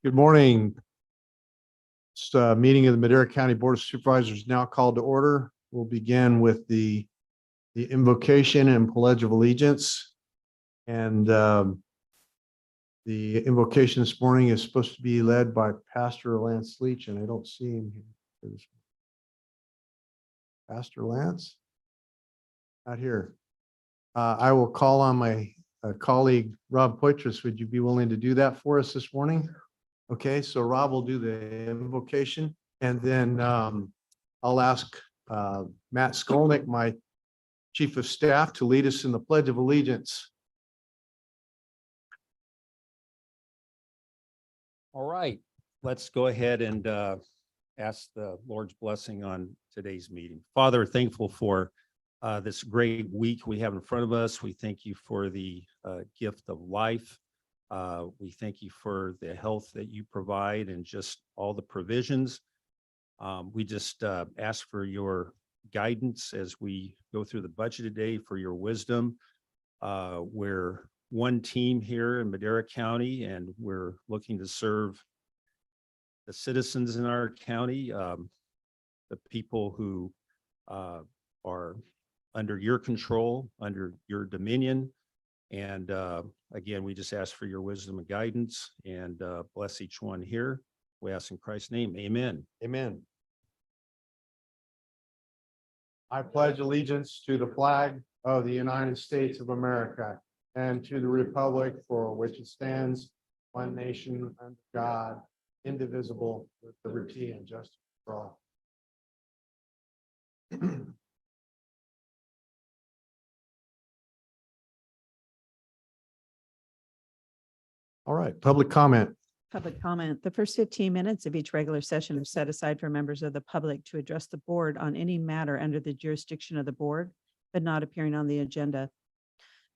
Good morning. This meeting of the Madera County Board of Supervisors is now called to order. We'll begin with the invocation and pledge of allegiance. And the invocation this morning is supposed to be led by Pastor Lance Leach, and I don't see him here. Pastor Lance? Not here. I will call on my colleague, Rob Poitras. Would you be willing to do that for us this morning? Okay, so Rob will do the invocation, and then I'll ask Matt Skolnick, my Chief of Staff, to lead us in the Pledge of Allegiance. All right, let's go ahead and ask the Lord's blessing on today's meeting. Father, thankful for this great week we have in front of us. We thank you for the gift of life. We thank you for the health that you provide and just all the provisions. We just ask for your guidance as we go through the budget today, for your wisdom. We're one team here in Madera County, and we're looking to serve the citizens in our county, the people who are under your control, under your dominion. And again, we just ask for your wisdom and guidance, and bless each one here. We ask in Christ's name, amen. Amen. I pledge allegiance to the flag of the United States of America and to the republic for which it stands, one nation under God, indivisible, with liberty and justice for all. All right, public comment. Public comment. The first 15 minutes of each regular session are set aside for members of the public to address the board on any matter under the jurisdiction of the board, but not appearing on the agenda.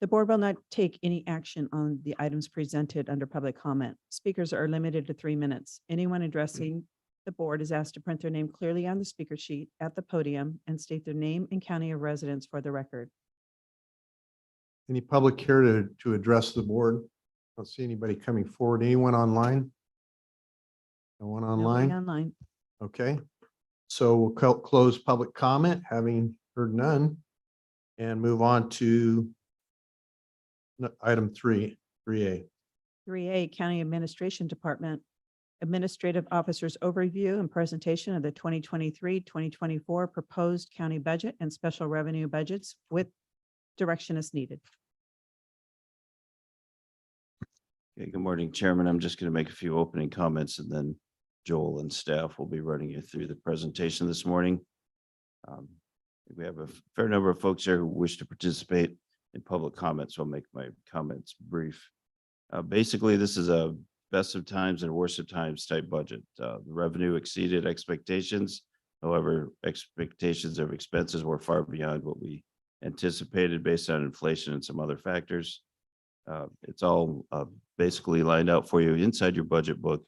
The board will not take any action on the items presented under public comment. Speakers are limited to 3 minutes. Anyone addressing the board is asked to print their name clearly on the speaker sheet at the podium and state their name and county of residence for the record. Any public here to address the board? I don't see anybody coming forward. Anyone online? No one Nobody online? online. Okay, so we'll close public comment, having heard none, and move on to item 3A. 3A, County Administration Department. Administrative Officers Overview and Presentation of the 2023-2024 Proposed County Budget and Special Revenue Budgets with direction as needed. Okay, good morning, Chairman. I'm just going to make a few opening comments, and then Joel and staff will be running you through the presentation this morning. We have a fair number of folks here who wish to participate in public comments, so I'll make my comments brief. Basically, this is a best of times and worst of times type budget. The revenue exceeded expectations. However, expectations of expenses were far beyond what we anticipated based on inflation and some other factors. It's all basically lined out for you inside your budget book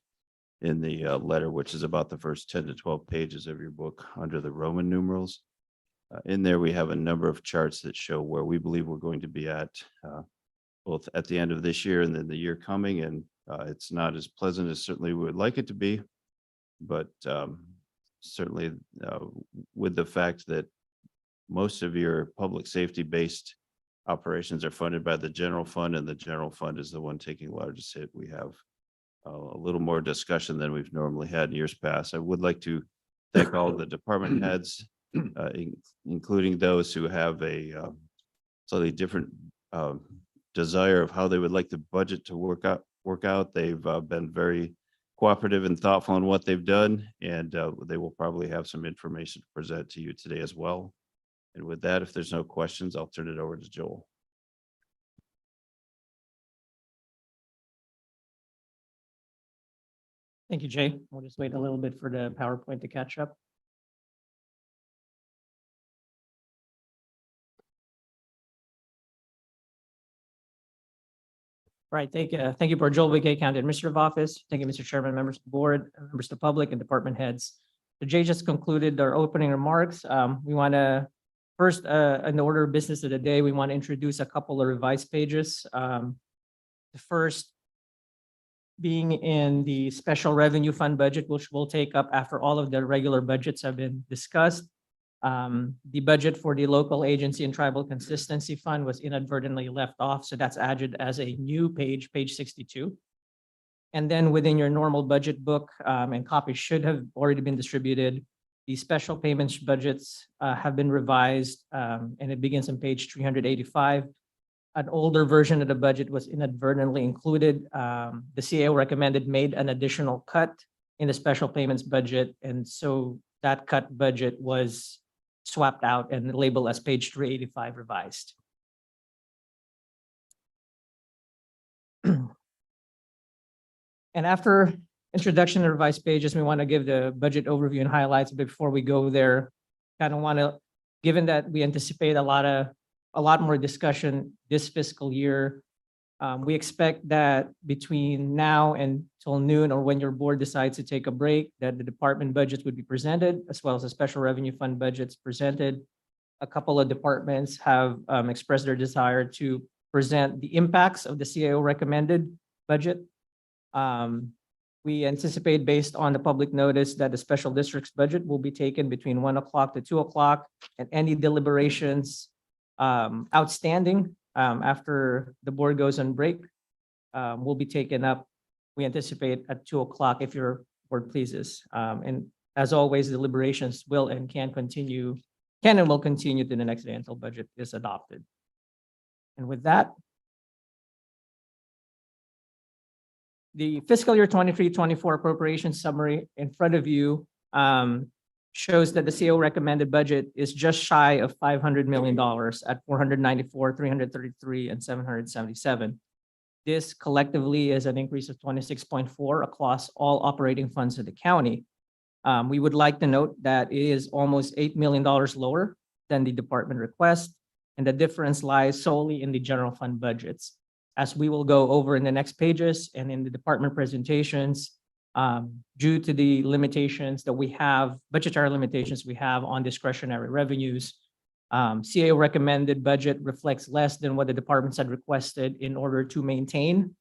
in the letter, which is about the first 10 to 12 pages of your book under the Roman numerals. In there, we have a number of charts that show where we believe we're going to be at both at the end of this year and then the year coming. And it's not as pleasant as certainly we would like it to be, but certainly with the fact that most of your public safety based operations are funded by the general fund, and the general fund is the one taking the largest hit. We have a little more discussion than we've normally had in years past. I would like to thank all the department heads, including those who have a slightly different desire of how they would like the budget to work out. They've been very cooperative and thoughtful in what they've done, and they will probably have some information to present to you today as well. And with that, if there's no questions, I'll turn it over to Joel. Thank you, Jay. We'll just wait a little bit for the PowerPoint to catch up. Right, thank you, Board. Joel Begay, County Administrative Office. Thank you, Mr. Chairman, members of the board, members of the public, and department heads. So Jay just concluded our opening remarks. We want to first, in the order of business of the day, we want to introduce a couple of revised pages. The first being in the special revenue fund budget, which we'll take up after all of the regular budgets have been discussed. The budget for the local agency and tribal consistency fund was inadvertently left off, so that's added as a new page, page 62. And then within your normal budget book, and copies should have already been distributed, the special payments budgets have been revised, and it begins on page 385. An older version of the budget was inadvertently included. The CAO recommended made an additional cut in the special payments budget, and so that cut budget was swapped out and labeled as page 385 revised. And after introduction of revised pages, we want to give the budget overview and highlights. But before we go there, kind of want to, given that we anticipate a lot more discussion this fiscal year, we expect that between now and till noon, or when your board decides to take a break, that the department budgets would be presented, as well as the special revenue fund budgets presented. A couple of departments have expressed their desire to present the impacts of the CAO recommended budget. We anticipate, based on the public notice, that the special district's budget will be taken between 1 o'clock to 2 o'clock, and any deliberations outstanding after the board goes on break will be taken up, we anticipate, at 2 o'clock if your board pleases. And as always, deliberations will and can continue, can and will continue to the next day until budget is adopted. And with that, the fiscal year 23-24 appropriation summary in front of you shows that the CAO recommended budget is just shy of $500 million at 494, 333, and 777. This collectively is an increase of 26.4 across all operating funds of the county. We would like to note that it is almost $8 million lower than the department request, and the difference lies solely in the general fund budgets. As we will go over in the next pages and in the department presentations, due to the limitations that we have, budgetary limitations we have on discretionary revenues, CAO recommended budget reflects less than what the departments had requested in order to maintain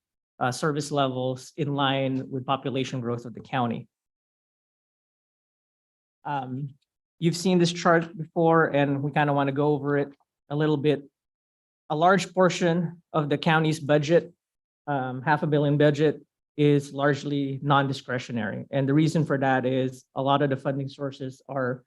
service levels in line with population growth of the county. You've seen this chart before, and we kind of want to go over it a little bit. A large portion of the county's budget, $500 million budget, is largely non-discretionary. And the reason for that is a lot of the funding sources are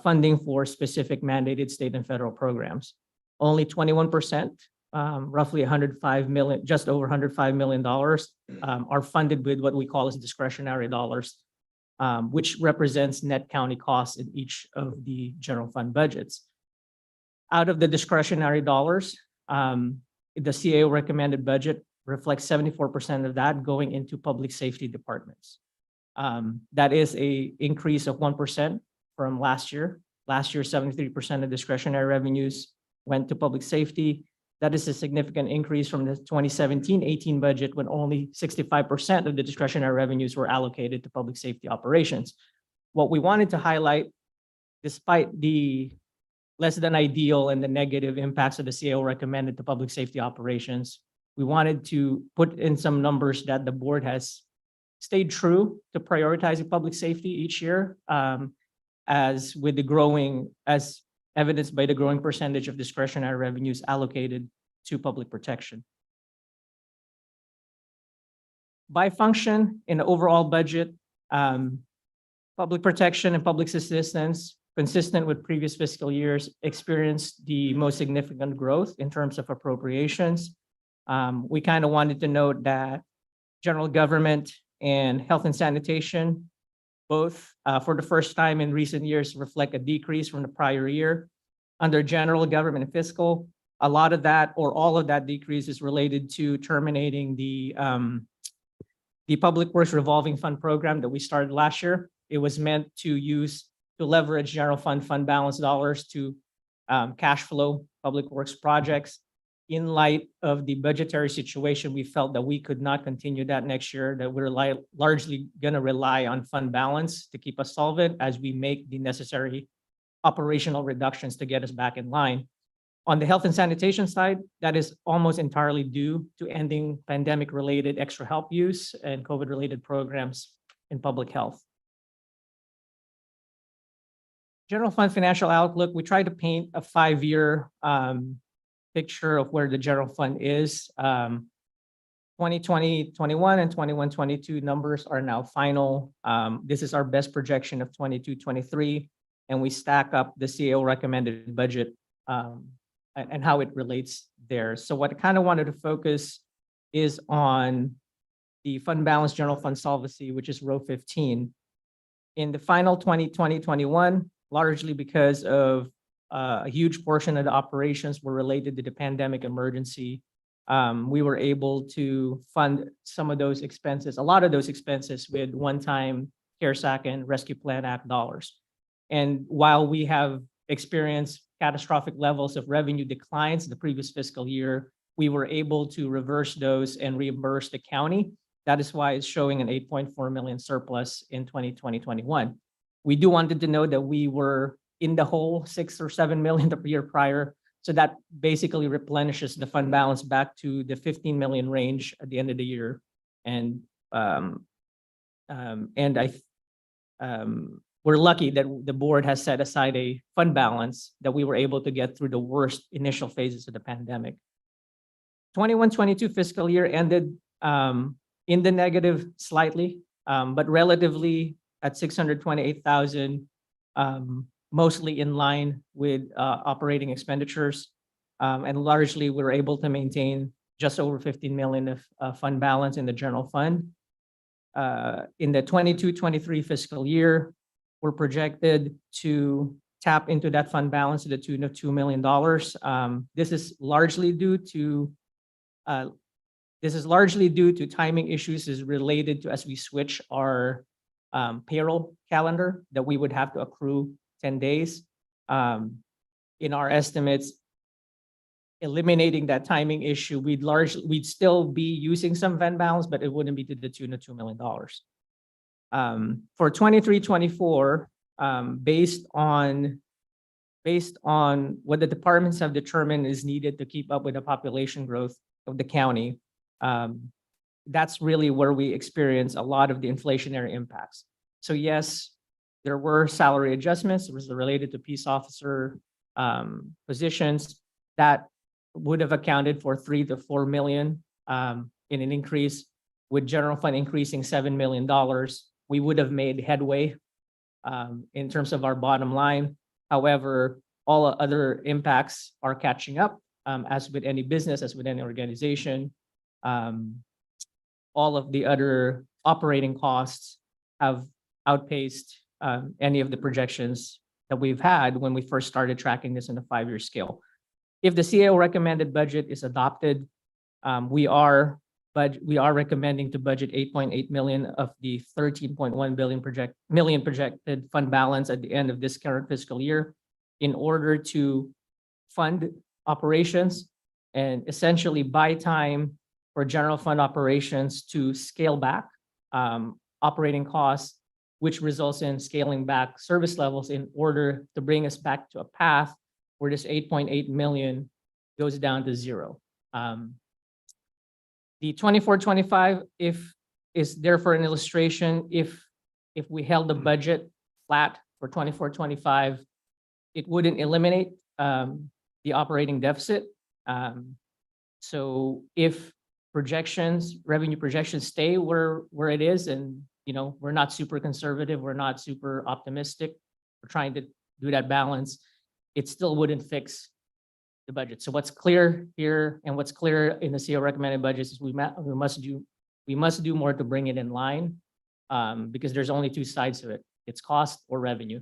funding for specific mandated state and federal programs. Only 21%, roughly 105 million, just over $105 million, are funded with what we call as discretionary dollars, which represents net county costs in each of the general fund budgets. Out of the discretionary dollars, the CAO recommended budget reflects 74% of that going into public safety departments. That is an increase of 1% from last year. Last year, 73% of discretionary revenues went to public safety. That is a significant increase from the 2017-18 budget, when only 65% of the discretionary revenues were allocated to public safety operations. What we wanted to highlight, despite the less than ideal and the negative impacts of the CAO recommended to public safety operations, we wanted to put in some numbers that the board has stayed true to prioritizing public safety each year, as evidenced by the growing percentage of discretionary revenues allocated to public protection. By function in the overall budget, public protection and public assistance, consistent with previous fiscal years, experienced the most significant growth in terms of appropriations. We kind of wanted to note that general government and health and sanitation, both for the first time in recent years, reflect a decrease from the prior year. Under general government and fiscal, a lot of that or all of that decrease is related to terminating the Public Works Revolving Fund program that we started last year. It was meant to leverage general fund balance dollars to cash flow public works projects. In light of the budgetary situation, we felt that we could not continue that next year, that we're largely going to rely on fund balance to keep us solvent as we make the necessary operational reductions to get us back in line. On the health and sanitation side, that is almost entirely due to ending pandemic-related extra help use and COVID-related programs in public health. General fund financial outlook, we try to paint a 5-year picture of where the general fund is. 2020, 21 and 21, 22 numbers are now final. This is our best projection of 22, 23, and we stack up the CAO recommended budget and how it relates there. So what I kind of wanted to focus is on the fund balance general fund solvency, which is row 15. In the final 2020, 21, largely because of a huge portion of the operations were related to the pandemic emergency. We were able to fund some of those expenses, a lot of those expenses with one-time CARES Act and Rescue Plan Act dollars. And while we have experienced catastrophic levels of revenue declines the previous fiscal year, we were able to reverse those and reimburse the county. That is why it's showing an 8.4 million surplus in 2020-21. We do wanted to know that we were in the hole 6 or 7 million the year prior. So that basically replenishes the fund balance back to the 15 million range at the end of the year. And we're lucky that the board has set aside a fund balance that we were able to get through the worst initial phases of the pandemic. 21-22 fiscal year ended in the negative slightly, but relatively at 628,000, mostly in line with operating expenditures. And largely we were able to maintain just over 15 million of fund balance in the general fund. In the 22-23 fiscal year, we're projected to tap into that fund balance to the tune of $2 million. This is largely due to timing issues is related to as we switch our payroll calendar that we would have to accrue 10 days. In our estimates, eliminating that timing issue, we'd still be using some fund balance, but it wouldn't be to the tune of $2 million. For 23-24, based on what the departments have determined is needed to keep up with the population growth of the county, that's really where we experience a lot of the inflationary impacts. So yes, there were salary adjustments. It was related to peace officer positions that would have accounted for 3 to 4 million in an increase. With general fund increasing $7 million, we would have made headway in terms of our bottom line. However, all other impacts are catching up, as with any business, as with any organization. All of the other operating costs have outpaced any of the projections that we've had when we first started tracking this in a 5-year scale. If the CAO recommended budget is adopted, we are recommending to budget 8.8 million of the 13.1 million projected fund balance at the end of this current fiscal year in order to fund operations and essentially buy time for general fund operations to scale back operating costs, which results in scaling back service levels in order to bring us back to a path where this 8.8 million goes down to zero. The 24-25, is there for an illustration. If we held the budget flat for 24-25, it wouldn't eliminate the operating deficit. So if revenue projections stay where it is, and we're not super conservative, we're not super optimistic, we're trying to do that balance, it still wouldn't fix the budget. So what's clear here and what's clear in the CAO recommended budgets is we must do more to bring it in line, because there's only two sides to it. It's cost or revenue.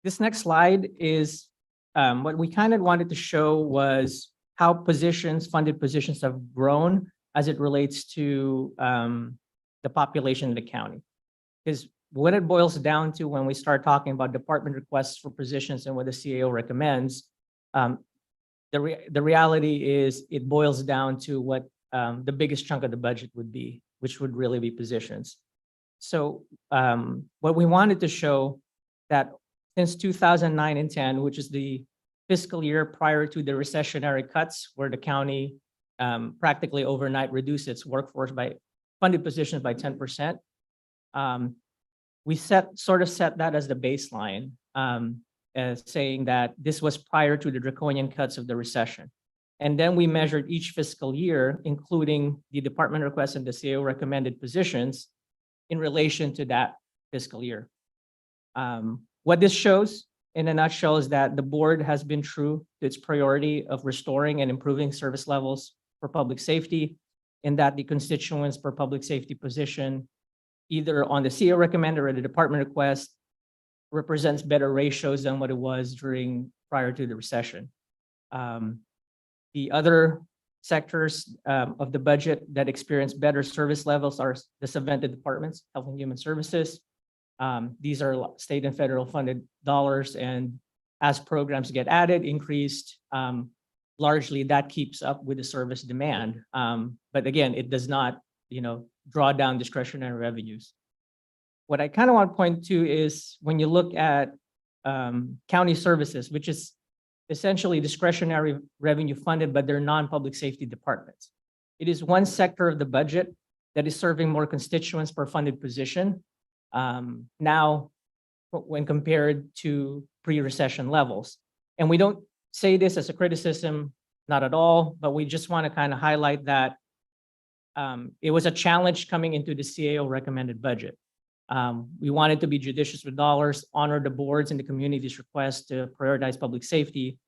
This next slide is what we kind of wanted to show was how funded positions have grown as it relates to the population of the county. Because what it boils down to when we start talking about department requests for positions and what the CAO recommends, the reality is it boils down to what the biggest chunk of the budget would be, which would really be positions. So what we wanted to show that since 2009 and 10, which is the fiscal year prior to the recessionary cuts, where the county practically overnight reduced its workforce by funded positions by 10%. We sort of set that as the baseline, as saying that this was prior to the draconian cuts of the recession. And then we measured each fiscal year, including the department requests and the CAO recommended positions in relation to that fiscal year. What this shows in a nutshell is that the board has been true to its priority of restoring and improving service levels for public safety, in that the constituents per public safety position, either on the CAO recommended or the department request, represents better ratios than what it was prior to the recession. The other sectors of the budget that experience better service levels are the subvented departments, Health and Human Services. These are state and federal funded dollars, and as programs get added, increased, largely that keeps up with the service demand. But again, it does not, draw down discretionary revenues. What I kind of want to point to is when you look at county services, which is essentially discretionary revenue funded, but they're non-public safety departments. It is one sector of the budget that is serving more constituents per funded position now when compared to pre-recession levels. And we don't say this as a criticism, not at all, but we just want to kind of highlight that it was a challenge coming into the CAO recommended budget. We wanted to be judicious with dollars, honor the boards and the community's request to prioritize public safety.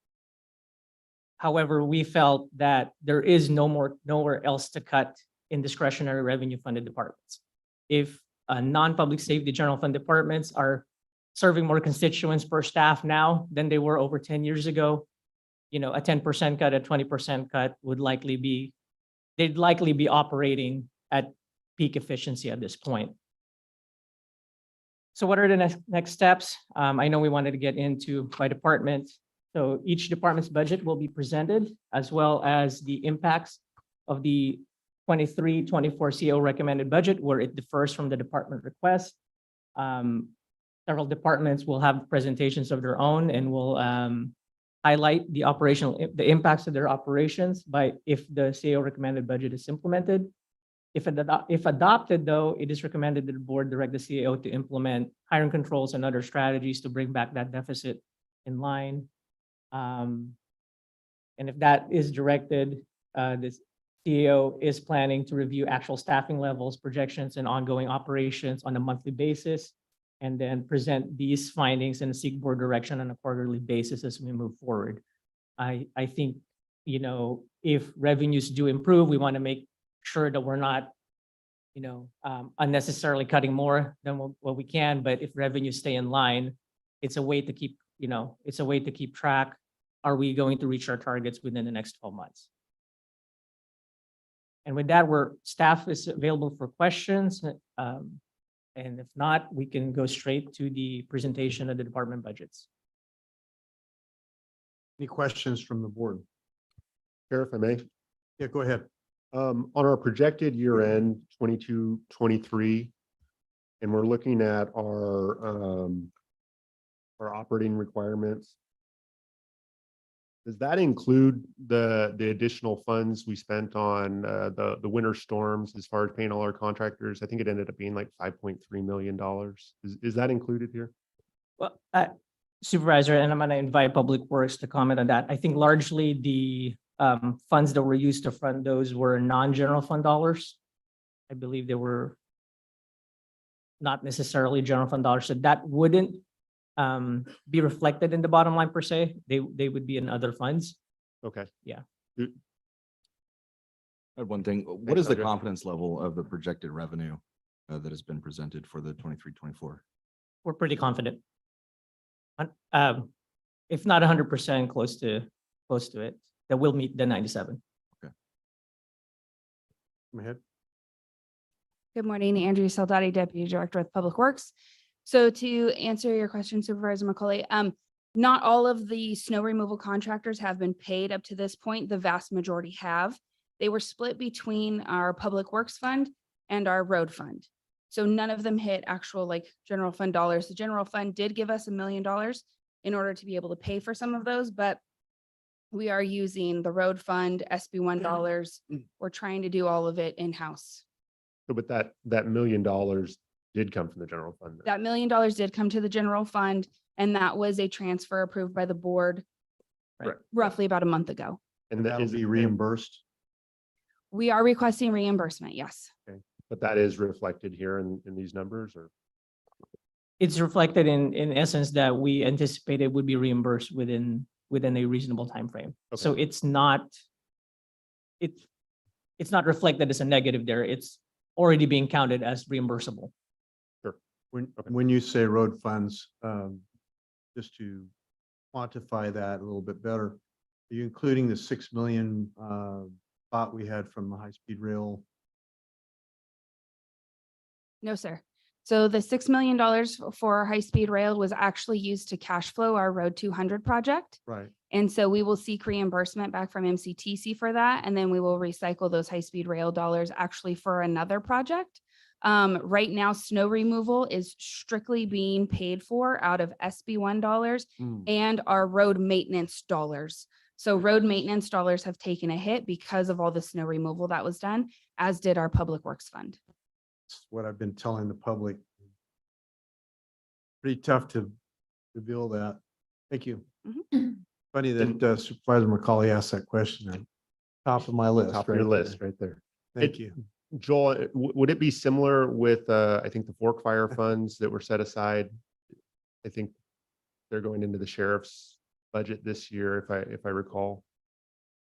However, we felt that there is nowhere else to cut in discretionary revenue funded departments. If non-public safety general fund departments are serving more constituents per staff now than they were over 10 years ago, a 10% cut, a 20% cut they'd likely be operating at peak efficiency at this point. So what are the next steps? I know we wanted to get into by department. So each department's budget will be presented, as well as the impacts of the 23-24 CAO recommended budget, where it differs from the department request. Several departments will have presentations of their own and will highlight the impacts of their operations if the CAO recommended budget is implemented. If adopted, though, it is recommended that the board direct the CAO to implement hiring controls and other strategies to bring back that deficit in line. And if that is directed, the CAO is planning to review actual staffing levels, projections, and ongoing operations on a monthly basis, and then present these findings and seek board direction on a quarterly basis as we move forward. I think, if revenues do improve, we want to make sure that we're not, unnecessarily cutting more than what we can. But if revenues stay in line, it's a way to keep, track. Are we going to reach our targets within the next 12 months? And with that, staff is available for questions. And if not, we can go straight to the presentation of the department budgets. Any questions from the board? Chair, if I may, Yeah, go ahead. on our projected year end 22-23, and we're looking at our operating requirements. Does that include the additional funds we spent on the winter storms as far as paying all our contractors? I think it ended up being like $5.3 million. Is that included here? Well, Supervisor, and I'm going to invite Public Works to comment on that. I think largely the funds that were used to fund those were non-general fund dollars. I believe they were not necessarily general fund dollars, so that wouldn't be reflected in the bottom line per se. They would be in other funds. Okay. Yeah. I had one thing. What Thanks, is the Andre. confidence level of the projected revenue that has been presented for the 23-24? We're pretty confident. If not 100%, close to it, that will meet the 97. Come ahead. Good morning, Andrea Saldati, Deputy Director with Public Works. So to answer your question, Supervisor McCauley, not all of the snow removal contractors have been paid up to this point. The vast majority have. They were split between our Public Works Fund and our Road Fund. So none of them hit actual like general fund dollars. The general fund did give us $1 million in order to be able to pay for some of those, but we are using the road fund, SB1 dollars. We're trying to do all of it in-house. So, but that $1 million did come from the general fund. then? That $1 million did come to the general fund, and that was a transfer approved by the board Right. roughly about a month ago. And that That'll is be reimbursed. We are requesting reimbursement, yes. But that is reflected here in these numbers, or? It's reflected in essence that we anticipated would be reimbursed within a reasonable timeframe. So Okay. it's not reflected as a negative there. It's already being counted as reimbursable. When you say road funds, just to quantify that a little bit better, are you including the 6 million thought we had from the high-speed rail? No, sir. So the $6 million for our high-speed rail was actually used to cash flow our Road 200 project. Right. And so we will seek reimbursement back from MCTC for that, and then we will recycle those high-speed rail dollars actually for another project. Right now, snow removal is strictly being paid for out of SB1 dollars Hmm. and our road maintenance dollars. So road maintenance dollars have taken a hit because of all the snow removal that was done, as did our Public Works Fund. It's what I've been telling the public. Pretty tough to reveal that. Thank you. Funny that Supervisor McCauley asked that question. Top of my list. Top of your right there. list right there. Thank It- you. Joel, would it be similar with, I think the fork fire funds that were set aside? I think they're going into the sheriff's budget this year, if I recall.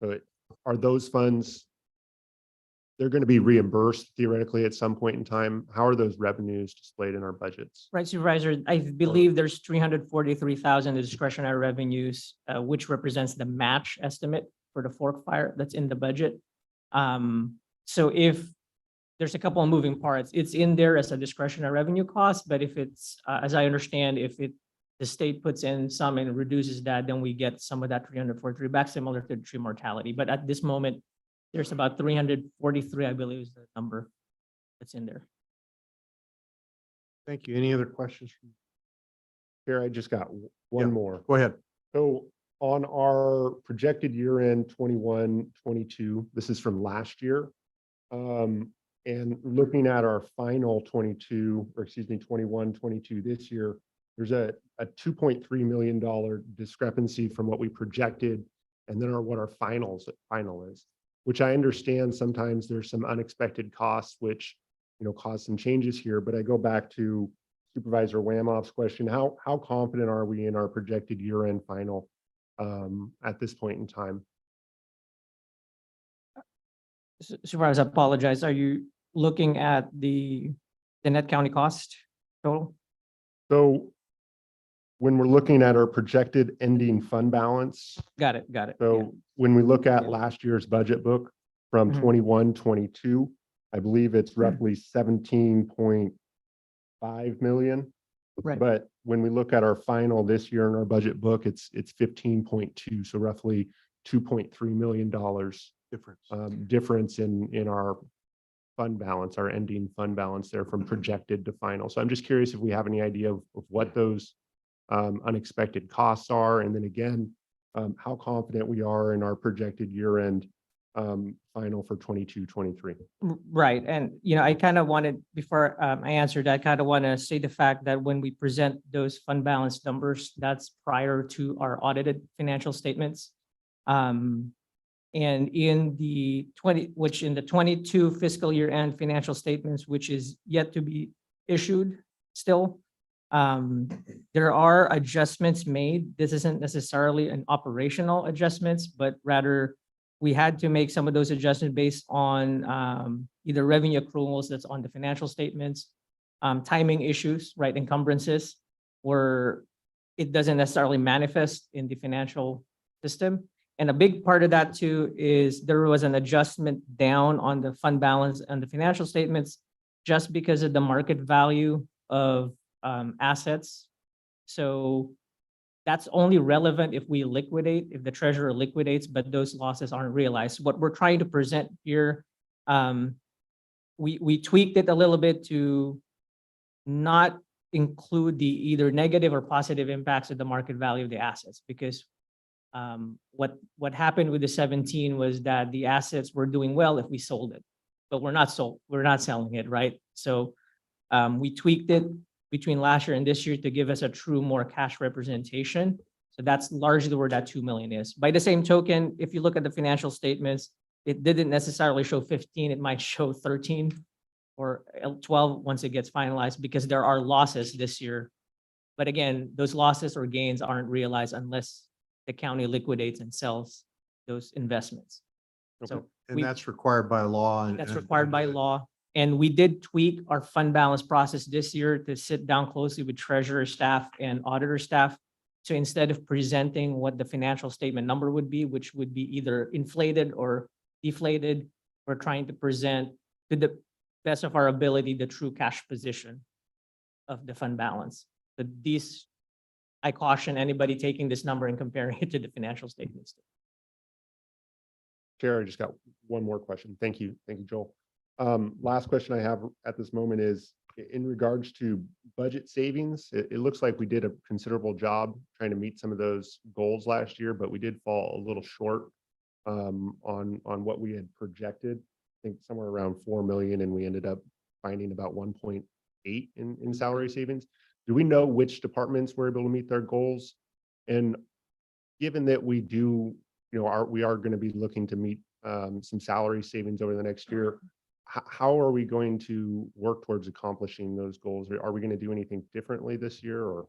So are those funds, they're going to be reimbursed theoretically at some point in time? How are those revenues displayed in our budgets? Right, Supervisor, I believe there's 343,000 discretionary revenues, which represents the match estimate for the fork fire that's in the budget. So if there's a couple of moving parts, it's in there as a discretionary revenue cost, but if it's, as I understand, the state puts in some and reduces that, then we get some of that 343 back, similar to the tree mortality. But at this moment, there's about 343, I believe is the number that's in there. Thank you. Any other questions? Here, I just got Yeah. one more. Go ahead. So on our projected year-end 21-22, this is from last year. And looking at our final 21-22 this year, there's a $2.3 million discrepancy from what we projected and then what our final is, which I understand sometimes there's some unexpected costs, which, cause some changes here. But I go back to Supervisor Whamoff's question, how confident are we in our projected year-end final at this point in time? Supervisor, I apologize. Are you looking at the net county cost total? So when we're looking at our projected ending fund balance, Got it, got it. yeah. so when we look at Yeah. last year's budget book from Mhm. 21-22, I believe it's roughly 17.5 million. Right. But when we look at our final this year in our budget book, it's 15.2, so roughly $2.3 million Difference. difference in our fund balance, our ending fund balance there from projected to final. So I'm just curious if we have any idea of what those unexpected costs are. And then again, how confident we are in our projected year-end final for 22-23. Right, and I kind of wanted, before I answered, I kind of want to say the fact that when we present those fund balance numbers, that's prior to our audited financial statements. And in the 22 fiscal year end financial statements, which is yet to be issued still, there are adjustments made. This isn't necessarily an operational adjustments, but rather we had to make some of those adjustments based on either revenue accruals that's on the financial statements, timing issues, right, encumbrances, where it doesn't necessarily manifest in the financial system. And a big part of that too is there was an adjustment down on the fund balance and the financial statements just because of the market value of assets. So that's only relevant if we liquidate, if the treasurer liquidates, but those losses aren't realized. What we're trying to present here, we tweaked it a little bit to not include the either negative or positive impacts of the market value of the assets, because what happened with the 17 was that the assets were doing well if we sold it, but we're not selling it, right? So we tweaked it between last year and this year to give us a true more cash representation. So that's largely where that 2 million is. By the same token, if you look at the financial statements, it didn't necessarily show 15, it might show 13 or 12 once it gets finalized, because there are losses this year. But again, those losses or gains aren't realized unless the county liquidates and sells those investments. So And we- that's required by law. and- that's and- required by law. And we did tweak our fund balance process this year to sit down closely with treasurer staff and auditor staff. So instead of presenting what the financial statement number would be, which would be either inflated or deflated, we're trying to present to the best of our ability, the true cash position of the fund balance. But these, I caution anybody taking this number and comparing it to the financial statements. Chair, I just got one more question. Thank you. Thank you, Joel. Last question I have at this moment is in regards to budget savings. It looks like we did a considerable job trying to meet some of those goals last year, but we did fall a little short on what we had projected. I think somewhere around 4 million, and we ended up finding about 1.8 in salary savings. Do we know which departments were able to meet their goals? And given that we do, we are going to be looking to meet some salary savings over the next year, how are we going to work towards accomplishing those goals? Are we going to do anything differently this year, or?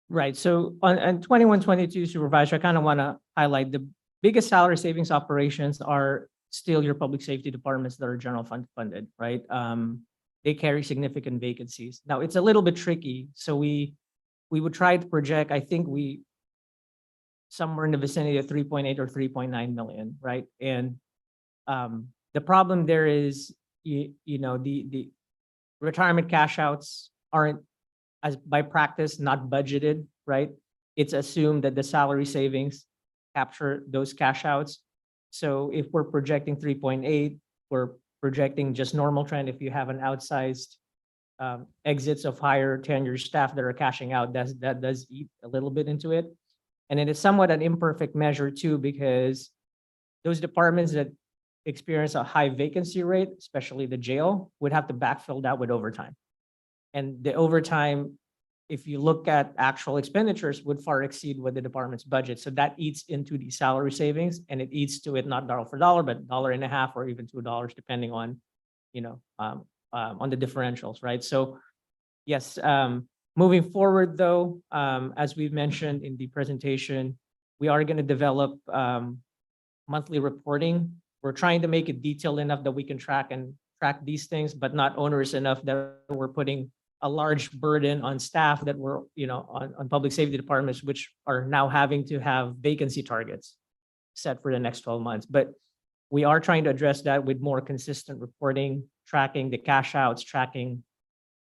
Right, so on 21-22 supervisor, I kind of want to highlight the biggest salary savings operations are still your public safety departments that are general fund funded, right? They carry significant vacancies. Now, it's a little bit tricky, so we would try to project, I think we somewhere in the vicinity of 3.8 or 3.9 million, right? And the problem there is, the retirement cash outs aren't, as by practice, not budgeted, right? It's assumed that the salary savings capture those cash outs. So if we're projecting 3.8, we're projecting just normal trend. If you have an outsized exits of higher tenured staff that are cashing out, that does eat a little bit into it. And it is somewhat an imperfect measure too, because those departments that experience a high vacancy rate, especially the jail, would have to backfill that with overtime. And the overtime, if you look at actual expenditures, would far exceed what the department's budget. So that eats into the salary savings, and it eats to it not dollar for dollar, but $1.50 or even $2, depending on, on the differentials, right? So yes, moving forward though, as we've mentioned in the presentation, we are going to develop monthly reporting. We're trying to make it detailed enough that we can track these things, but not onerous enough that we're putting a large burden on staff that were, on public safety departments, which are now having to have vacancy targets set for the next 12 months. But we are trying to address that with more consistent reporting, tracking the cash outs, tracking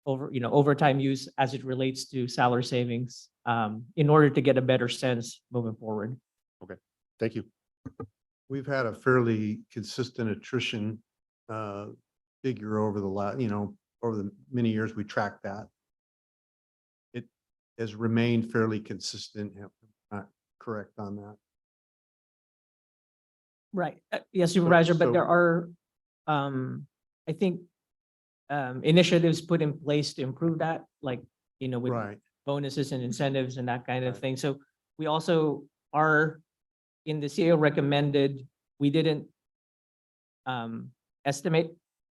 overtime use as it relates to salary savings, in order to get a better sense moving forward. Thank you. We've had a fairly consistent attrition figure over the over the many years we tracked that. It has remained fairly consistent. Am I not correct on that? Right. Yes, Supervisor, but so- there are, I think, initiatives put in place to improve that, like, with Right. bonuses and incentives and that kind of Right. thing. So we also are in the CEO recommended, we didn't estimate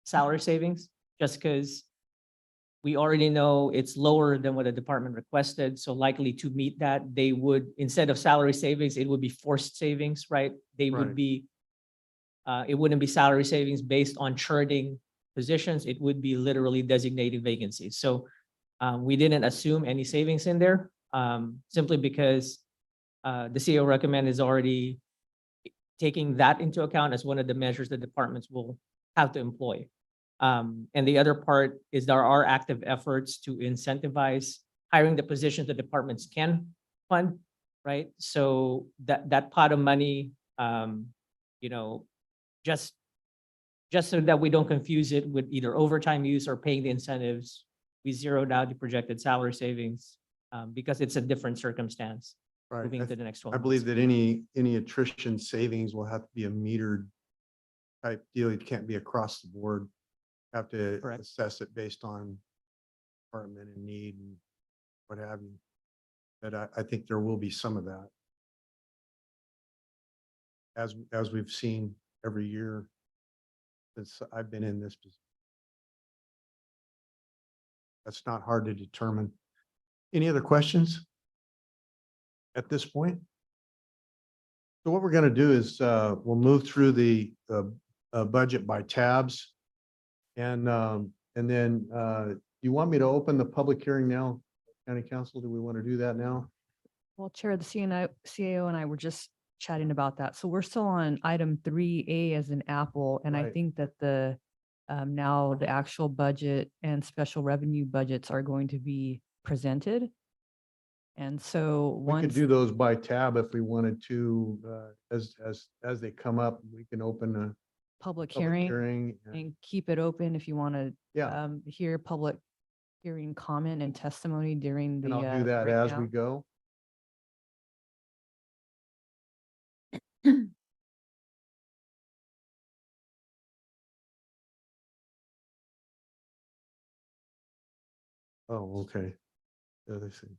salary savings just because we already know it's lower than what the department requested. So likely to meet that, they would, instead of salary savings, it would be forced savings, right? They would Right. be, it wouldn't be salary savings based on churning positions. It would be literally designated vacancies. So we didn't assume any savings in there, simply because the CEO recommend is already taking that into account as one of the measures the departments will have to employ. And the other part is there are active efforts to incentivize hiring the positions the departments can fund, right? So that pot of money, just so that we don't confuse it with either overtime use or paying the incentives, we zeroed out the projected salary savings because it's a different circumstance Right. moving into the next 12 I months. believe that any attrition savings will have to be a metered type deal. It can't be across the board. Have to Correct. assess it based on department and need and what have you. But I think there will be some of that. As we've seen every year since I've been in this position. That's not hard to determine. Any other questions at this point? So what we're going to do is we'll move through the budget by tabs. And then you want me to open the public hearing now, County Council? Do we want to do that now? Well, Chair, the CAO and I were just chatting about that. So we're still on item 3A as an apple. And I Right. think that the now the actual budget and special revenue budgets are going to be presented. And so We could once, do those by tab if we wanted to, as they come up, we can open a public public hearing hearing. and keep it open if you want to Yeah, hear public hearing comment and testimony during the. and I'll do that as we breakdown. go. Oh, okay. The other thing.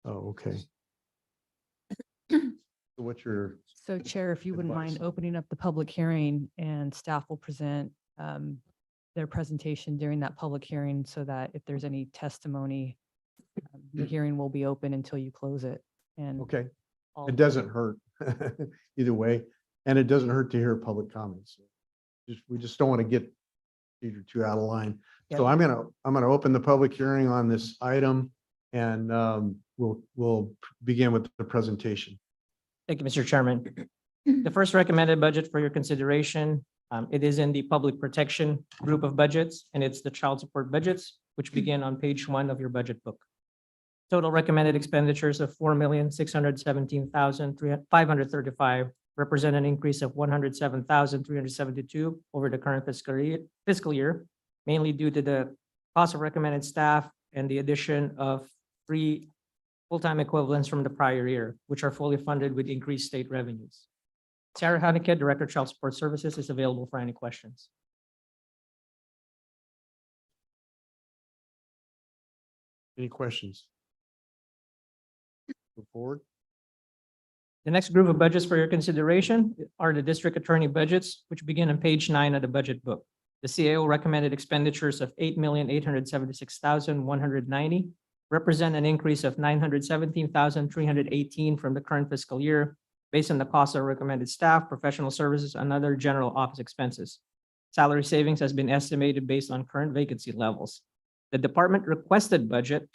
Oh, okay. So what's your, So Chair, if you wouldn't mind advice? opening up the public hearing and staff will present their presentation during that public hearing so that if there's any testimony, the hearing will be open until you close it. And okay, all- it doesn't hurt either way, and it doesn't hurt to hear public comments. We just don't want to get either too out of line. So Yep. I'm gonna open the public hearing on this item and we'll begin with the presentation. Thank you, Mr. Chairman. The first recommended budget for your consideration, it is in the public protection group of budgets, and it's the child support budgets, which begin on page 1 of your budget book. Total recommended expenditures of $4,617,535 represent an increase of $107,372 over the current fiscal year, mainly due to the cost of recommended staff and the addition of 3 full-time equivalents from the prior year, which are fully funded with increased state revenues. Sarah Haneke, Director of Child Support Services, is available for any questions. Any questions? Go forward. The next group of budgets for your consideration are the district attorney budgets, which begin on page 9 of the budget book. The CAO recommended expenditures of $8,876,190 represent an increase of $917,318 from the current fiscal year based on the cost of recommended staff, professional services, and other general office expenses. Salary savings has been estimated based on current vacancy levels. The department requested budget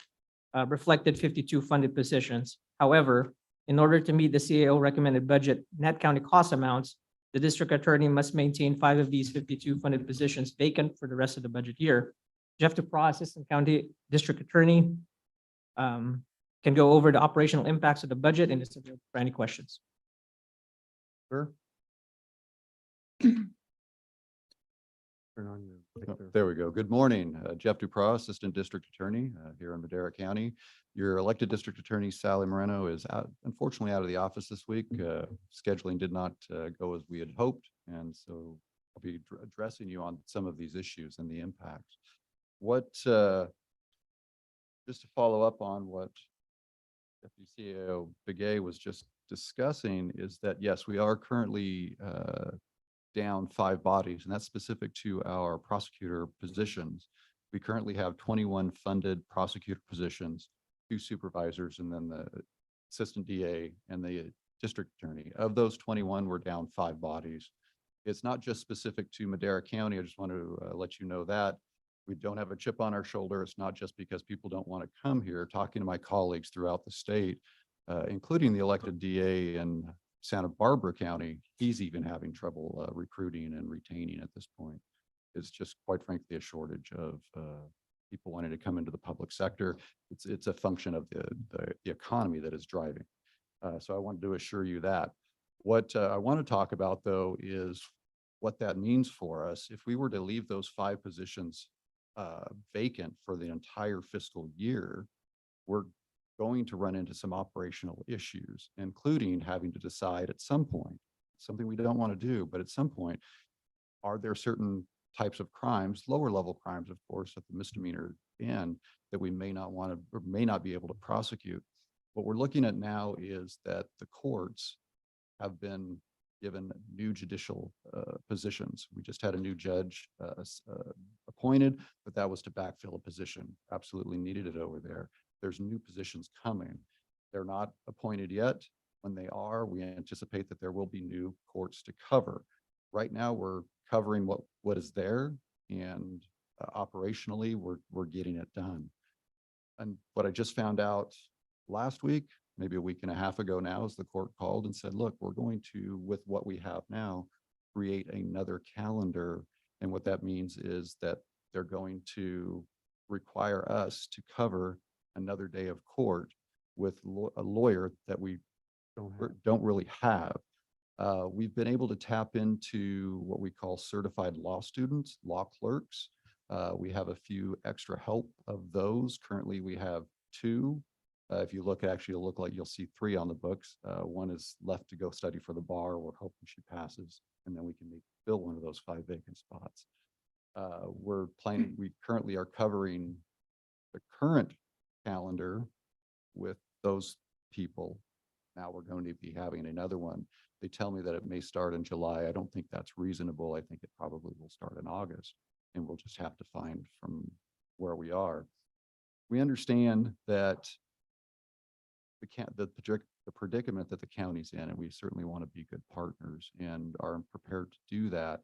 reflected 52 funded positions. However, in order to meet the CAO recommended budget net county cost amounts, the district attorney must maintain 5 of these 52 funded positions vacant for the rest of the budget year. Jeff DePro, Assistant County District Attorney, can go over the operational impacts of the budget and is available for any questions. Sure. Turn on your mic there. There we go. Good morning. Jeff Dupras, Assistant District Attorney here in Madera County. Your elected District Attorney, Sally Moreno, is unfortunately out of the office this week. Scheduling did not go as we had hoped. And so I'll be addressing you on some of these issues and the impacts. Just to follow up on what Deputy CAO Begay was just discussing is that, yes, we are currently down 5 bodies, and that's specific to our prosecutor positions. We currently have 21 funded prosecutor positions, 2 supervisors, and then the assistant DA and the district attorney. Of those 21, we're down 5 bodies. It's not just specific to Madera County. I just want to let you know that. We don't have a chip on our shoulder. It's not just because people don't want to come here. Talking to my colleagues throughout the state, including the elected DA in Santa Barbara County, he's even having trouble recruiting and retaining at this point. It's just quite frankly a shortage of people wanting to come into the public sector. It's a function of the economy that is driving. So I wanted to assure you that. What I want to talk about though is what that means for us, if we were to leave those 5 positions vacant for the entire fiscal year, we're going to run into some operational issues, including having to decide at some point, something we don't want to do, but at some point, are there certain types of crimes, lower level crimes, of course, at the misdemeanor end, that we may not want to or may not be able to prosecute. What we're looking at now is that the courts have been given new judicial positions. We just had a new judge appointed, but that was to backfill a position. Absolutely needed it over there. There's new positions coming. They're not appointed yet. When they are, we anticipate that there will be new courts to cover. Right now, we're covering what is there, and operationally, we're getting it done. And what I just found out last week, maybe a week and a half ago now, is the court called and said, look, we're going to, with what we have now, create another calendar. And what that means is that they're going to require us to cover another day of court with a lawyer that we don't really have. We've been able to tap into what we call certified law students, law clerks. We have a few extra help of those. Currently, we have 2. If you look, actually, it'll look like you'll see 3 on the books. One is left to go study for the bar. We're hoping she passes, and then we can fill one of those 5 vacant spots. We're planning, we currently are covering the current calendar with those people. Now we're going to be having another one. They tell me that it may start in July. I don't think that's reasonable. I think it probably will start in August, and we'll just have to find from where we are. We understand that the predicament that the county's in, and we certainly want to be good partners and are prepared to do that.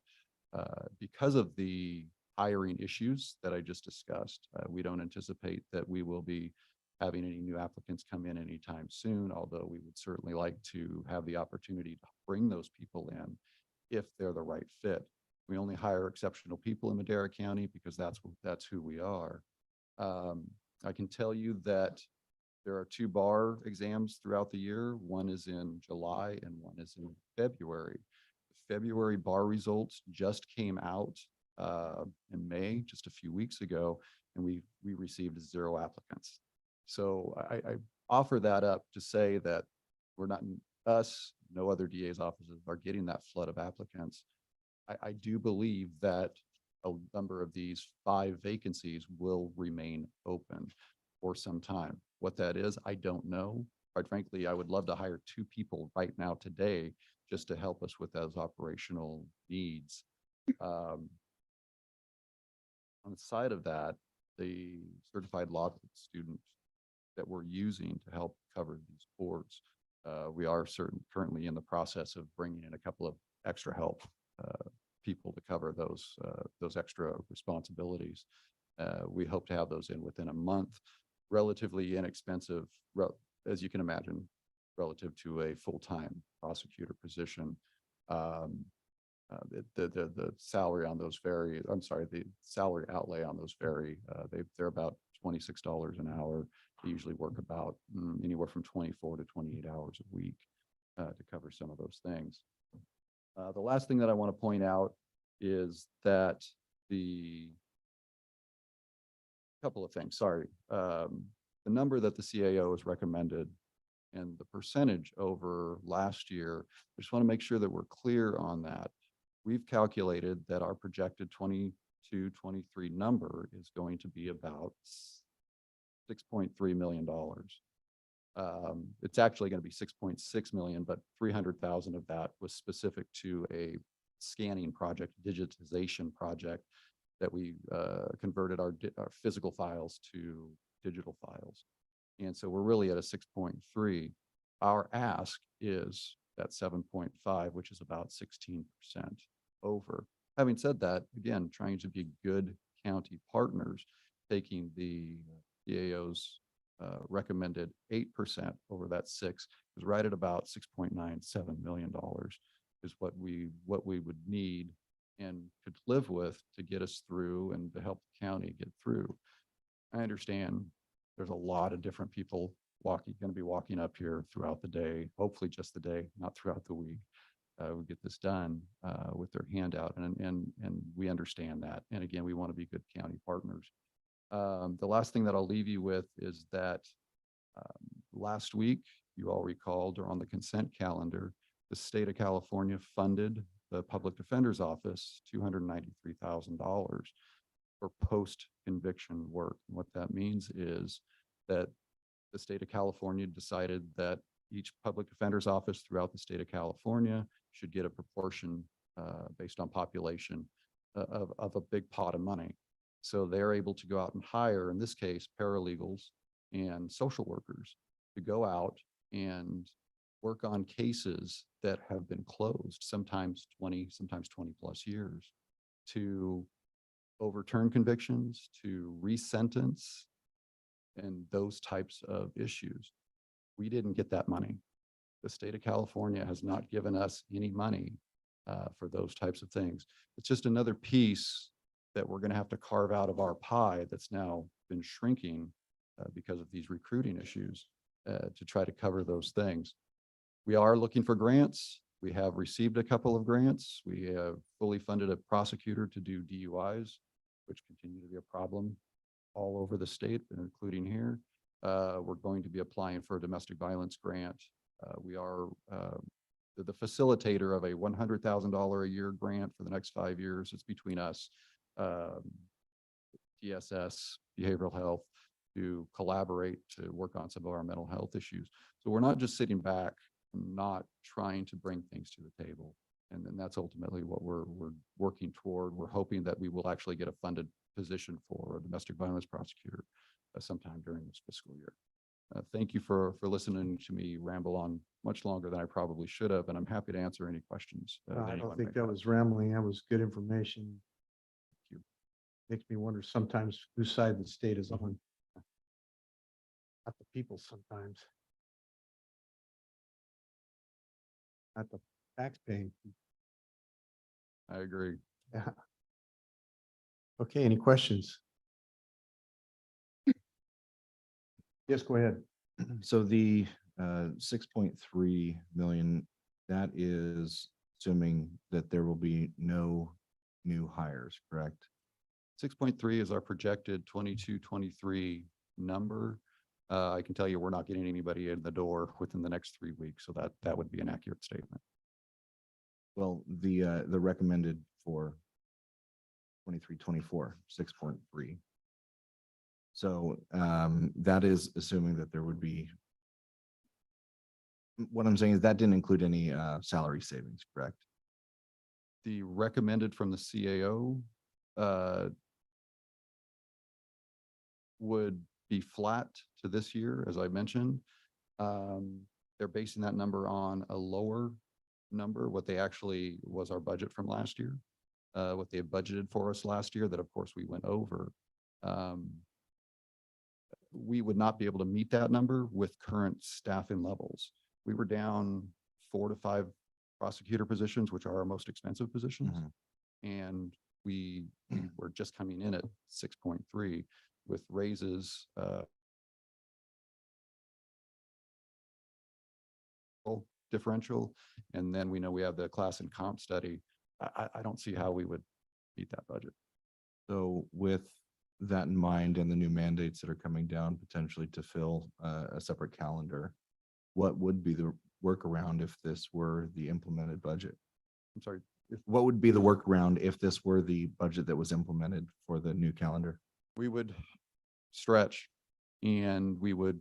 Because of the hiring issues that I just discussed, we don't anticipate that we will be having any new applicants come in anytime soon, although we would certainly like to have the opportunity to bring those people in if they're the right fit. We only hire exceptional people in Madera County because that's who we are. I can tell you that there are 2 bar exams throughout the year. One is in July and one is in February. The February bar results just came out in May, just a few weeks ago, and we received 0 applicants. So I offer that up to say that we're not, no other DA's offices are getting that flood of applicants. I do believe that a number of these 5 vacancies will remain open for some time. What that is, I don't know. Quite frankly, I would love to hire 2 people right now today just to help us with those operational needs. On the side of that, the certified law student that we're using to help cover these boards, we are currently in the process of bringing in a couple of extra help people to cover those extra responsibilities. We hope to have those in within a month. Relatively inexpensive, as you can imagine, relative to a full-time prosecutor position. The salary on those vary. I'm sorry, the salary outlay on those vary. They're about $26 an hour. They usually work about anywhere from 24 to 28 hours a week to cover some of those things. The last thing that I want to point out is that couple of things, sorry. The number that the CAO has recommended and the percentage over last year, I just want to make sure that we're clear on that. We've calculated that our projected 22-23 number is going to be about $6.3 million. It's actually going to be 6.6 million, but 300,000 of that was specific to a scanning project, digitization project that we converted our physical files to digital files. And so we're really at a 6.3. Our ask is that 7.5, which is about 16% over. Having said that, again, trying to be good county partners, taking the DAO's recommended 8% over that 6 is right at about $6.97 million is what we would need and could live with to get us through and to help the county get through. I understand there's a lot of different people going to be walking up here throughout the day, hopefully just the day, not throughout the week. would get this done with their handout, and we understand that. And again, we want to be good county partners. The last thing that I'll leave you with is that last week, you all recalled, or on the consent calendar, the state of California funded the Public Defender's Office $293,000 for post-conviction work. And what that means is that the state of California decided that each public defender's office throughout the state of California should get a proportion based on population of a big pot of money. So they're able to go out and hire, in this case, paralegals and social workers to go out and work on cases that have been closed, sometimes 20 plus years, to overturn convictions, to resentence, and those types of issues. We didn't get that money. The state of California has not given us any money for those types of things. It's just another piece that we're going to have to carve out of our pie that's now been shrinking because of these recruiting issues to try to cover those things. We are looking for grants. We have received a couple of grants. We have fully funded a prosecutor to do DUIs, which continue to be a problem all over the state, including here. We're going to be applying for a domestic violence grant. We are the facilitator of a $100,000 a year grant for the next 5 years. It's between us, DSS, behavioral health, to collaborate to work on some of our mental health issues. So we're not just sitting back and not trying to bring things to the table. And then that's ultimately what we're working toward. We're hoping that we will actually get a funded position for a domestic violence prosecutor sometime during this fiscal year. Thank you for listening to me ramble on much longer than I probably should have, and I'm happy to answer any questions. I anyone don't may think that have. was rambling. That was good information. Thank you. Makes me wonder sometimes whose side the state is on. Not the people sometimes. Not the taxpaying. I agree. Yeah. Okay, any questions? Yes, go ahead. So the 6.3 million, that is assuming that there will be no new hires, correct? 6.3 is our projected 22-23 number. I can tell you we're not getting anybody in the door within the next 3 weeks, so that would be an accurate statement. Well, the recommended for 23-24, 6.3. So that is assuming that there would be, what I'm saying is that didn't include any salary savings, correct? The recommended from the CAO would be flat to this year, as I mentioned. They're basing that number on a lower number, what they actually was our budget from last year, what they had budgeted for us last year, that of course we went over. We would not be able to meet that number with current staffing levels. We were down 4 to 5 prosecutor positions, which are our most expensive positions. And we were just coming in at 6.3 with raises differential. And then we know we have the class and comp study. I don't see how we would meet that budget. So with that in mind and the new mandates that are coming down potentially to fill a separate calendar, what would be the workaround if this were the implemented budget? I'm sorry. What would be the workaround if this were the budget that was implemented for the new calendar? We would stretch and we would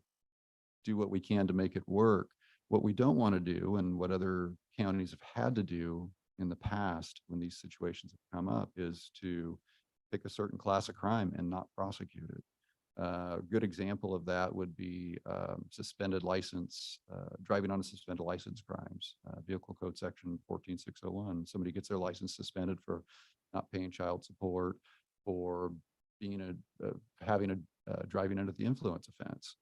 do what we can to make it work. What we don't want to do, and what other counties have had to do in the past when these situations have come up, is to pick a certain class of crime and not prosecute it. A good example of that would be suspended license, driving on a suspended license crimes, vehicle code section 14601. Somebody gets their license suspended for not paying child support or being driving under the influence offense.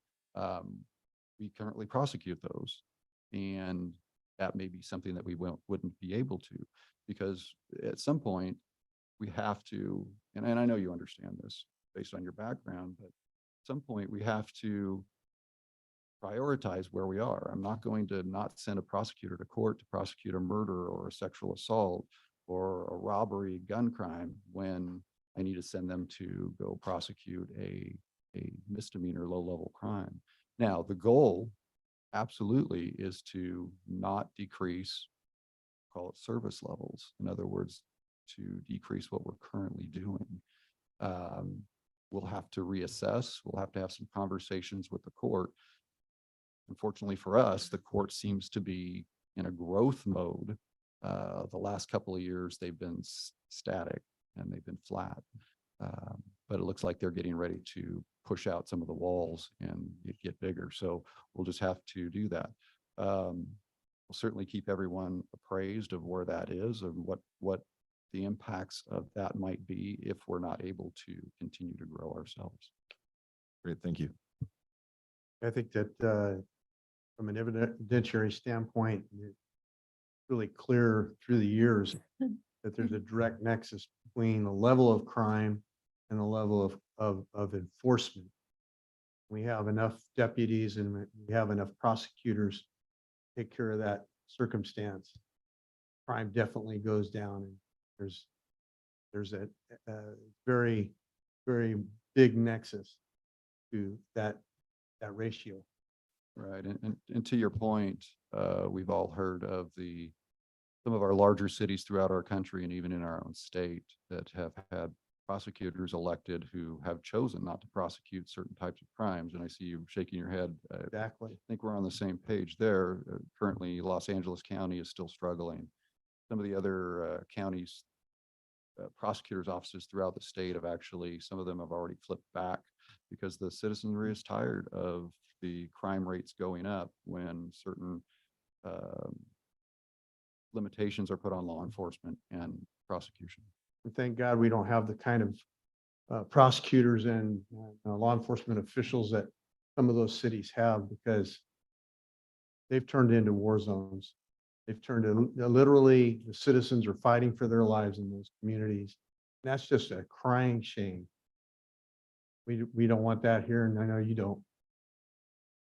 We currently prosecute those, and that may be something that we wouldn't be able to, because at some point we have to, and I know you understand this based on your background, but at some point we have to prioritize where we are. I'm not going to not send a prosecutor to court to prosecute a murder or a sexual assault or a robbery, gun crime, when I need to send them to go prosecute a misdemeanor, low-level crime. Now, the goal absolutely is to not decrease, call it service levels. In other words, to decrease what we're currently doing. We'll have to reassess. We'll have to have some conversations with the court. Unfortunately for us, the court seems to be in a growth mode. The last couple of years, they've been static and they've been flat. But it looks like they're getting ready to push out some of the walls and get bigger. So we'll just have to do that. We'll certainly keep everyone appraised of where that is and what the impacts of that might be if we're not able to continue to grow ourselves. Great, thank you. I think that from an evidentiary standpoint, it's really clear through the years that there's a direct nexus between the level of crime and the level of enforcement. We have enough deputies and we have enough prosecutors to take care of that circumstance. Crime definitely goes down, and there's a very, very big nexus to that ratio. Right. And to your point, we've all heard of some of our larger cities throughout our country and even in our own state that have had prosecutors elected who have chosen not to prosecute certain types of crimes. And I see you shaking your head. I Exactly. think we're on the same page there. Currently, Los Angeles County is still struggling. Some of the other counties, prosecutors' offices throughout the state some of them have already flipped back because the citizenry is tired of the crime rates going up when certain limitations are put on law enforcement and prosecution. And thank God we don't have the kind of prosecutors and law enforcement officials that some of those cities have, because they've turned into war zones. They've turned in literally, the citizens are fighting for their lives in those communities. And that's just a crying shame. We don't want that here, and I know you don't.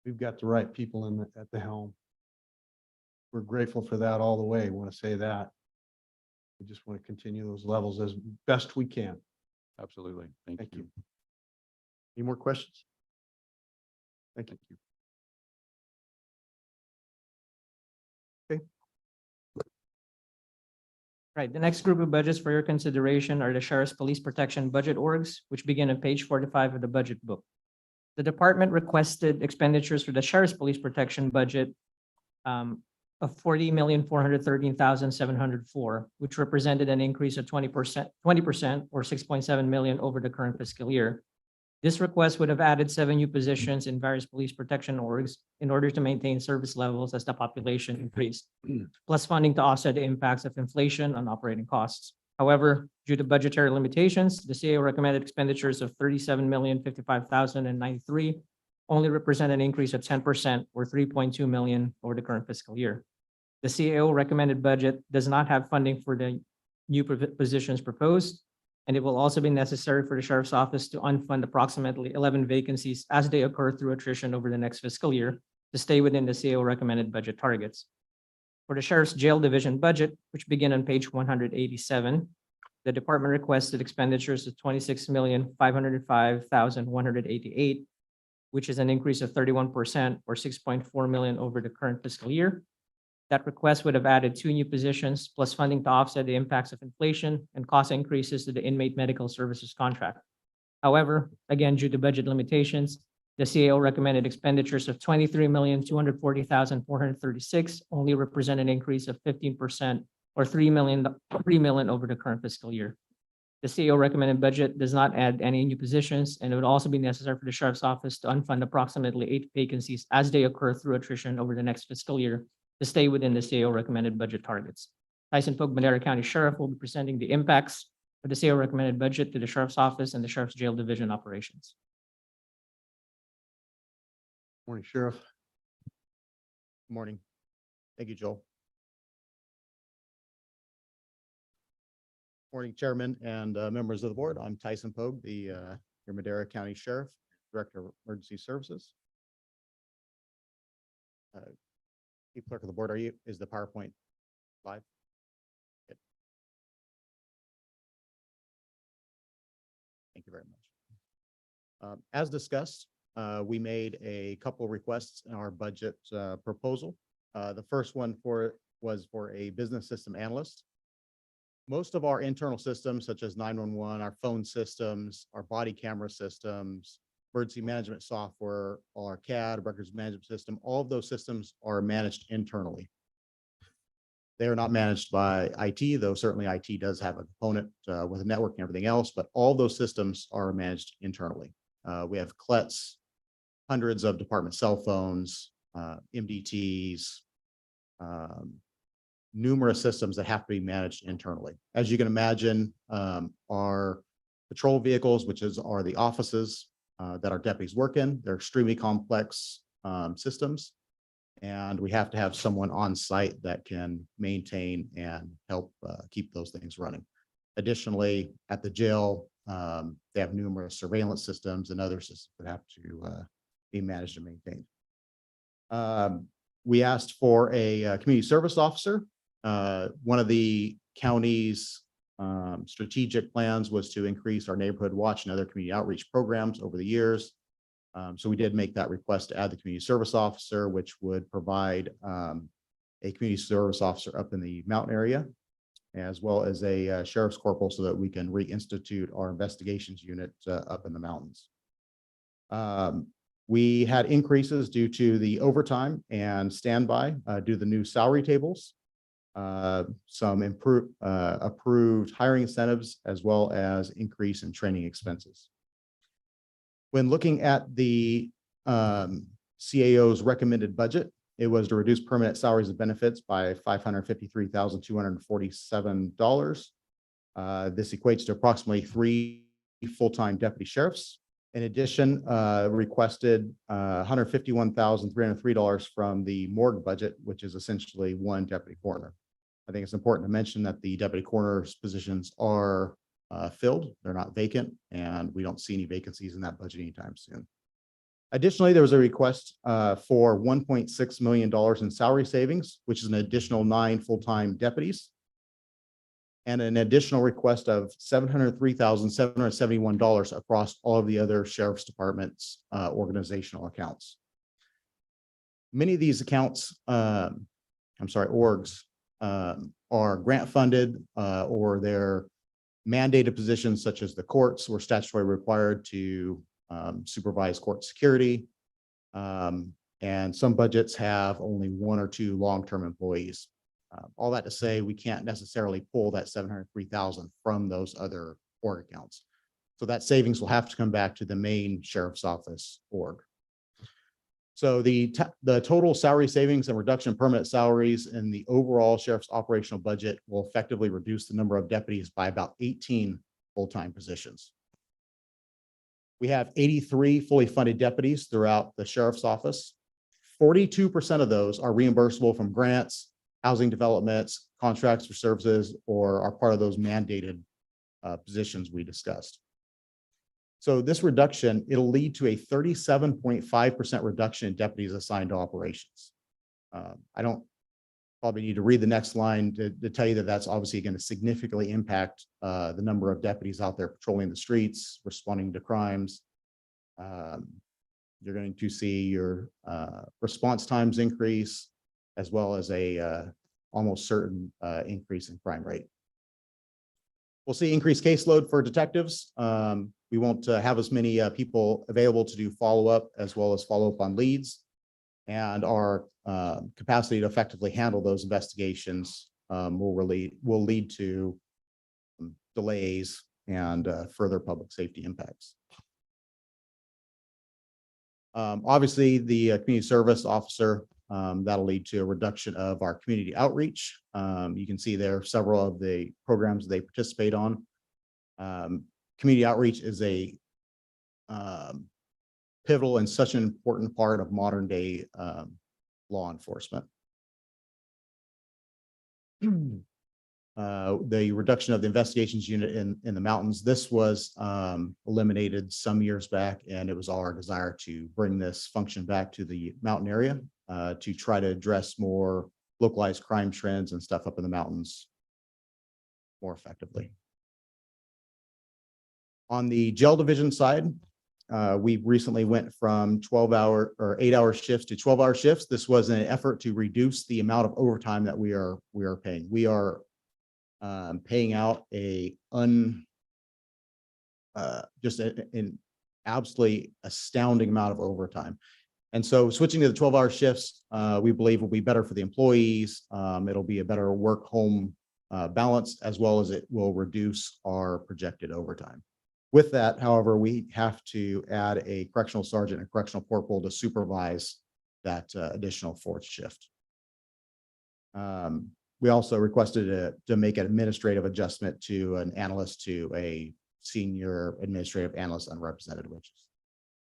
We've got the right people at the helm. We're grateful for that all the way. I want to say that. We just want to continue those levels as best we can. Absolutely. Thank you. Any more questions? Thank you. Thank you. Right, the next group of budgets for your consideration are the Sheriff's Police Protection Budget Orgs, which begin on page 45 of the budget book. The department requested expenditures for the Sheriff's Police Protection budget of $40,413,704, which represented an increase of 20% or 6.7 million over the current fiscal year. This request would have added 7 new positions in various police protection orgs in order to maintain service levels as the population increased, plus funding to offset the impacts of inflation on operating costs. However, due to budgetary limitations, the CAO recommended expenditures of $37,055,093 only represent an increase of 10% or 3.2 million over the current fiscal year. The CAO recommended budget does not have funding for the new positions proposed, and it will also be necessary for the Sheriff's Office to unfund approximately 11 vacancies as they occur through attrition over the next fiscal year to stay within the CAO recommended budget targets. For the Sheriff's Jail Division budget, which begin on page 187, the department requested expenditures of $26,505,188, which is an increase of 31% or 6.4 million over the current fiscal year. That request would have added 2 new positions plus funding to offset the impacts of inflation and cost increases to the inmate medical services contract. However, again, due to budget limitations, the CAO recommended expenditures of $23,240,436 only represent an increase of 15% or 3 million over the current fiscal year. The CAO recommended budget does not add any new positions, and it would also be necessary for the Sheriff's Office to unfund approximately 8 vacancies as they occur through attrition over the next fiscal year to stay within the CAO recommended budget targets. Tyson Polk, Madera County Sheriff, will be presenting the impacts of the CAO recommended budget to the Sheriff's Office and the Sheriff's Jail Division operations. Morning, Sheriff. Morning. Thank you, Joel. Morning, Chairman and members of the board. I'm Tyson Pogue, your Madera County Sheriff, Director of Emergency Services. Chief Clerk of the Board, is the PowerPoint live? Good. Thank you very much. As discussed, we made a couple requests in our budget proposal. The first one was for a business system analyst. Most of our internal systems, such as 911, our phone systems, our body camera systems, emergency management software, our CAD, records management system, all of those systems are managed internally. They are not managed by IT, though certainly IT does have a component with a network and everything else, but all those systems are managed internally. We have CLETs, hundreds of department cell phones, MDTs, numerous systems that have to be managed internally. As you can imagine, our patrol vehicles, are the offices that our deputies work in, they're extremely complex systems. And we have to have someone on site that can maintain and help keep those things running. Additionally, at the jail, they have numerous surveillance systems and other systems that have to be managed and maintained. We asked for a community service officer. One of the county's strategic plans was to increase our neighborhood watch and other community outreach programs over the years. So we did make that request to add the community service officer, which would provide a community service officer up in the mountain area, as well as a sheriff's corporal so that we can reinstitute our investigations unit up in the mountains. We had increases due to the overtime and standby due to the new salary tables, some approved hiring incentives, as well as increase in training expenses. When looking at the CAO's recommended budget, it was to reduce permanent salaries and benefits by $553,247. This equates to approximately 3 full-time deputy sheriffs. In addition, requested $151,303 from the morgue budget, which is essentially 1 deputy coroner. I think it's important to mention that the deputy coroner's positions are filled. They're not vacant, and we don't see any vacancies in that budget anytime soon. Additionally, there was a request for $1.6 million in salary savings, which is an additional 9 full-time deputies, and an additional request of $703,771 across all of the other sheriff's departments' organizational accounts. Many of these accounts, orgs, are grant funded or they're mandated positions, such as the courts were statutorily required to supervise court security. And some budgets have only 1 or 2 long-term employees. All that to say, we can't necessarily pull that $703,000 from those other org accounts. So that savings will have to come back to the main sheriff's office org. So the total salary savings and reduction in permanent salaries in the overall sheriff's operational budget will effectively reduce the number of deputies by about 18 full-time positions. We have 83 fully funded deputies throughout the sheriff's office. 42% of those are reimbursable from grants, housing developments, contracts for services, or are part of those mandated positions we discussed. So this reduction, it'll lead to a 37.5% reduction in deputies assigned to operations. I don't probably need to read the next line to tell you that that's obviously going to significantly impact the number of deputies out there patrolling the streets, responding to crimes. You're going to see your response times increase, as well as a almost certain increase in crime rate. We'll see increased caseload for detectives. We won't have as many people available to do follow-up, as well as follow-up on leads. And our capacity to effectively handle those investigations will lead to delays and further public safety impacts. Obviously, the community service officer, that'll lead to a reduction of our community outreach. You can see there several of the programs they participate on. Community outreach is a pivotal and such an important part of modern day law enforcement. The reduction of the investigations unit in the mountains, this was eliminated some years back, and it was our desire to bring this function back to the mountain area. to try to address more localized crime trends and stuff up in the mountains more effectively. On the jail division side, we recently went from 12-hour or 8-hour shifts to 12-hour shifts. This was an effort to reduce the amount of overtime that we are paying. We are paying out just an absolutely astounding amount of overtime. And so switching to the 12-hour shifts, we believe will be better for the employees. It'll be a better work-home balance, as well as it will reduce our projected overtime. With that, however, we have to add a correctional sergeant and correctional corporal to supervise that additional fourth shift. We also requested to make an administrative adjustment to an analyst to a senior administrative analyst unrepresented, which is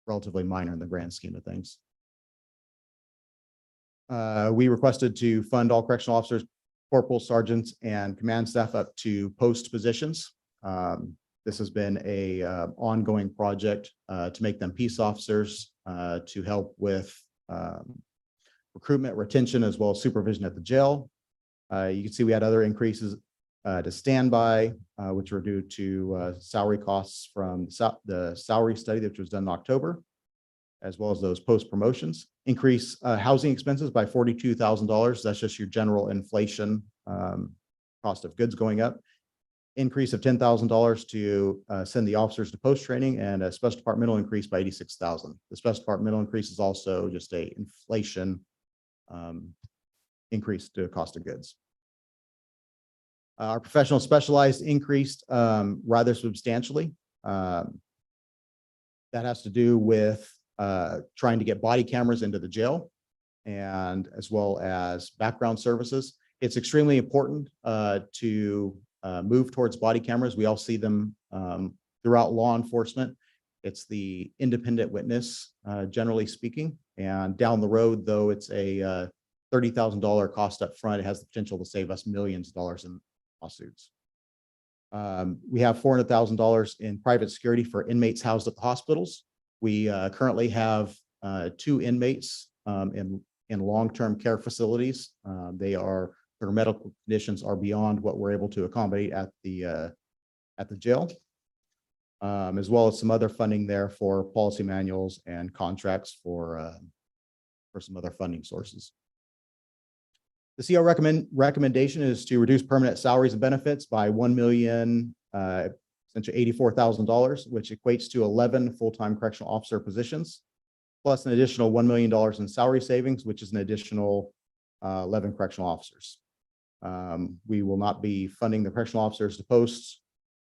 relatively minor in the grand scheme of things. We requested to fund all correctional officers, corporals, sergeants, and command staff up to post positions. This has been a ongoing project to make them peace officers, to help with recruitment, retention, as well as supervision at the jail. You can see we had other increases to standby, which were due to salary costs from the salary study, which was done in October, as well as those post promotions. Increase housing expenses by $42,000. That's just your general inflation, cost of goods going up. Increase of $10,000 to send the officers to post training, and a special departmental increase by $86,000. The special departmental increase is also just a inflation increase to cost of goods. Our professional specialized increased rather substantially. That has to do with trying to get body cameras into the jail, and as well as background services. It's extremely important to move towards body cameras. We all see them throughout law enforcement. It's the independent witness, generally speaking. And down the road, though, it's a $30,000 cost up front. It has the potential to save us millions of dollars in lawsuits. We have $400,000 in private security for inmates housed at the hospitals. We currently have 2 inmates in long-term care facilities. Their medical conditions are beyond what we're able to accommodate at the jail, as well as some other funding there for policy manuals and contracts for some other funding sources. The CO recommendation is to reduce permanent salaries and benefits by essentially $84,000, which equates to 11 full-time correctional officer positions, plus an additional $1 million in salary savings, which is an additional 11 correctional officers. We will not be funding the correctional officers to posts,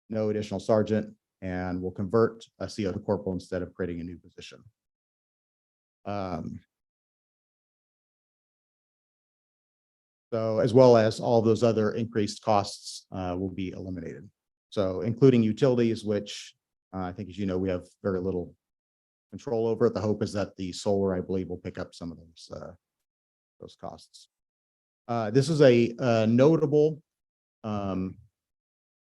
no additional sergeant, and we'll convert a CO to corporal instead of creating a new position. So as well as all those other increased costs will be eliminated. So including utilities, which I think, as you know, we have very little control over. The hope is that the solar, I believe, will pick up some of those costs. This is a notable,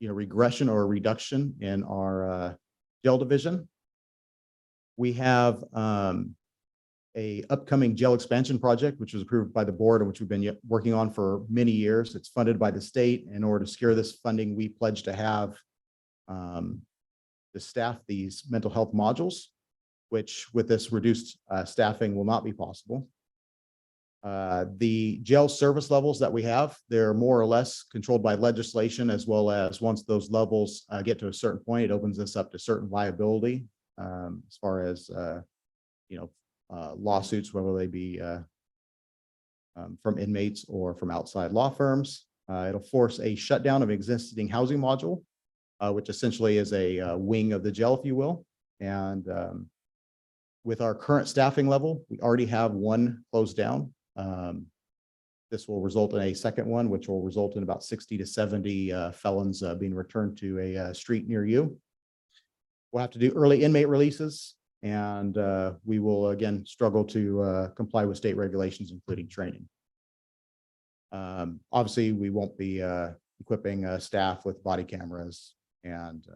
regression or reduction in our jail division. We have a upcoming jail expansion project, which was approved by the board and which we've been working on for many years. It's funded by the state. In order to secure this funding, we pledge to have to staff these mental health modules, which with this reduced staffing will not be possible. The jail service levels that we have, they're more or less controlled by legislation, as well as once those levels get to a certain point, it opens us up to certain liability as far as, lawsuits, whether they be from inmates or from outside law firms. It'll force a shutdown of existing housing module, which essentially is a wing of the jail, if you will. And with our current staffing level, we already have one closed down. This will result in a second one, which will result in about 60 to 70 felons being returned to a street near you. We'll have to do early inmate releases, and we will again struggle to comply with state regulations, including training. Obviously, we won't be equipping staff with body cameras, and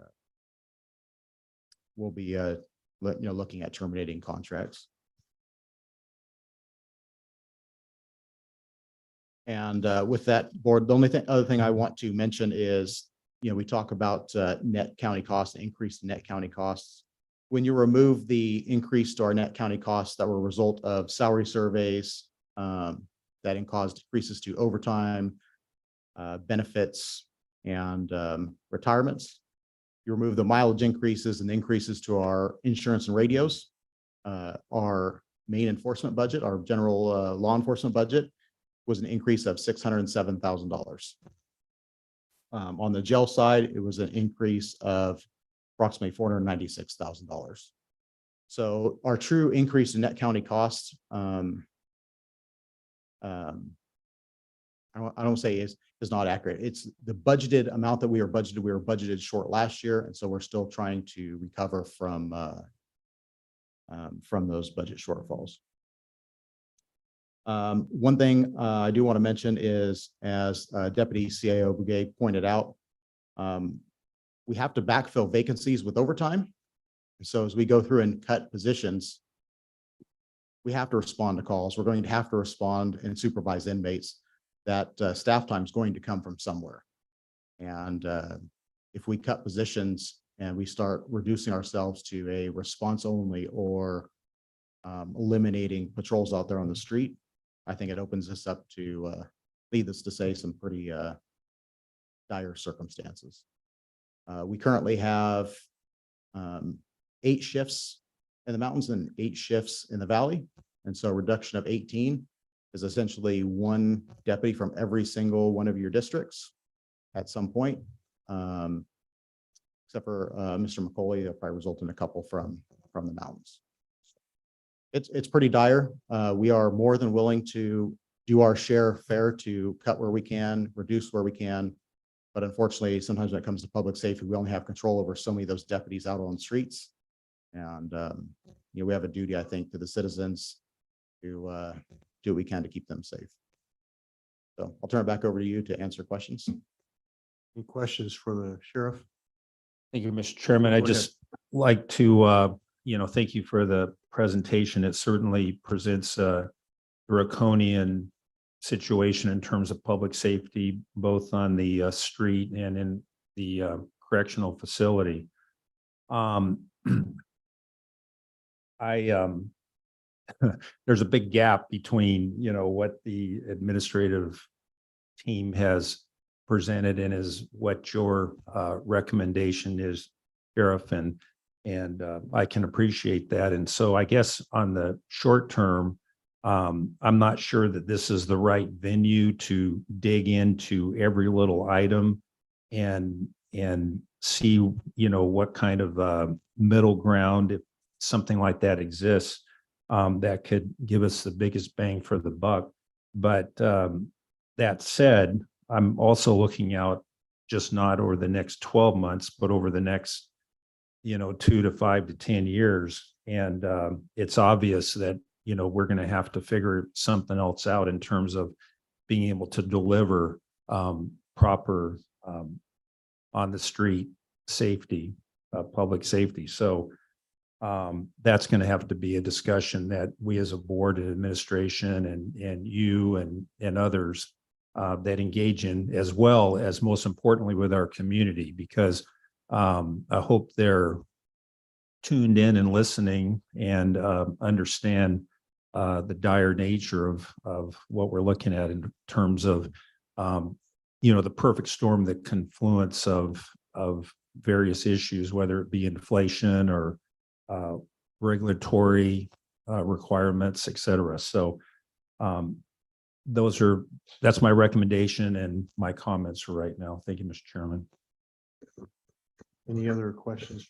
we'll be looking at terminating contracts. And with that board, the only other thing I want to mention is, we talk about net county costs, increase in net county costs. When you remove the increase to our net county costs that were a result of salary surveys, that caused decreases to overtime, benefits, and retirements. You remove the mileage increases and the increases to our insurance and radios. Our main enforcement budget, our general law enforcement budget, was an increase of $607,000. On the jail side, it was an increase of approximately $496,000. So our true increase in net county costs, I don't say is not accurate. It's the budgeted amount that we were budgeted short last year. And so we're still trying to recover from those budget shortfalls. One thing I do want to mention is, as Deputy CAO Bugay pointed out, we have to backfill vacancies with overtime. And so as we go through and cut positions, we have to respond to calls. We're going to have to respond and supervise inmates. That staff time is going to come from somewhere. And if we cut positions and we start reducing ourselves to a response only or eliminating patrols out there on the street, I think it opens us up to, needless to say, some pretty dire circumstances. We currently have 8 shifts in the mountains and 8 shifts in the valley. And so a reduction of 18 is essentially 1 deputy from every single one of your districts at some point. Except for Mr. McCauley, that'll probably result in a couple from the mountains. It's pretty dire. We are more than willing to do our share fair to cut where we can, reduce where we can. But unfortunately, sometimes when it comes to public safety, we only have control over so many of those deputies out on the streets. And we have a duty, I think, to the citizens to do what we can to keep them safe. So I'll turn it back over to you to answer questions. Any questions for the sheriff? Thank you, Mr. Chairman. I'd Go ahead. just like to, thank you for the presentation. It certainly presents a draconian situation in terms of public safety, both on the street and in the correctional facility. There's a big gap between, what the administrative team has presented and is what your recommendation is, Sheriff, and I can appreciate that. And so I guess on the short term, I'm not sure that this is the right venue to dig into every little item and see, what kind of middle ground, if something like that exists, that could give us the biggest bang for the buck. But that said, I'm also looking out just not over the next 12 months, but over the next, 2 to 5 to 10 years. And it's obvious that, we're going to have to figure something else out in terms of being able to deliver proper on the street safety, public safety. So that's going to have to be a discussion that we as a board and administration and you and others that engage in, as well as most importantly with our community, because I hope they're tuned in and listening and understand the dire nature of what we're looking at in terms of the perfect storm, the confluence of various issues, whether it be inflation or regulatory requirements, et cetera. So that's my recommendation and my comments for right now. Thank you, Mr. Chairman. Any other questions?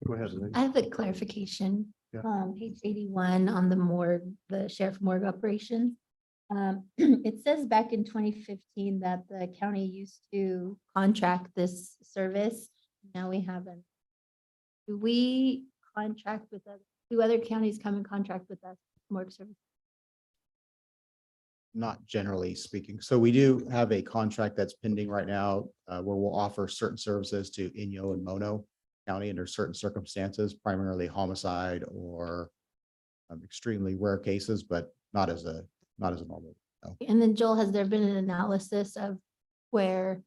Go ahead, Liz. I have a clarification. Yeah. Page 81 on the morgue, the sheriff morgue operation. It says back in 2015 that the county used to contract this service. Now we haven't. Do we contract with other, do other counties come in contract with us morgue service? Not generally speaking. So we do have a contract that's pending right now where we'll offer certain services to Inyo and Mono County under certain circumstances, primarily homicide or extremely rare cases, but not as a normal And then Joel, has there been an analysis of where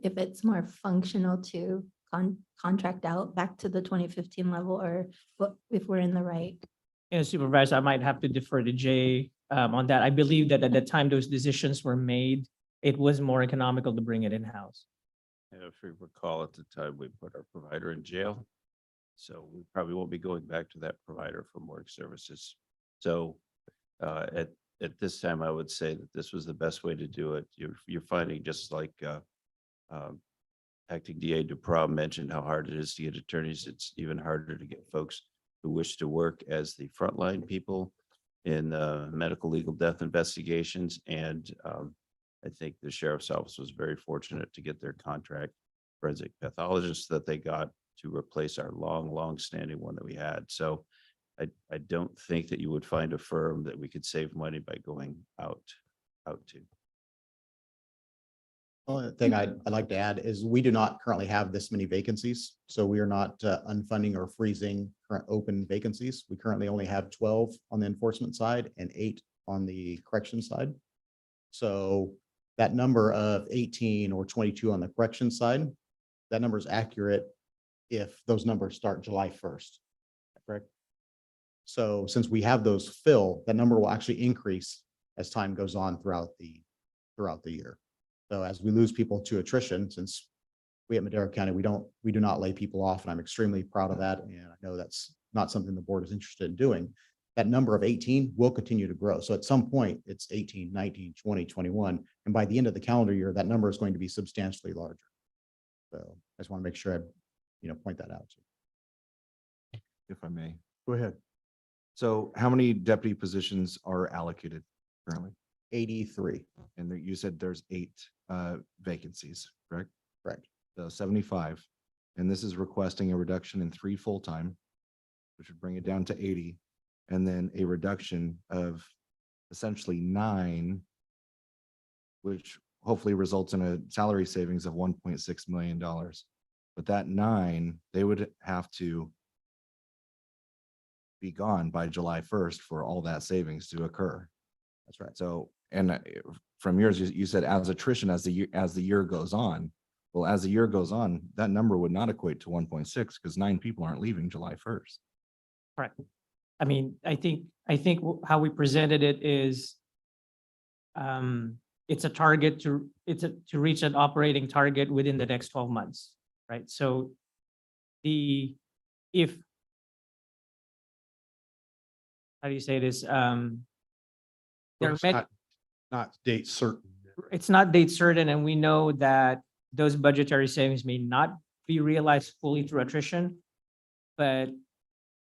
if it's more functional to contract out back to the 2015 level, or what, if we're in the right? And Supervisor, I might have to defer to Jay on that. I believe that at the time those decisions were made, it was more economical to bring it in-house. And if we recall, at the time, we put our provider in jail. So we probably won't be going back to that provider for morgue services. So at this time, I would say that this was the best way to do it. You're finding, just like Acting DA Duprat mentioned, how hard it is to get attorneys. It's even harder to get folks who wish to work as the frontline people in medical legal death investigations. And I think the sheriff's office was very fortunate to get their contract forensic pathologist that they got to replace our long-standing one that we had. So I don't think that you would find a firm that we could save money by going out to. Only thing I'd like to add is we do not currently have this many vacancies. So we are not unfunding or freezing current open vacancies. We currently only have 12 on the enforcement side and 8 on the correction side. So that number of 18 or 22 on the correction side, that number is accurate if those numbers start July 1st, correct? So since we have those fill, that number will actually increase as time goes on throughout the year. So as we lose people to attrition, since we at Madera County, we do not lay people off, and I'm extremely proud of that. And I know that's not something the board is interested in doing. That number of 18 will continue to grow. So at some point it's 18, 19, 20, 21. And by the end of the calendar year, that number is going to be substantially larger. So I just want to make sure I, point that out. If I may. Go ahead. So how many deputy positions are allocated currently? 83, And you said there's 8 vacancies, correct? correct? So 75. And this is requesting a reduction in 3 full-time, which would bring it down to 80. And then a reduction of essentially 9, which hopefully results in a salary savings of $1.6 million. But that 9, they would have to be gone by July 1st for all that savings to occur. That's right. So, and from yours, you said as attrition as the year goes on. Well, as the year goes on, that number would not equate to 1.6 because 9 people aren't leaving July 1st. Correct. I mean, I think how we presented it is it's a target to reach an operating target within the next 12 months, right? So how do you say this? There are It's many, not date certain. it's not date certain, and we know that those budgetary savings may not be realized fully through attrition. But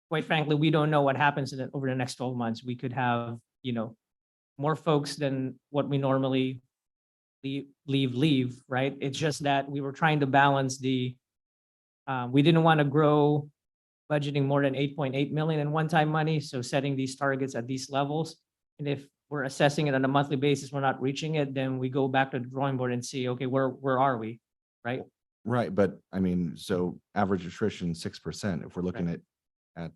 quite frankly, we don't know what happens over the next 12 months. We could have, more folks than what we normally leave, right? It's just that we were trying to balance we didn't want to grow budgeting more than 8.8 million in one-time money. So setting these targets at these levels. And if we're assessing it on a monthly basis, we're not reaching it, then we go back to the drawing board and see, okay, where are we, right? Right, but I mean, so average attrition 6%. If we're looking at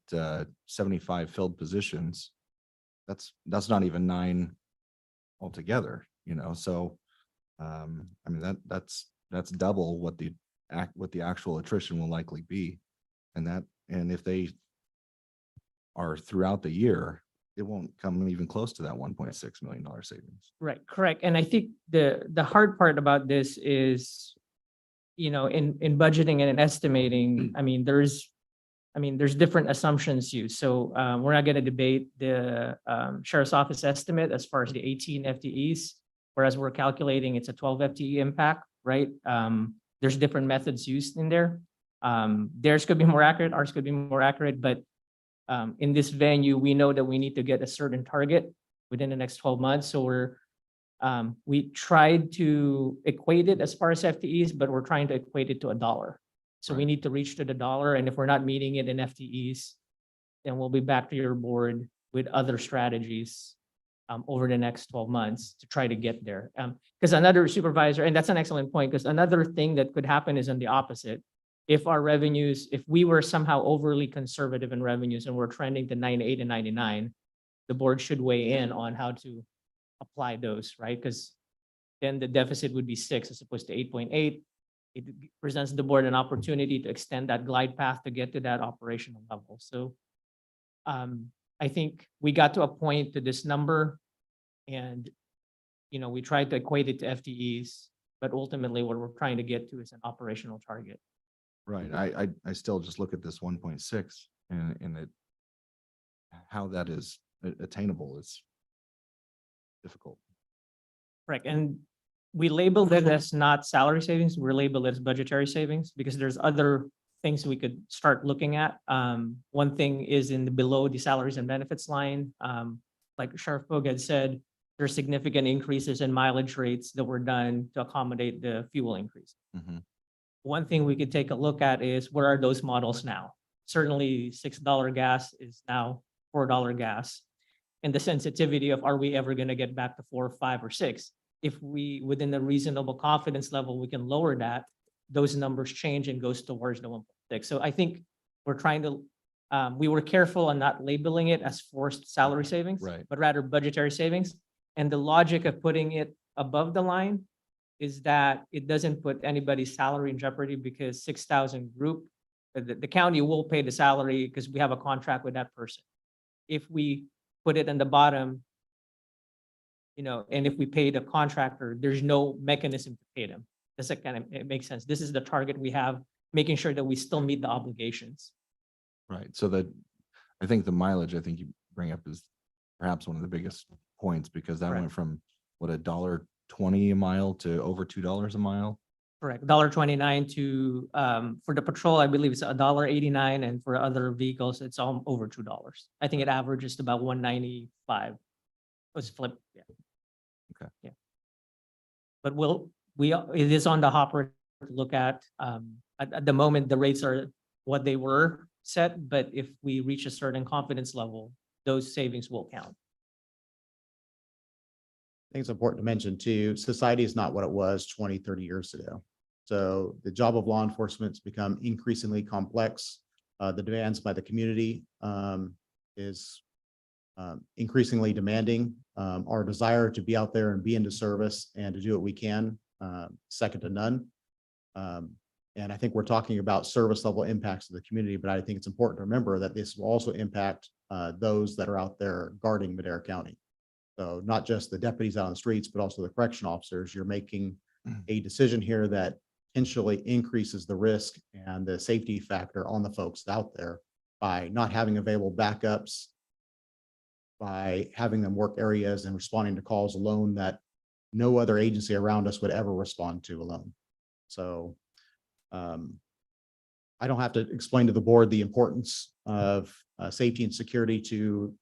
75 filled positions, that's not even 9 altogether, So, I mean that's double what the actual attrition will likely be, and if they are throughout the year, it won't come even close to that $1.6 million savings. Right, correct. And I think the hard part about this is, in budgeting and in estimating, there's different assumptions used. So we're not going to debate the sheriff's office estimate as far as the 18 FTEs, whereas we're calculating it's a 12 FTE impact, right? There's different methods used in there. Theirs could be more accurate, ours could be more accurate, but in this venue, we know that we need to get a certain target within the next 12 months. So we tried to equate it as far as FTEs, but we're trying to equate it to $1. So we need to reach to the $1. And if we're not meeting it in FTEs, then we'll be back to your board with other strategies over the next 12 months to try to get there. Because another supervisor, and that's an excellent point, because another thing that could happen is on the opposite. If our revenues, if we were somehow overly conservative in revenues and we're trending to 98 and 99, the board should weigh in on how to apply those, right? Because then the deficit would be 6 as opposed to 8.8. It presents the board an opportunity to extend that glide path to get to that operational level. So I think we got to a point to this number and, we tried to equate it to FTEs, but ultimately what we're trying to get to is an operational target. Right. I still just look at this 1.6 and it, how that is attainable is difficult. Correct. And we labeled it as not salary savings. We're labeled it as budgetary savings because there's other things we could start looking at. One thing is in the below the salaries and benefits line. Like Sheriff Bogue had said, there's significant increases in mileage rates that were done to accommodate the fuel increase. Mhm. One thing we could take a look at is where are those models now? Certainly $6 gas is now $4 gas. And the sensitivity of are we ever going to get back to 4, 5, or 6? If we, within a reasonable confidence level, we can lower that, those numbers change and goes towards the 1.6. So I think we're trying to, we were careful on not labeling it as forced salary savings, Right. but rather budgetary savings. And the logic of putting it above the line is that it doesn't put anybody's salary in jeopardy because 6,000 group, the county will pay the salary because we have a contract with that person. If we put it in the bottom, and if we pay the contractor, there's no mechanism to pay them. Does that kind of, it makes sense? This is the target we have, making sure that we still meet the obligations. Right. So that, I think the mileage, I think you bring up is perhaps one of the biggest points because that Correct. went from what, $1.20 a mile to over $2 a mile. Correct. $1.29 to, for the patrol, I believe it's $1.89, and for other vehicles, it's all over $2. I think it averages to about $1.95. Was flipped, yeah. Okay. Yeah. But it is on the hopper to look at. At the moment, the rates are what they were set, but if we reach a certain confidence level, those savings will count. I think it's important to mention too, society is not what it was 20, 30 years ago. So the job of law enforcement has become increasingly complex. The demands by the community is increasingly demanding. Our desire to be out there and be into service and to do what we can, second to none. And I think we're talking about service level impacts to the community, but I think it's important to remember that this will also impact those that are out there guarding Madera County. So not just the deputies out on the streets, but also the correction officers. You're making a decision here that potentially increases the risk and the safety factor on the folks out there by not having available backups, by having them work areas and responding to calls alone that no other agency around us would ever respond to alone. So I don't have to explain to the board the importance of safety and security to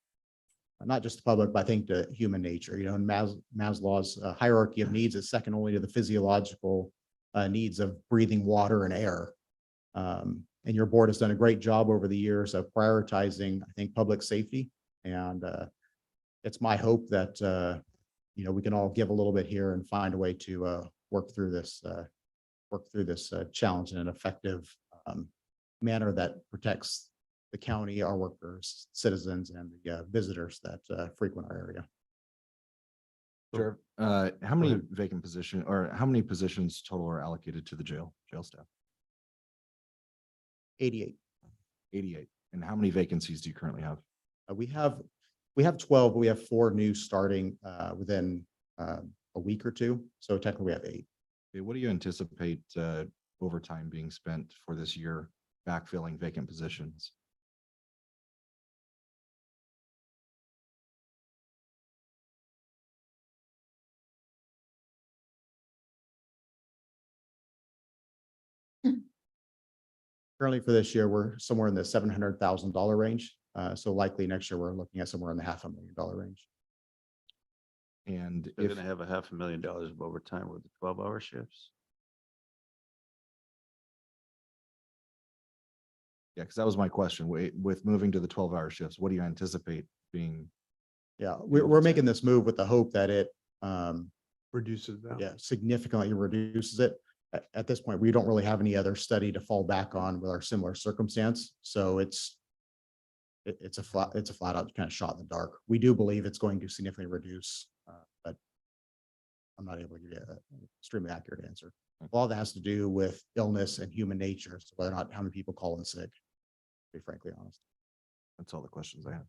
not just the public, but I think to human nature. In Maslow's hierarchy of needs is second only to the physiological needs of breathing water and air. And your board has done a great job over the years of prioritizing, I think, public safety. And it's my hope that, we can all give a little bit here and find a way to work through this challenge in an effective manner that protects the county, our workers, citizens, and the visitors that frequent our area. Sure. How many vacant position or how many positions total are allocated to the jail staff? 88. 88. And how many vacancies do you currently have? We have 12, but we have 4 new starting within a week or two. So technically we have 8. Okay, what do you anticipate overtime being spent for this year backfilling vacant positions? Currently for this year, we're somewhere in the $700,000 range. So likely next year, we're looking at somewhere in the $500,000 range. And They're if, gonna have $500,000 of overtime with the 12-hour shifts. yeah, because that was my question. With moving to the 12-hour shifts, what do you anticipate being? Yeah, we're making this move with the hope that it Reduces that. significantly reduces it. At this point, we don't really have any other study to fall back on with our similar circumstance. So it's a flat out kind of shot in the dark. We do believe it's going to significantly reduce, but not able to give you an extremely accurate answer. All that has to do with illness and human nature, so whether or not how many people call in sick, to be frankly honest. That's all the questions I have.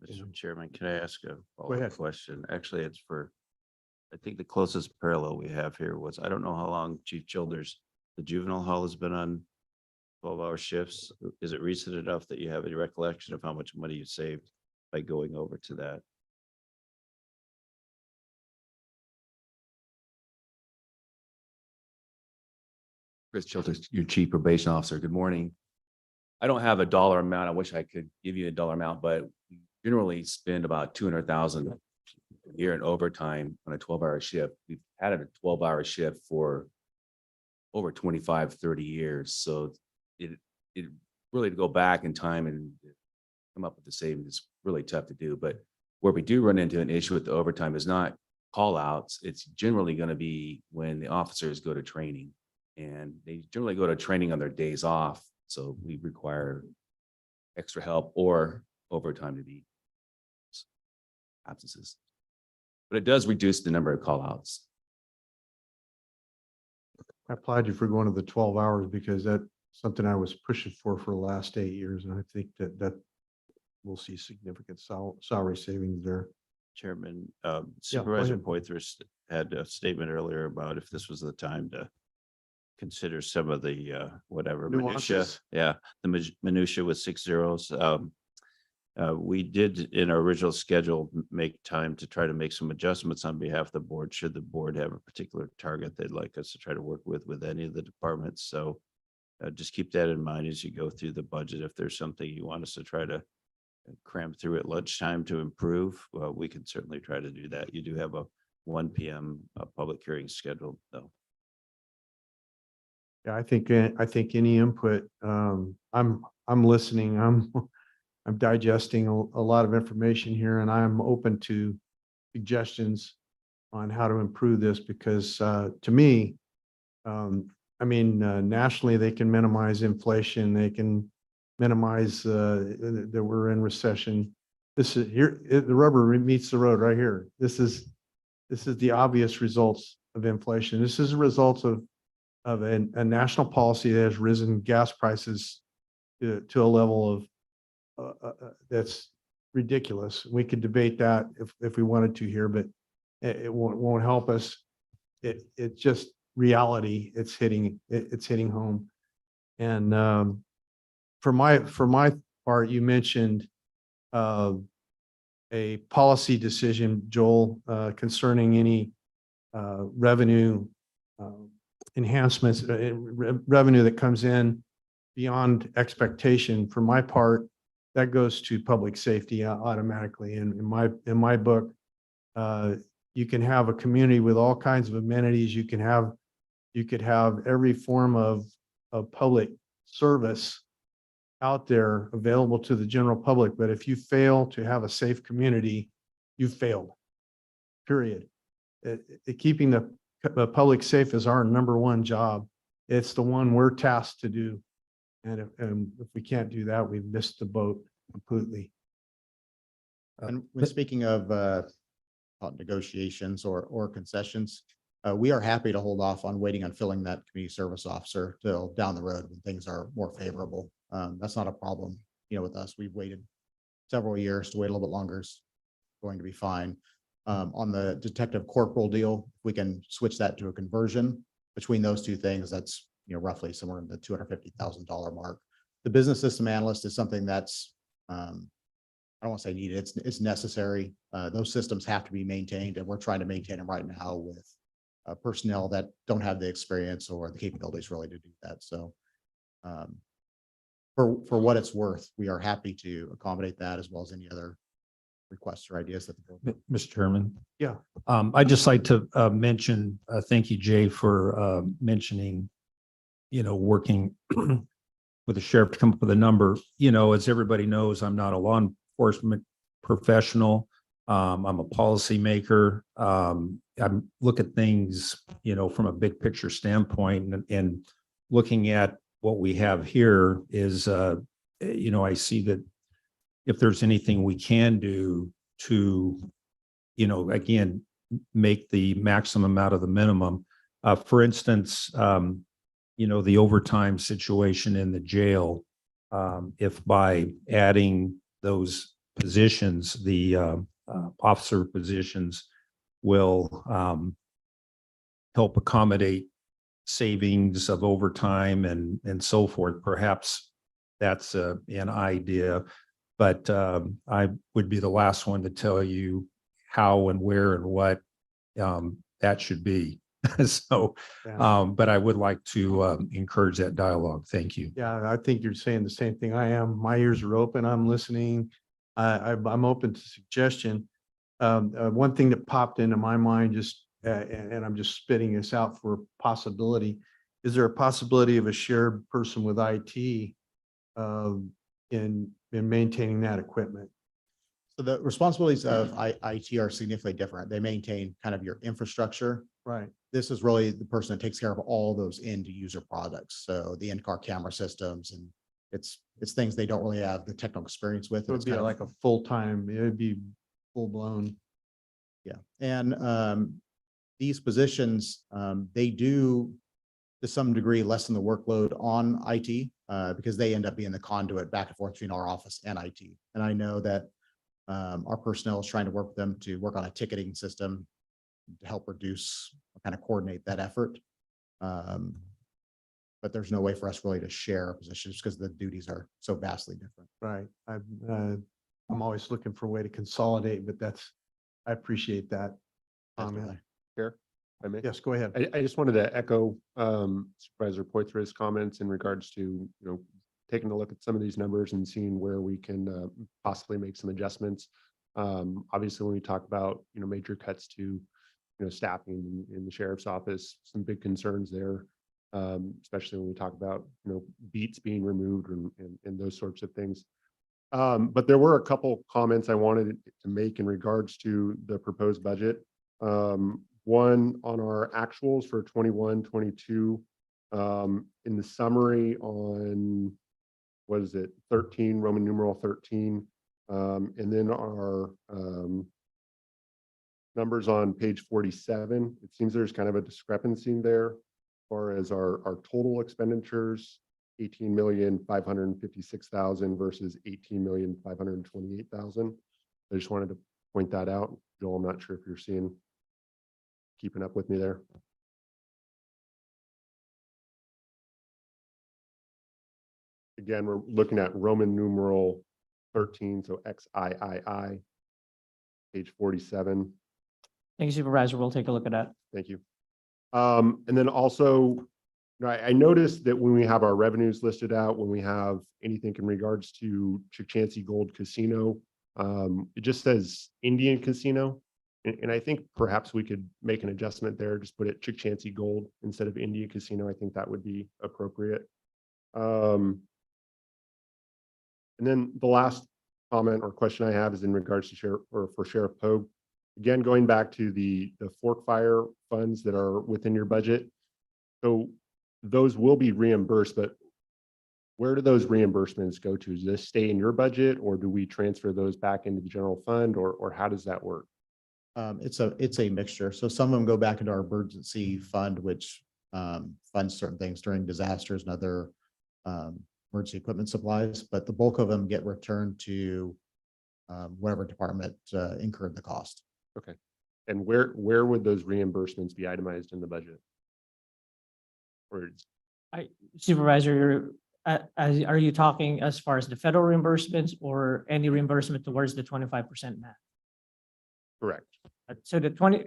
Mr. Chairman, can I ask a ahead. follow-up question? Actually, it's for, I think the closest parallel we have here was, I don't know how long Chief Childers, the juvenile hall has been on 12-hour shifts. Is it recent enough that you have any recollection of how much money you saved by going over to that? Chris Childers, your Chief Probation Officer. Good morning. I don't have a dollar amount. I wish I could give you a dollar amount, but we generally spend about 200,000 a year in overtime on a 12-hour shift. We've had a 12-hour shift for over 25, 30 years. So it really, to go back in time and come up with the savings is really tough to do. But where we do run into an issue with the overtime is not call outs. It's generally going to be when the officers go to training. And they generally go to training on their days off. So we require extra help or overtime to be absences. But it does reduce the number of call outs. I applaud you for going to the 12 hours because that's something I was pushing for the last 8 years. And I think that we'll see significant salary savings there. Chairman, go Supervisor ahead. Poythress had a statement earlier about if this was the time to consider some of the whatever minutia. Nuances. Yeah, the minutia with 6 zeros. We did in our original schedule make time to try to make some adjustments on behalf of the board. Should the board have a particular target they'd like us to try to work with any of the departments. So just keep that in mind as you go through the budget. If there's something you want us to try to cram through at lunchtime to improve, well, we can certainly try to do that. You do have a 1 p.m. Public hearing scheduled though. Yeah, I think any input, I'm listening. I'm digesting a lot of information here and I'm open to suggestions on how to improve this because to me, nationally, they can minimize inflation. They can minimize that we're in recession. This is here, the rubber meets the road right here. This is the obvious results of inflation. This is a result of a national policy that has risen gas prices to a level of that's ridiculous. We could debate that if we wanted to here, but it won't help us. It's just reality. It's hitting home. And for my part, you mentioned a policy decision, Joel, concerning any revenue enhancements, revenue that comes in beyond expectation. For my part, that goes to public safety automatically. And in my book, you can have a community with all kinds of amenities. You could have every form of public service out there available to the general public. But if you fail to have a safe community, you failed, period. Keeping the public safe is our #1 job. It's the one we're tasked to do. And if we can't do that, we've missed the boat completely. And when speaking of negotiations or concessions, we are happy to hold off on waiting on filling that community service officer till down the road when things are more favorable. That's not a problem, with us. We've waited several years. To wait a little bit longer is going to be fine. On the detective corporal deal, we can switch that to a conversion. Between those two things, that's roughly somewhere in the $250,000 mark. The business system analyst is something that's I don't want to say needed. It's necessary. Those systems have to be maintained, and we're trying to maintain them right now with personnel that don't have the experience or the capabilities really to do that. So for what it's worth, we are happy to accommodate that as well as any other requests or ideas that the board. Mr. Chairman. Yeah. I'd just like to mention, thank you, Jay, for mentioning, working with the sheriff to come up with a number. As everybody knows, I'm not a law enforcement professional. I'm a policymaker. I look at things, from a big picture standpoint, and looking at what we have here is, I see that if there's anything we can do to, again, make the maximum out of the minimum. For instance, the overtime situation in the jail, if by adding those positions, the officer positions will help accommodate savings of overtime and so forth. Perhaps that's an idea, but I would be the last one to tell you how and where and what that should be. So, Yeah. but I would like to encourage that dialogue. Thank you. Yeah, I think you're saying the same thing I am. My ears are open. I'm listening. I'm open to suggestion. One thing that popped into my mind just, and I'm just spitting this out for possibility. Is there a possibility of a shared person with IT in maintaining that equipment? So the responsibilities of IT are significantly different. They maintain kind of your infrastructure. Right. This is really the person that takes care of all those end user products. So the in-car camera systems, and it's things they don't really have the technical experience with. It would It's be kind of- like a full-time, it would be full-blown. Yeah, and these positions, they do to some degree lessen the workload on IT because they end up being the conduit back and forth between our office and IT. And I know that our personnel is trying to work with them to work on a ticketing system to help reduce, kind of coordinate that effort. But there's no way for us really to share positions because the duties are so vastly different. Right. I'm always looking for a way to consolidate, but I appreciate that comment. Definitely. Chair, if I may. Yes, go ahead. I just wanted to echo Supervisor Poitra's comments in regards to, taking a look at some of these numbers and seeing where we can possibly make some adjustments. Obviously, when we talk about, major cuts to, staffing in the sheriff's office, some big concerns there, especially when we talk about, beats being removed and those sorts of things. But there were a couple comments I wanted to make in regards to the proposed budget. One on our actuals for 21, 22, in the summary on, what is it, 13, Roman numeral 13, and then our numbers on page 47. It seems there's kind of a discrepancy there as far as our total expenditures, 18,556,000 versus 18,528,000. I just wanted to point that out. Joel, I'm not sure if you're keeping up with me there. Again, we're looking at Roman numeral 13, so XIII, page 47. Thank you, Supervisor. We'll take a look at that. Thank you. And then also, I noticed that when we have our revenues listed out, when we have anything in regards to Chukchansi Gold Casino, it just says Indian Casino. And I think perhaps we could make an adjustment there, just put it Chukchansi Gold instead of Indian Casino. I think that would be appropriate. And then the last comment or question I have is in regards to Sheriff Pogue. Again, going back to the fork fire funds that are within your budget. So those will be reimbursed, but where do those reimbursements go to? Does this stay in your budget, or do we transfer those back into the general fund, or how does that work? It's a mixture. So some of them go back into our emergency fund, which funds certain things during disasters and other emergency equipment supplies, but the bulk of them get returned to whatever department incurred the cost. Okay. And where would those reimbursements be itemized in the budget? Or Supervisor, are you talking as far as the federal reimbursements or any reimbursement towards the 25% match? correct? So the 20,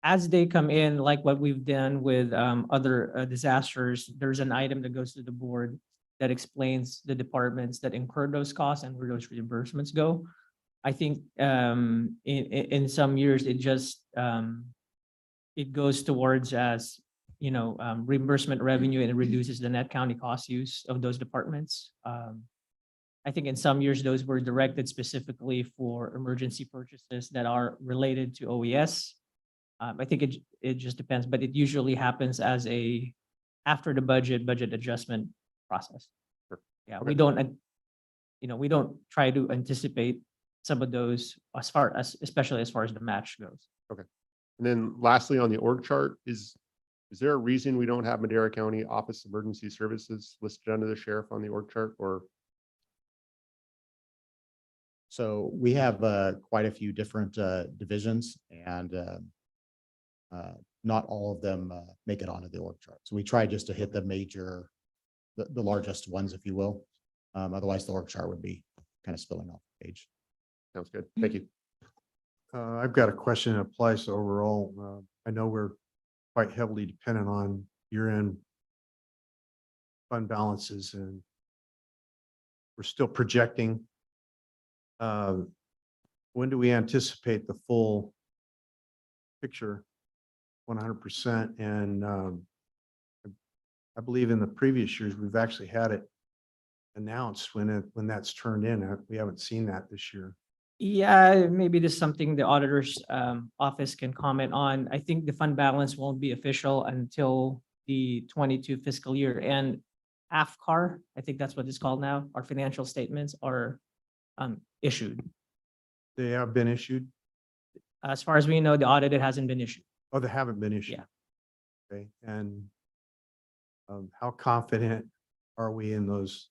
as they come in, like what we've done with other disasters, there's an item that goes to the board that explains the departments that incur those costs and where those reimbursements go. I think in some years, it just it goes towards reimbursement revenue, and it reduces the net county cost use of those departments. I think in some years, those were directed specifically for emergency purchases that are related to OES. I think it just depends, but it usually happens as after the budget adjustment process. Sure. Yeah, Okay. we don't, we don't try to anticipate some of those especially as far as the match goes. And then lastly, on the org chart, is there a reason we don't have Madera County Office of Emergency Services listed under the sheriff on the org chart, or? So we have quite a few different divisions, and not all of them make it onto the org chart. So we try just to hit the major, the largest ones, if you will. Otherwise, the org chart would be kind of spilling off the page. Sounds good. Thank you. I've got a question that applies to overall. I know we're quite heavily dependent on year-end fund balances, and we're still projecting. When do we anticipate the full picture 100%? And I believe in the previous years, we've actually had it announced when that's turned in. We haven't seen that this year. Yeah, maybe this is something the auditor's office can comment on. I think the fund balance won't be official until the 22 fiscal year, and AFCAR, I think that's what it's called now, our financial statements are issued. They have been issued? As far as we know, the audit, it hasn't been issued. Oh, they haven't been issued? Yeah. Okay, and how confident are we in those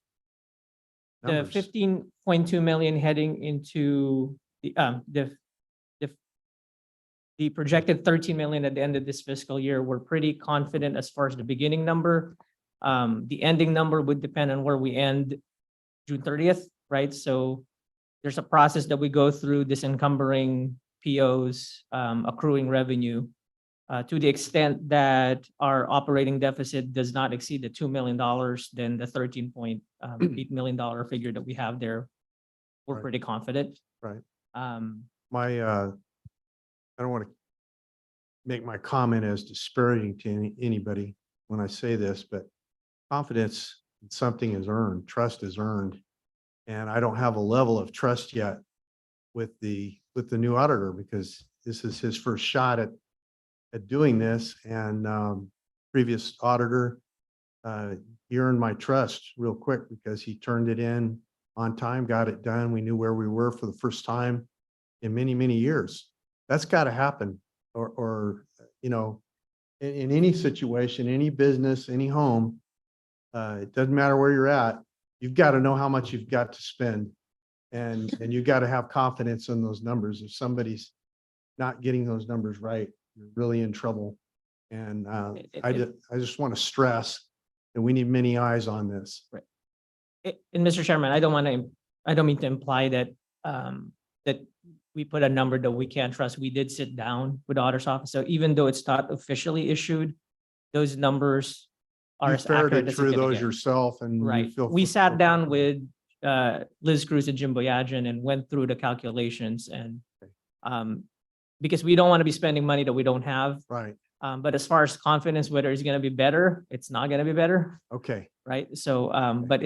The numbers? 15.2 million heading into the projected 13 million at the end of this fiscal year, we're pretty confident as far as the beginning number. The ending number would depend on where we end June 30th, right? So there's a process that we go through, disencumbering POs, accruing revenue. To the extent that our operating deficit does not exceed the $2 million, then the $13.8 million figure that we have there, we're Right. pretty confident. Right. Um, I don't want to make my comment as disparaging to anybody when I say this, but confidence in something is earned, trust is earned. And I don't have a level of trust yet with the new auditor, because this is his first shot at doing this. And previous auditor, he earned my trust real quick because he turned it in on time, got it done. We knew where we were for the first time in many, many years. That's got to happen, or in any situation, any business, any home, it doesn't matter where you're at. You've got to know how much you've got to spend, and you've got to have confidence in those numbers. If somebody's not getting those numbers right, you're really in trouble. And I just want to stress that we need many eyes on this. And Mr. Chairman, I don't mean to imply that that we put a number that we can't trust. We did sit down with the auditor's office. So even though it's not officially issued, those numbers are You as accurate ferreted as it through can those get. yourself, and you Right. feel We sat down with Liz Cruz and Jim Boyajian and went through the calculations, and because we don't want to be spending money that we don't have. right. But as far as confidence, whether it's going to be better, it's not going to be better, Okay, right? So, but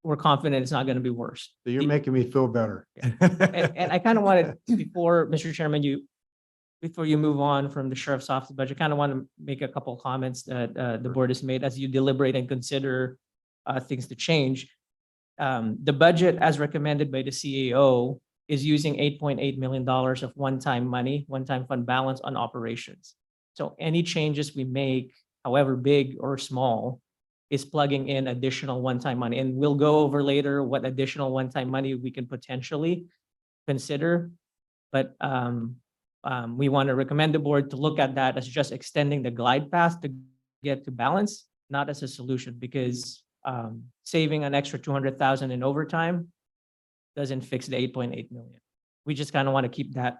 we're confident it's not going to be worse. so you're The- making me feel better. And I kind of wanted, before, Mr. Chairman, before you move on from the sheriff's office budget, I kind of want to make a couple of comments that the board has made as you deliberate and consider things to change. The budget as recommended by the CAO is using $8.8 million of one-time money, one-time fund balance on operations. So any changes we make, however big or small, is plugging in additional one-time money. And we'll go over later what additional one-time money we can potentially consider. But we want to recommend the board to look at that as just extending the glide path to get to balance, not as a solution, because saving an extra 200,000 in overtime doesn't fix the 8.8 million. We just kind of want to keep that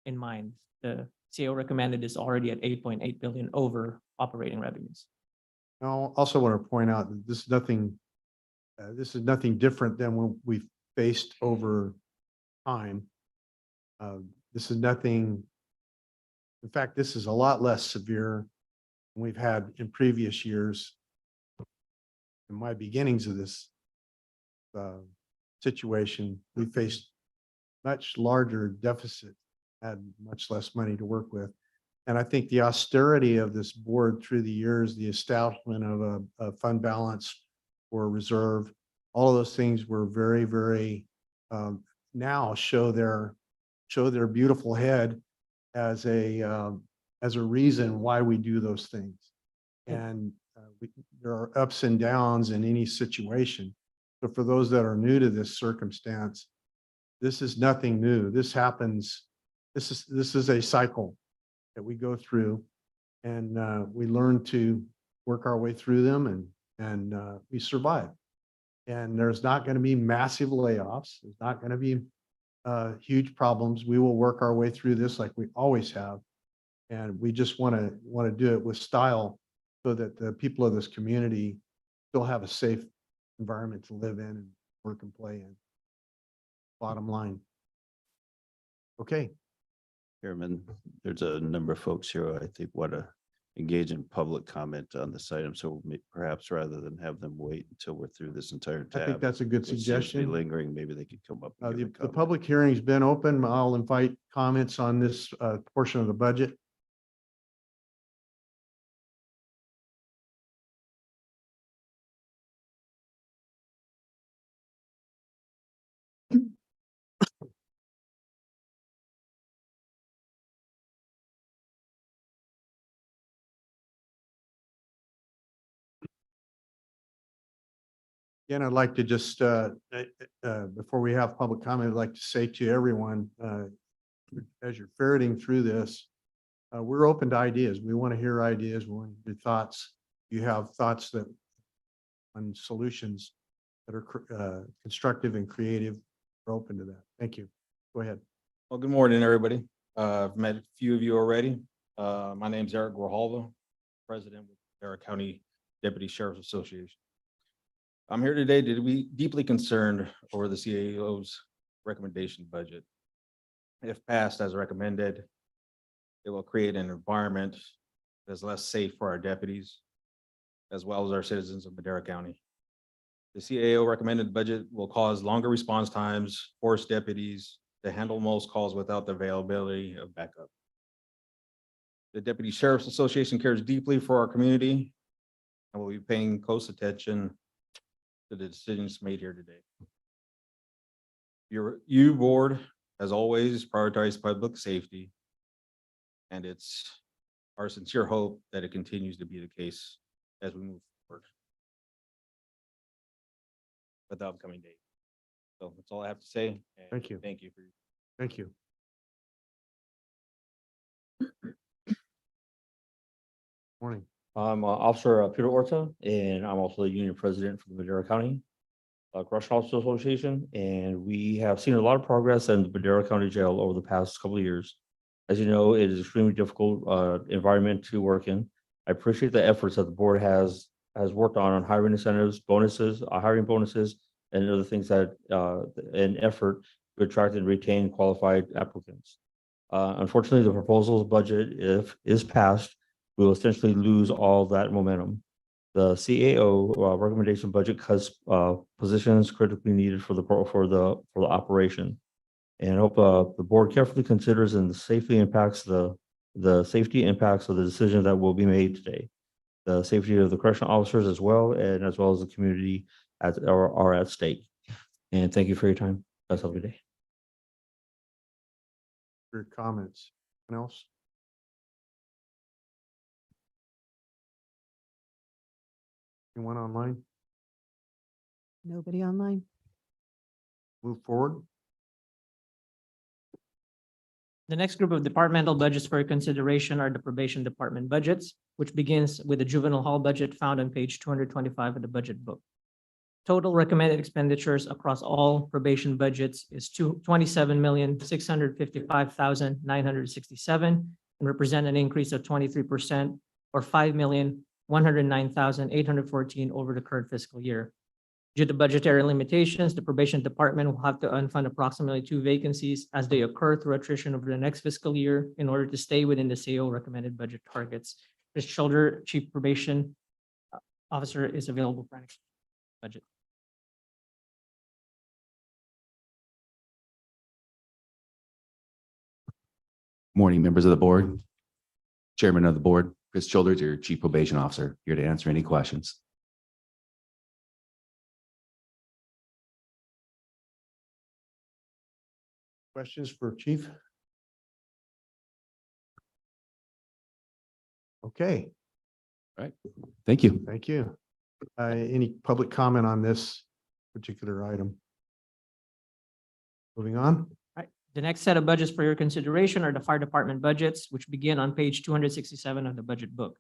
in mind. The CEO recommended is already at 8.8 billion over operating revenues. I also want to point out that this is nothing different than what we've faced over time. This is nothing, in fact, this is a lot less severe than we've had in previous years. In my beginnings of this situation, we faced much larger deficit, had much less money to work with. And I think the austerity of this board through the years, the establishment of a fund balance or reserve, all of those things were very, very now show their beautiful head as a reason why we do those things. And there are ups and downs in any situation. So for those that are new to this circumstance, this is nothing new. This happens. This is a cycle that we go through, and we learn to work our way through them, and we survive. And there's not going to be massive layoffs. There's not going to be huge problems. We will work our way through this like we always have. And we just want to do it with style so that the people of this community still have a safe environment to live in and work and play in. Bottom line. Okay, Chairman, there's a number of folks here who I think want to engage in public comment on this item. So perhaps rather than have them wait until we're through this entire I think tab, that's a good which seems to be suggestion. lingering, maybe they could come up. and give a The comment. public hearing's been open. I'll invite comments on this portion of the budget. Again, I'd like to just, before we have public comment, I'd like to say to everyone, as you're ferreting through this, we're open to ideas. We want to hear ideas. We want to hear thoughts. You have thoughts that on solutions that are constructive and creative. We're open to that. Thank you. Go ahead. Well, good morning, everybody. I've met a few of you already. My name's Eric Grijalva, President with Madera County Deputy Sheriff's Association. I'm here today to be deeply concerned over the CAO's recommendation budget. If passed as recommended, it will create an environment that's less safe for our deputies, as well as our citizens of Madera County. The CAO recommended budget will cause longer response times, force deputies to handle most calls without the availability of backup. The Deputy Sheriff's Association cares deeply for our community and will be paying close attention to the decisions made here today. You board, as always, prioritize public safety, and it's our sincere hope that it continues to be the case as we move forward with the upcoming date. So that's all I have to say. and Thank you. Thank you for your Thank you. Morning. I'm Officer Peter Orta, and I'm also the union president for the Madera County Correctional Officers Association. And we have seen a lot of progress in the Madera County Jail over the past couple of years. As you know, it is extremely difficult environment to work in. I appreciate the efforts that the board has worked on hiring incentives, bonuses, hiring bonuses, and other things that an effort to attract and retain qualified applicants. Unfortunately, the proposal budget, if is passed, we will essentially lose all that momentum. The CAO recommendation budget cuts positions critically needed for the operation. And I hope the board carefully considers and the safety impacts of the decision that will be made today. The safety of the correctional officers as well as the community are at stake. And thank you for your time. That's all good day. Your comments. Anyone else? Anyone online? Nobody online? Move forward. The next group of departmental budgets for consideration are the probation department budgets, which begins with the juvenile hall budget found on page 225 of the budget book. Total recommended expenditures across all probation budgets is 27,655,967 and represent an increase of 23% or 5,109,814 over the current fiscal year. Due to budgetary limitations, the probation department will have to unfund approximately 2 vacancies as they occur through attrition over the next fiscal year in order to stay within the CAO recommended budget targets. Chris Schulder, Chief Probation Officer, is available for any budget. Morning, members of the board. Chairman of the board, Chris Childers, your Chief Probation Officer, here to answer any questions. Questions for Chief? Okay, Thank you. thank you. Any public comment on this particular item? Moving on. The next set of budgets for your consideration are the fire department budgets, which begin on page 267 of the budget book.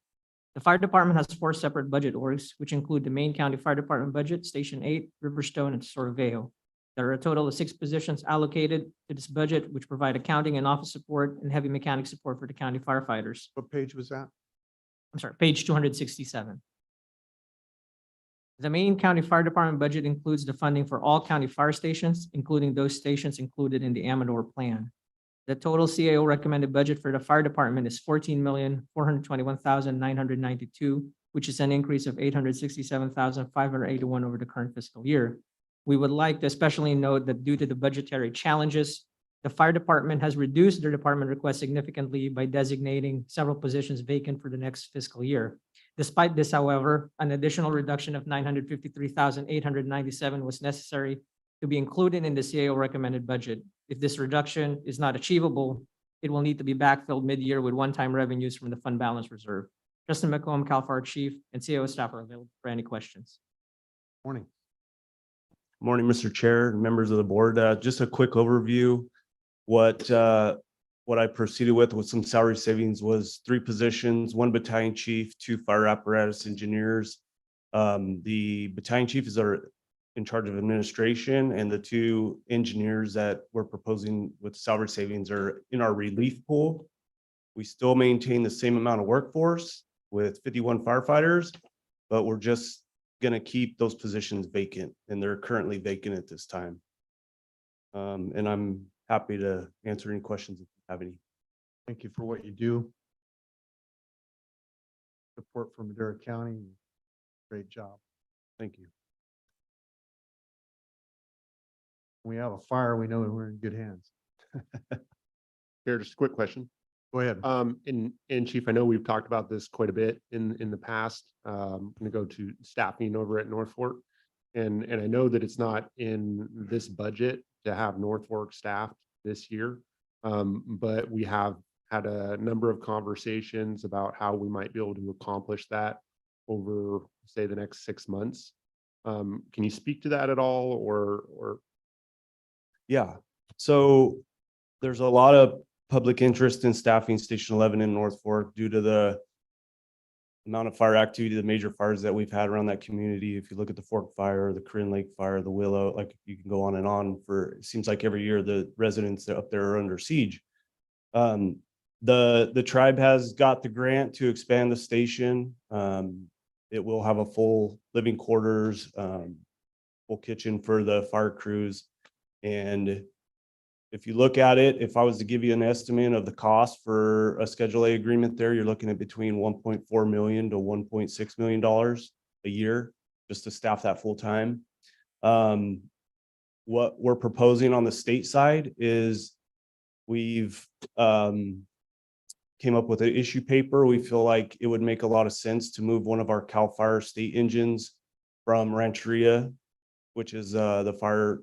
The fire department has 4 separate budget orgs, which include the main county fire department budget, Station 8, Riverstone, and Sorveo. There are a total of 6 positions allocated to this budget, which provide accounting and office support and heavy mechanic support for the county firefighters. What page was that? I'm sorry, page 267. The main county fire department budget includes the funding for all county fire stations, including those stations included in the Amador plan. The total CAO recommended budget for the fire department is $14,421,992, which is an increase of $867,581 over the current fiscal year. We would like to especially note that due to the budgetary challenges, the fire department has reduced their department request significantly by designating several positions vacant for the next fiscal year. Despite this, however, an additional reduction of $953,897 was necessary to be included in the CAO recommended budget. If this reduction is not achievable, it will need to be backfilled mid-year with one-time revenues from the fund balance reserve. Justin McComb, Cal Fire Chief, and CAO staff are available for any questions. Morning. Morning, Mr. Chair, and members of the board. Just a quick overview. What I proceeded with some salary savings was 3 positions, 1 battalion chief, 2 fire apparatus engineers. The battalion chief is in charge of administration, and the 2 engineers that we're proposing with salary savings are in our relief pool. We still maintain the same amount of workforce with 51 firefighters, but we're just going to keep those positions vacant, and they're currently vacant at this time. And I'm happy to answer any questions if you have any. Thank you for what you do. Support from Madera County. Great job. Thank you. When we have a fire, we know we're in good hands. Here, just a quick question. Go ahead. And Chief, I know we've talked about this quite a bit in the past. I'm going to go to staffing over at North Fork. And I know that it's not in this budget to have North Fork staffed this year. But we have had a number of conversations about how we might be able to accomplish that over, say, the next 6 months. Can you speak to that at all, or? Yeah, so there's a lot of public interest in staffing Station 11 in North Fork due to the amount of fire activity, the major fires that we've had around that community. If you look at the Fork Fire, the Corinne Lake Fire, the Willow, like you can go on and on for, it seems like every year the residents up there are under siege. The tribe has got the grant to expand the station. It will have a full living quarters, full kitchen for the fire crews. And if you look at it, if I was to give you an estimate of the cost for a Schedule A agreement there, you're looking at between $1.4 million to $1.6 million a year just to staff that full time. What we're proposing on the state side is we've came up with an issue paper. We feel like it would make a lot of sense to move one of our CAL FIRE state engines from Rancheria, which is the fire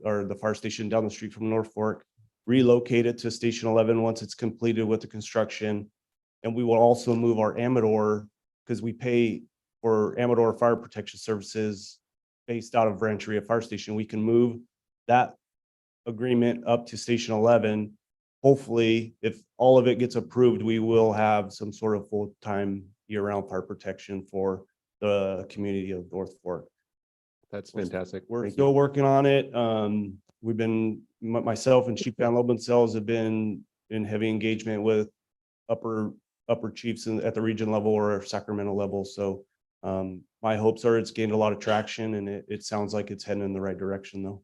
station down the street from North Fork, relocate it to Station 11 once it's completed with the construction. And we will also move our Amador, because we pay for Amador Fire Protection Services based out of Rancheria Fire Station. We can move that agreement up to Station 11. Hopefully, if all of it gets approved, we will have some sort of full-time year-round fire protection for the community of North Fork. That's fantastic. We're still working on it. We've been, myself and Chief Van Lobensells have been in heavy engagement with upper chiefs at the region level or Sacramento level. So my hopes are it's gained a lot of traction, and it sounds like it's heading in the right direction though.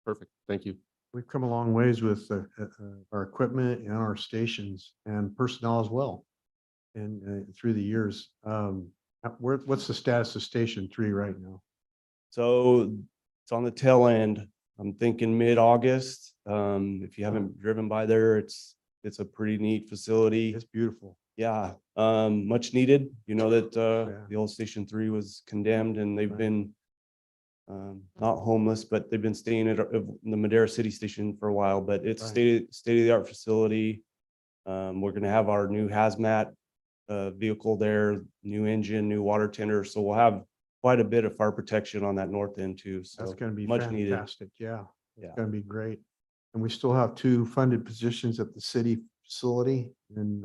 Perfect. Thank you. We've come a long ways with our equipment and our stations and personnel as well. And through the years, what's the status of Station 3 right now? So it's on the tail end. I'm thinking mid-August. If you haven't driven by there, it's a pretty neat facility. It's beautiful. Yeah, much needed. You know that the old Station 3 was condemned, and they've been not homeless, but they've been staying at the Madera City Station for a while. But it's state of the art facility. We're going to have our new hazmat vehicle there, new engine, new water tender. So we'll have quite a bit of fire protection on that north end too. So That's gonna be much needed. fantastic. Yeah. Yeah. It's gonna be great. And we still have 2 funded positions at the city facility in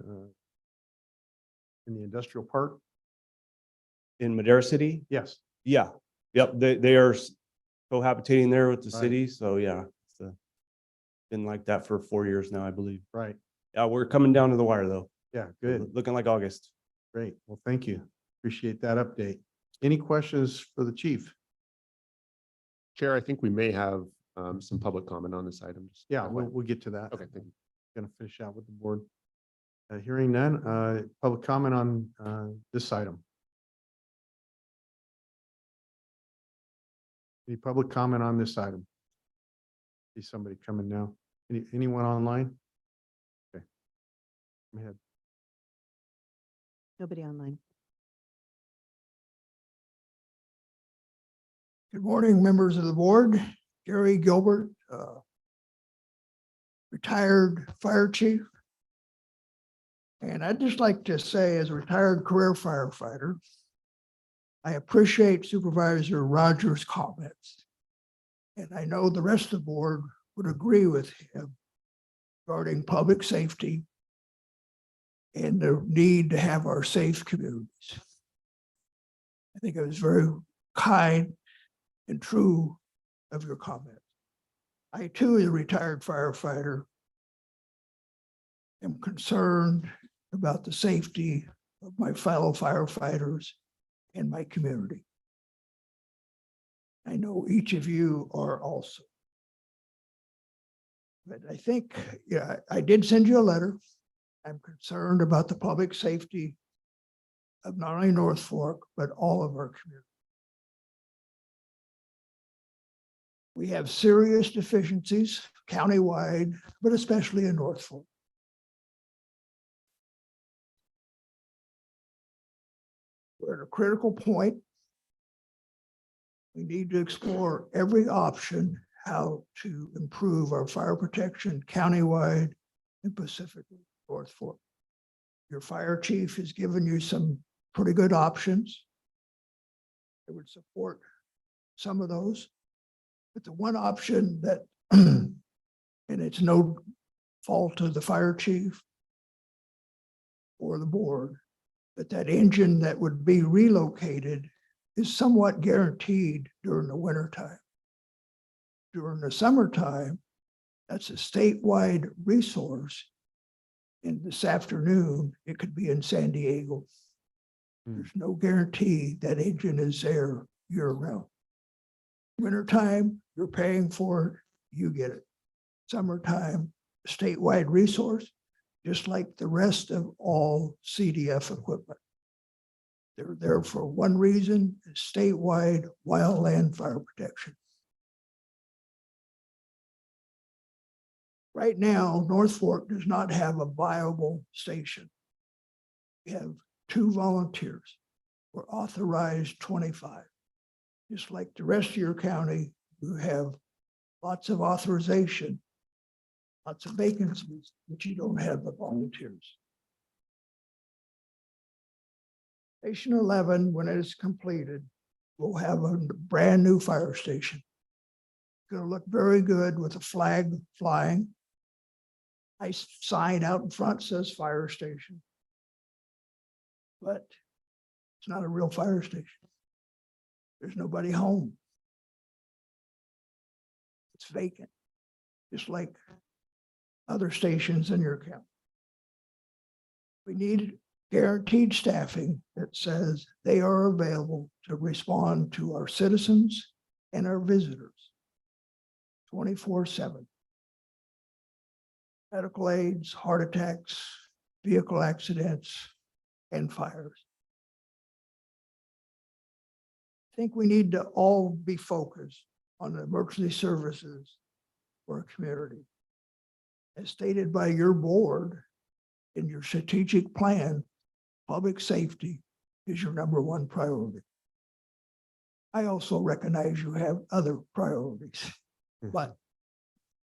the industrial park. In Madera City? Yes. Yeah. Yep. They are cohabitating there with the Right. city. So yeah, it's been like that for 4 years now, I believe. Right. Yeah, we're coming down to the wire though. Yeah, good. Looking like August. Great. Well, thank you. Appreciate that update. Any questions for the chief? Chair, I think we may have some public comment on this item. Just Yeah, FYI. we'll get to that. Okay, thank you. Gonna finish out with the board. Hearing none, public comment on this item. Any public comment on this item? See somebody coming now. Anyone online? Okay. Go ahead. Nobody online. Good morning, members of the board. Gary Gilbert, retired fire chief. And I'd just like to say, as a retired career firefighter, I appreciate Supervisor Rogers' comments. And I know the rest of the board would agree with him regarding public safety and the need to have our safe communities. I think it was very kind and true of your comment. I too, as a retired firefighter, am concerned about the safety of my fellow firefighters and my community. I know each of you are also. But I think, yeah, I did send you a letter. I'm concerned about the public safety of not only North Fork, but all of our communities. We have serious deficiencies countywide, but especially in North Fork. We're at a critical point. We need to explore every option how to improve our fire protection countywide and specifically North Fork. Your fire chief has given you some pretty good options. I would support some of those. But the one option that, and it's no fault of the fire chief or the board, but that engine that would be relocated is somewhat guaranteed during the winter time. During the summertime, that's a statewide resource. And this afternoon, it could be in San Diego. There's no guarantee that engine is there year round. Wintertime, you're paying for it, you get it. Summertime, statewide resource, just like the rest of all CDF equipment. They're there for one reason, statewide wildland fire protection. Right now, North Fork does not have a viable station. We have 2 volunteers. We're authorized 25. Just like the rest of your county, you have lots of authorization, lots of vacancies, but you don't have the volunteers. Station 11, when it is completed, will have a brand new fire station. It's going to look very good with a flag flying. Nice sign out in front says fire station. But it's not a real fire station. There's nobody home. It's vacant, just like other stations in your county. We need guaranteed staffing that says they are available to respond to our citizens and our visitors 24/7. Medical aids, heart attacks, vehicle accidents, and fires. I think we need to all be focused on the emergency services for our community. As stated by your board in your strategic plan, public safety is your #1 priority. I also recognize you have other priorities, but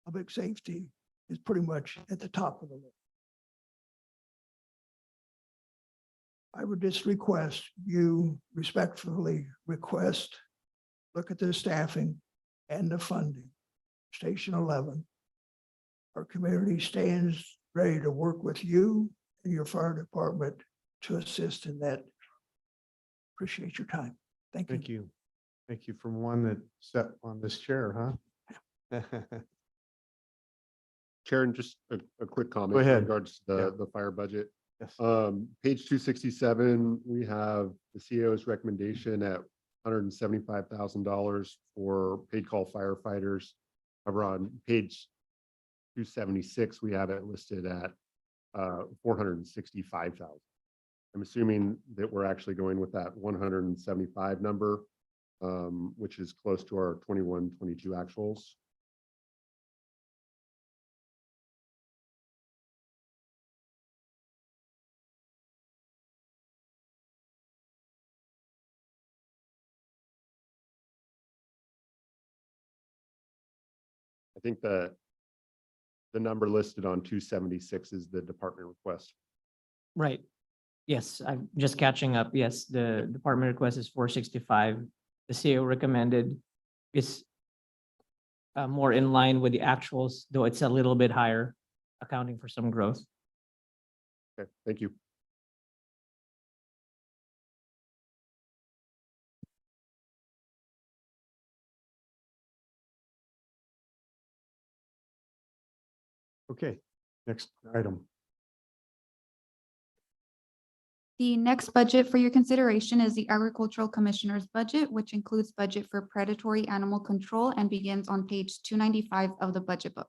public safety is pretty much at the top of the list. I would just request, you respectfully request, look at the staffing and the funding. Station 11. Our community stands ready to work with you and your fire department to assist in that. Appreciate your time. Thank you. Thank you. Thank you from one that sat on this chair, huh? Chair, and just a quick comment. Go in ahead. Regards to Yeah. the fire budget. Yes. Page 267, we have the CEO's recommendation at $175,000 for paid call firefighters. However, on page 276, we have it listed at 465,000. I'm assuming that we're actually going with that 175 number, which is close to our 21-22 actuals. I think the number listed on 276 is the department request. Right. Yes, I'm just catching up. Yes, the department request is 465. The CEO recommended is more in line with the actuals, though it's a little bit higher, accounting for some growth. Okay, thank you. Okay, next item. The next budget for your consideration is the Agricultural Commissioner's budget, which includes budget for predatory animal control and begins on page 295 of the budget book.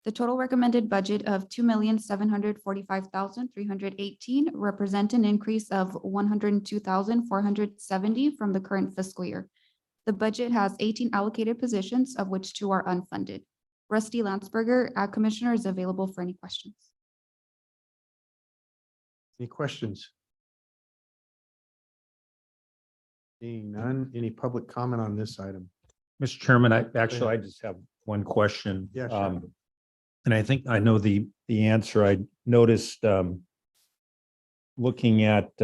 The total recommended budget of $2,745,318 represent an increase of $102,470 from the current fiscal year. The budget has 18 allocated positions, of which 2 are unfunded. Rusty Landsberger, Ag Commissioner, is available for any questions. Any questions? Seeing none, any public comment on this item? Mr. Chairman, I just have one question. Yeah, sure. And I think I know the answer. I noticed looking at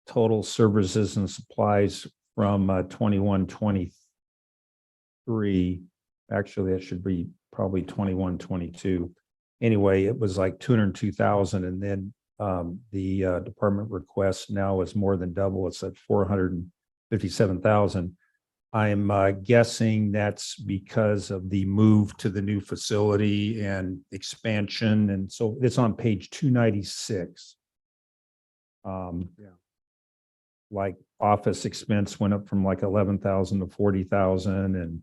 total services and supplies from 21-23. Actually, that should be probably 21-22. Anyway, it was like 202,000, and then the department request now is more than double. It's at 457,000. I'm guessing that's because of the move to the new facility and expansion. And so it's on page 296. Like office expense went up from like 11,000 to 40,000. And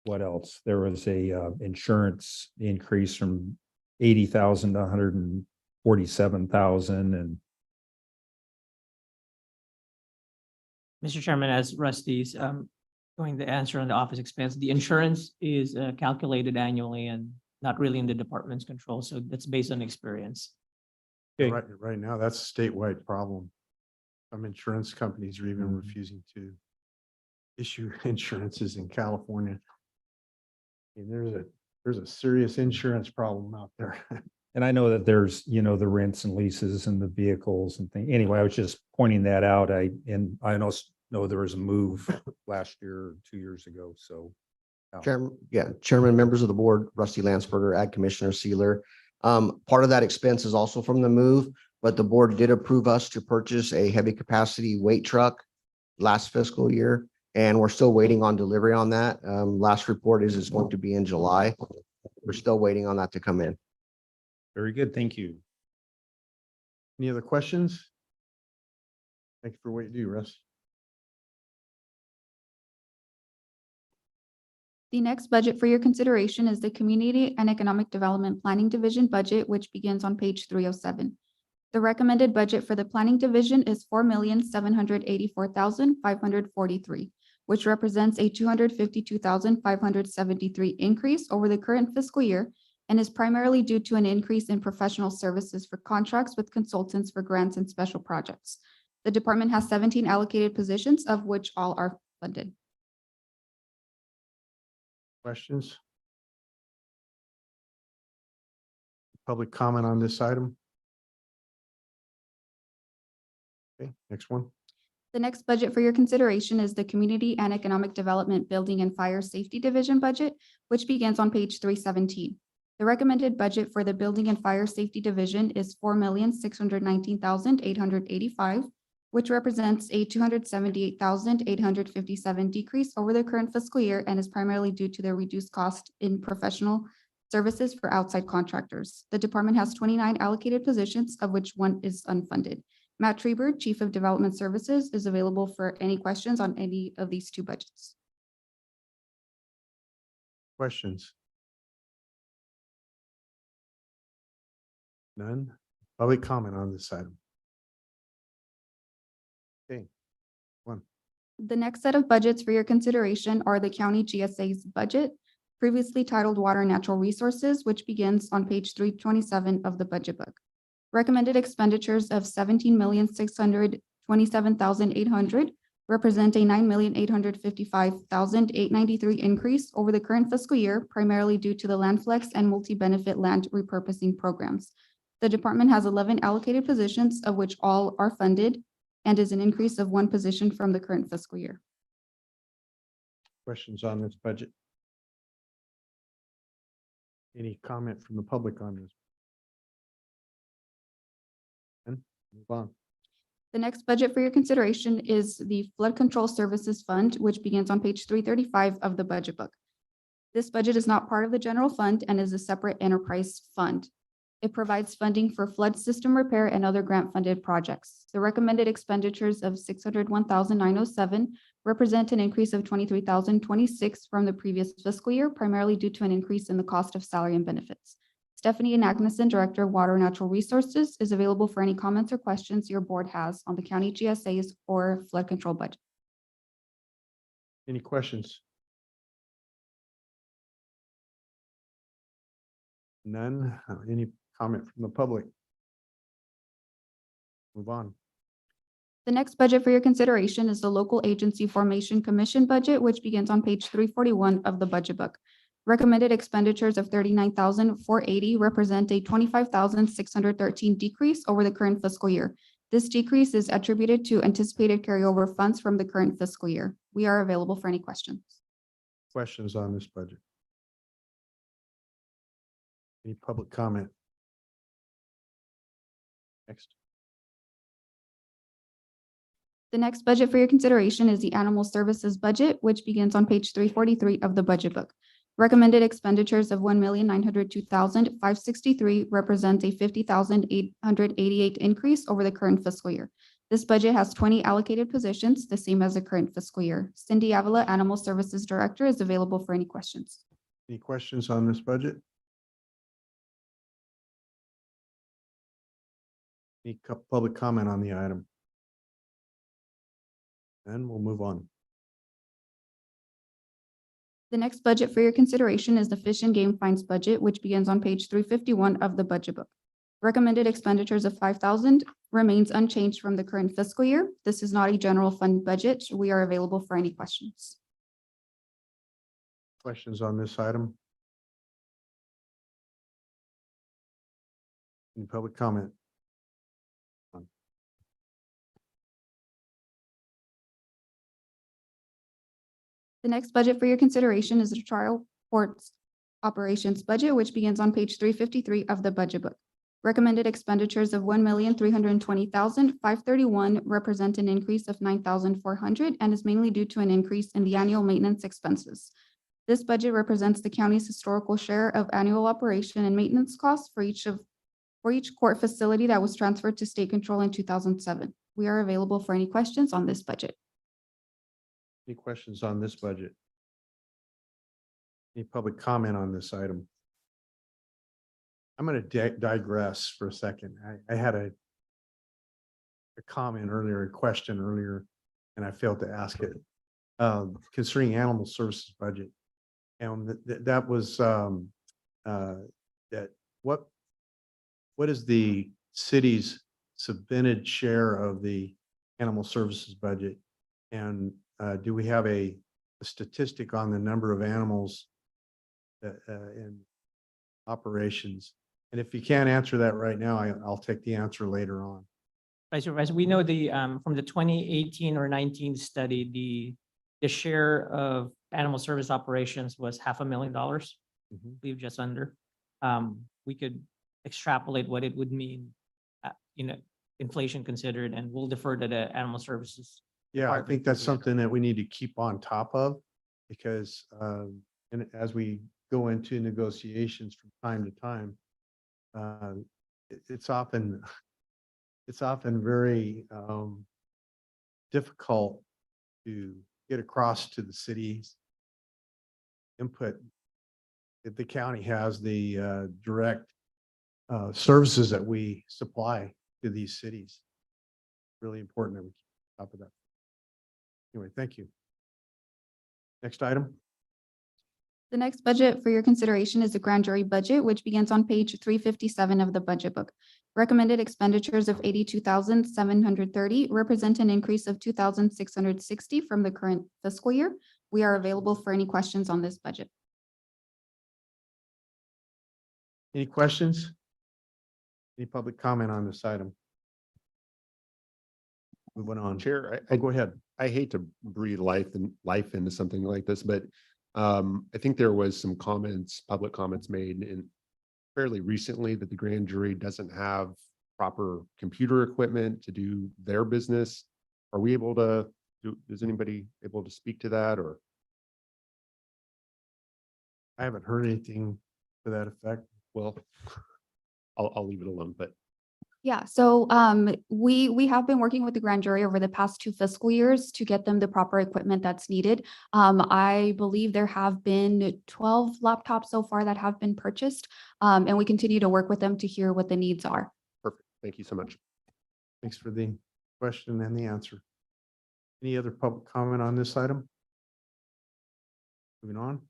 what else? There was a insurance increase from 80,000 to 147,000. And Mr. Chairman, as Rusty's going to answer on the office expense, the insurance is calculated annually and not really in the department's control. So that's based on experience. Okay. Right now, that's a statewide problem. Some insurance companies are even refusing to issue insurances in California. And there's a serious insurance problem out there. And I know that there's, the rents and leases and the vehicles and things. Anyway, I was just pointing that out. I also know there was a move last year or 2 years ago. So. Chairman, members of the board, Rusty Landsberger, Ag Commissioner Sealer. Part of that expense is also from the move, but the board did approve us to purchase a heavy capacity weight truck last fiscal year, and we're still waiting on delivery on that. Last report is it's going to be in July. We're still waiting on that to come in. Very good. Thank you. Any other questions? Thank you for what you do, Russ. The next budget for your consideration is the Community and Economic Development Planning Division budget, which begins on page 307. The recommended budget for the Planning Division is $4,784,543, which represents a $252,573 increase over the current fiscal year and is primarily due to an increase in professional services for contracts with consultants for grants and special projects. The department has 17 allocated positions, of which all are funded. Questions? Public comment on this item? Okay, next one. The next budget for your consideration is the Community and Economic Development Building and Fire Safety Division budget, which begins on page 317. The recommended budget for the Building and Fire Safety Division is $4,619,885, which represents a $278,857 decrease over the current fiscal year and is primarily due to the reduced cost in professional services for outside contractors. The department has 29 allocated positions, of which one is unfunded. Matt Treber, Chief of Development Services, is available for any questions on any of these two budgets. Questions? None? Public comment on this item? Okay, one. The next set of budgets for your consideration are the county GSA's budget, previously titled Water and Natural Resources, which begins on page 327 of the budget book. Recommended expenditures of $17,627,800 represent a $9,855,893 increase over the current fiscal year, primarily due to the land flex and multi-benefit land repurposing programs. The department has 11 allocated positions, of which all are funded, and is an increase of one position from the current fiscal year. Questions on this budget? Any comment from the public on this? And move on. The next budget for your consideration is the Flood Control Services Fund, which begins on page 335 of the budget book. This budget is not part of the general fund and is a separate enterprise fund. It provides funding for flood system repair and other grant-funded projects. The recommended expenditures of $601,907 represent an increase of $23,026 from the previous fiscal year, primarily due to an increase in the cost of salary and benefits. Stephanie Agneson, Director of Water and Natural Resources, is available for any comments or questions your board has on the county GSA's or flood control budget. Any questions? None? Any comment from the public? Move on. The next budget for your consideration is the Local Agency Formation Commission budget, which begins on page 341 of the budget book. Recommended expenditures of $39,480 represent a $25,613 decrease over the current fiscal year. This decrease is attributed to anticipated carryover funds from the current fiscal year. We are available for any questions. Questions on this budget? Any public comment? Next. The next budget for your consideration is the Animal Services budget, which begins on page 343 of the budget book. Recommended expenditures of $1,902,563 represent a $50,888 increase over the current fiscal year. This budget has 20 allocated positions, the same as the current fiscal year. Cindy Avila, Animal Services Director, is available for any questions. Any questions on this budget? Any public comment on the item? And we'll move on. The next budget for your consideration is the Fish and Game Fines budget, which begins on page 351 of the budget book. Recommended expenditures of $5,000 remains unchanged from the current fiscal year. This is not a general fund budget. We are available for any questions. Questions on this item? Any public comment? The next budget for your consideration is the trial courts operations budget, which begins on page 353 of the budget book. Recommended expenditures of $1,320,531 represent an increase of $9,400 and is mainly due to an increase in the annual maintenance expenses. This budget represents the county's historical share of annual operation and maintenance costs for each court facility that was transferred to state control in 2007. We are available for any questions on this budget. Any questions on this budget? Any public comment on this item? I'm going to digress for a second. I had a comment earlier, a question earlier, and I failed to ask it concerning animal services budget. And that was that what is the city's subvented share of the animal services budget? And do we have a statistic on the number of animals in operations? And if you can't answer that right now, I'll take the answer later on. Vice Supervisor, we know from the 2018 or 19 study, the share of animal service operations was $500,000, I believe just under. We could extrapolate what it would mean, inflation considered, and we'll defer to the animal services. Yeah, I department think for that's the- something that we need to keep on top of because, and as we go into negotiations from time to time, it's often very difficult to get across to the cities input that the county has the direct services that we supply to these cities. Really important that we keep on top of that. Anyway, thank you. Next item. The next budget for your consideration is the grand jury budget, which begins on page 357 of the budget book. Recommended expenditures of 82,730 represent an increase of 2,660 from the current fiscal year. We are available for any questions on this budget. Any questions? Any public comment on this item? Moving on. Chair, Go ahead. I hate to breathe life into something like this, but I think there was some public comments made in fairly recently that the grand jury doesn't have proper computer equipment to do their business. Are we able to is anybody able to speak to that or? I haven't heard anything to that effect. Well, I'll leave it alone, but Yeah, so we have been working with the grand jury over the past 2 fiscal years to get them the proper equipment that's needed. I believe there have been 12 laptops so far that have been purchased, and we continue to work with them to hear what the needs are. perfect. Thank you so much. Thanks for the question and the answer. Any other public comment on this item? Moving on.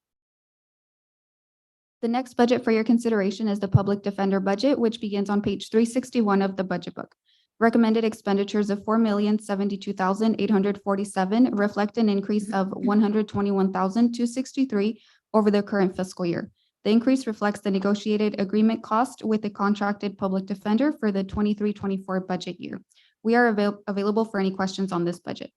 The next budget for your consideration is the public defender budget, which begins on page 361 of the budget book. Recommended expenditures of $4,072,847 reflect an increase of $121,263 over the current fiscal year. The increase reflects the negotiated agreement cost with the contracted public defender for the 23-24 budget year. We are available for any questions on this budget.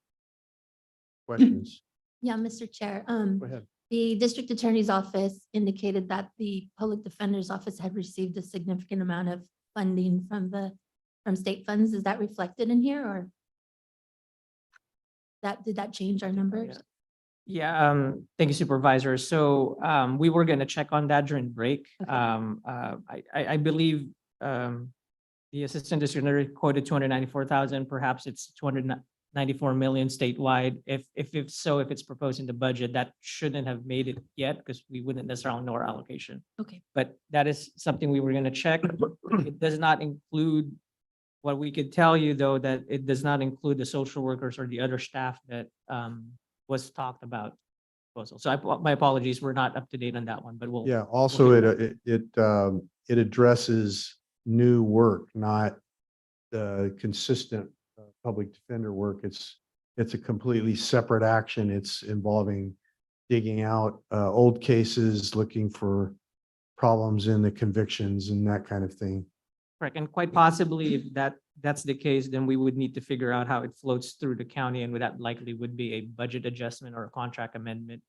Questions? Yeah, Mr. Chair, Go ahead. the district attorney's office indicated that the public defender's office had received a significant amount of funding from state funds. Is that reflected in here or did that change our numbers? Yeah, thank you, Supervisor. So we were going to check on that during break. Okay. I believe the assistant district attorney quoted 294,000. Perhaps it's 294 million statewide. If it's proposed in the budget, that shouldn't have made it yet because we wouldn't necessarily know our allocation. Okay. But that is something we were going to check. It does not include, what we could tell you though, that it does not include the social workers or the other staff that was talked about. So my apologies, we're not up to date on that one, but we'll. Yeah, also it addresses new work, not the consistent public defender work. It's a completely separate action. It's involving digging out old cases, looking for problems in the convictions and that kind of thing. Correct, and quite possibly if that's the case, then we would need to figure out how it floats through the county, and that likely would be a budget adjustment or a contract amendment.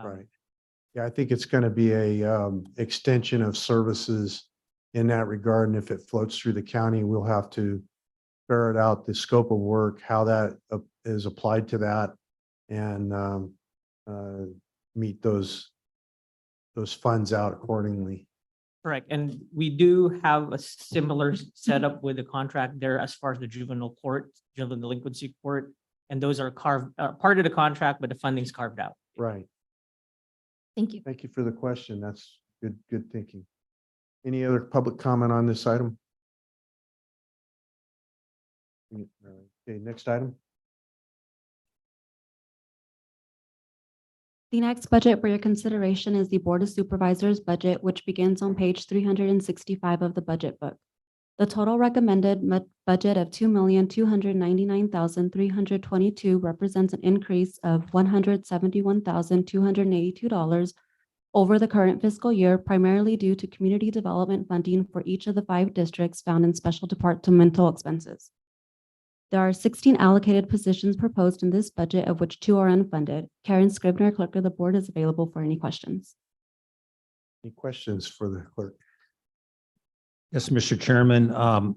Right. Yeah, I think it's going to be a extension of services in that regard. And if it floats through the county, we'll have to ferret out the scope of work, how that is applied to that, and meet those funds out accordingly. Correct, and we do have a similar setup with the contract there as far as the juvenile delinquency court, and those are part of the contract, but the funding's carved out. Right. Thank you. Thank you for the question. That's good thinking. Any other public comment on this item? Okay, next item. The next budget for your consideration is the Board of Supervisors budget, which begins on page 365 of the budget book. The total recommended budget of $2,299,322 represents an increase of $171,282 over the current fiscal year, primarily due to community development funding for each of the 5 districts found in special departmental expenses. There are 16 allocated positions proposed in this budget, of which 2 are unfunded. Karen Scribner, Clerk of the Board, is available for any questions. Any questions for the clerk? Yes, Mr. Chairman,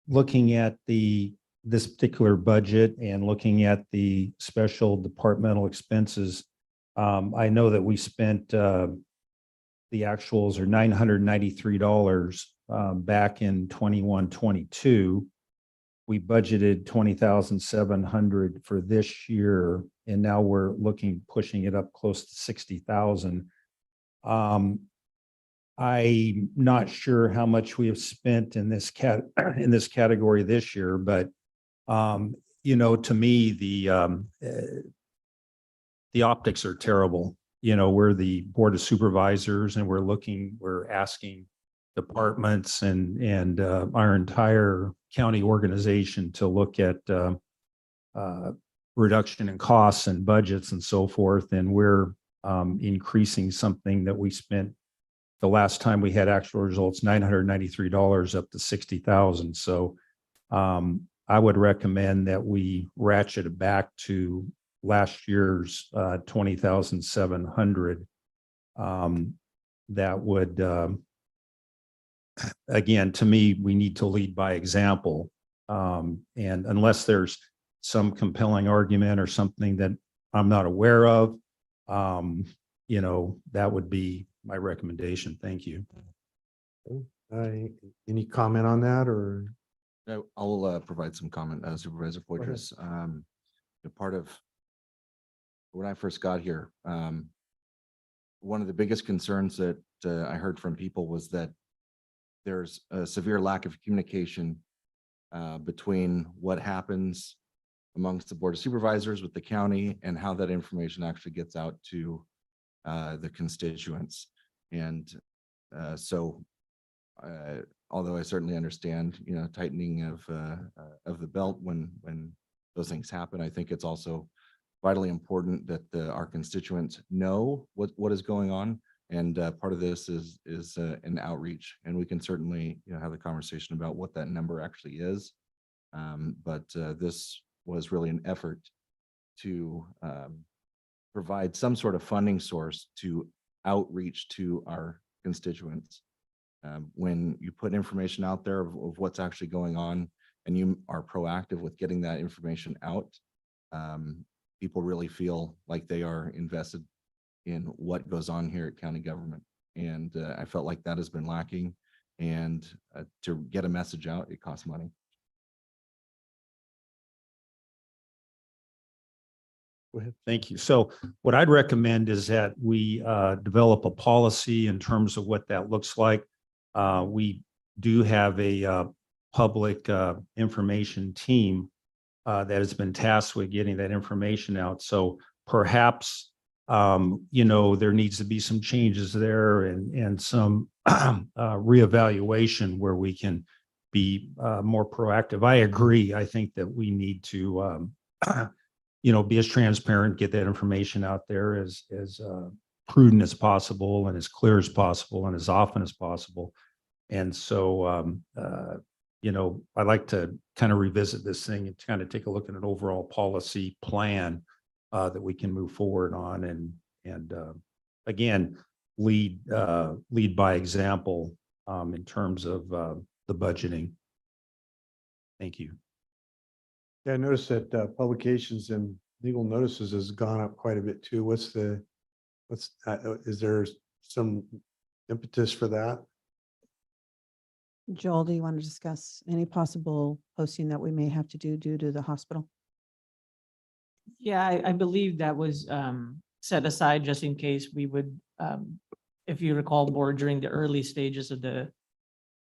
looking at this particular budget and looking at the special departmental expenses, I know that we spent, the actuals are $993 back in 21-22. We budgeted 20,700 for this year, and now we're pushing it up close to 60,000. I'm not sure how much we have spent in this category this year, but to me, the optics are terrible. We're the Board of Supervisors, and we're asking departments and our entire county organization to look at reduction in costs and budgets and so forth. And we're increasing something that we spent the last time we had actual results, $993 up to 60,000. So I would recommend that we ratchet it back to last year's 20,700. That would, again, to me, we need to lead by example. And unless there's some compelling argument or something that I'm not aware of, that would be my recommendation. Thank you. Any comment on that, or? I'll provide some comment, Supervisor Poitras. Part of when I first got here, one of the biggest concerns that I heard from people was that there's a severe lack of communication between what happens amongst the Board of Supervisors with the county and how that information actually gets out to the constituents. And so although I certainly understand, tightening of the belt when those things happen, I think it's also vitally important that our constituents know what is going on. And part of this is an outreach, and we can certainly have the conversation about what that number actually is. But this was really an effort to provide some sort of funding source to outreach to our constituents. When you put information out there of what's actually going on, and you are proactive with getting that information out, people really feel like they are invested in what goes on here at county government. And I felt like that has been lacking. And to get a message out, it costs money. Go ahead. Thank you. So what I'd recommend is that we develop a policy in terms of what that looks like. We do have a public information team that has been tasked with getting that information out. So perhaps, there needs to be some changes there and some reevaluation where we can be more proactive. I agree. I think that we need to, be as transparent, get that information out there as prudent as possible and as clear as possible and as often as possible. And so, I'd like to kind of revisit this thing and kind of take a look at an overall policy plan that we can move forward on and again, lead by example in terms of the budgeting. Thank you. Yeah, I noticed that publications and legal notices has gone up quite a bit too. Is there some impetus for that? Joel, do you want to discuss any possible posting that we may have to do due to the hospital? Yeah, I believe that was set aside just in case we would, if you recall, Board, during the early stages of the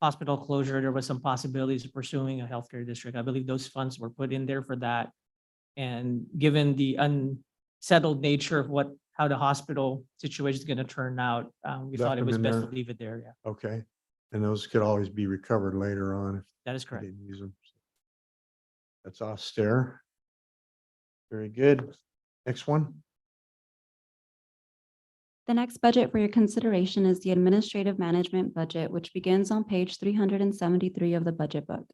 hospital closure, there was some possibilities of pursuing a healthcare district. I believe those funds were put in there for that. And given the unsettled nature of how the hospital situation is going to turn out, we thought it was best to leave it there. Yeah, Okay. And those could always be recovered later on if that is we correct. didn't use them. That's austere. Very good. Next one. The next budget for your consideration is the Administrative Management Budget, which begins on page 373 of the budget book.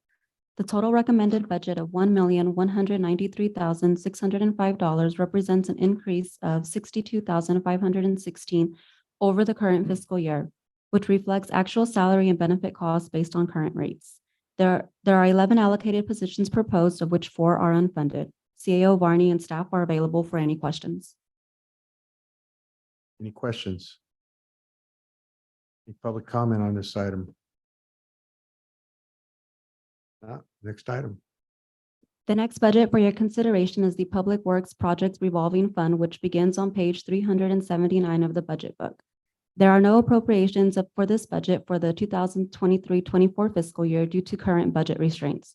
The total recommended budget of $1,193,605 represents an increase of $62,516 over the current fiscal year, which reflects actual salary and benefit costs based on current rates. There are 11 allocated positions proposed, of which 4 are unfunded. CAO Varney and staff are available for any questions. Any questions? Any public comment on this item? Next item. The next budget for your consideration is the Public Works Projects Revolving Fund, which begins on page 379 of the budget book. There are no appropriations for this budget for the 2023-24 fiscal year due to current budget restraints.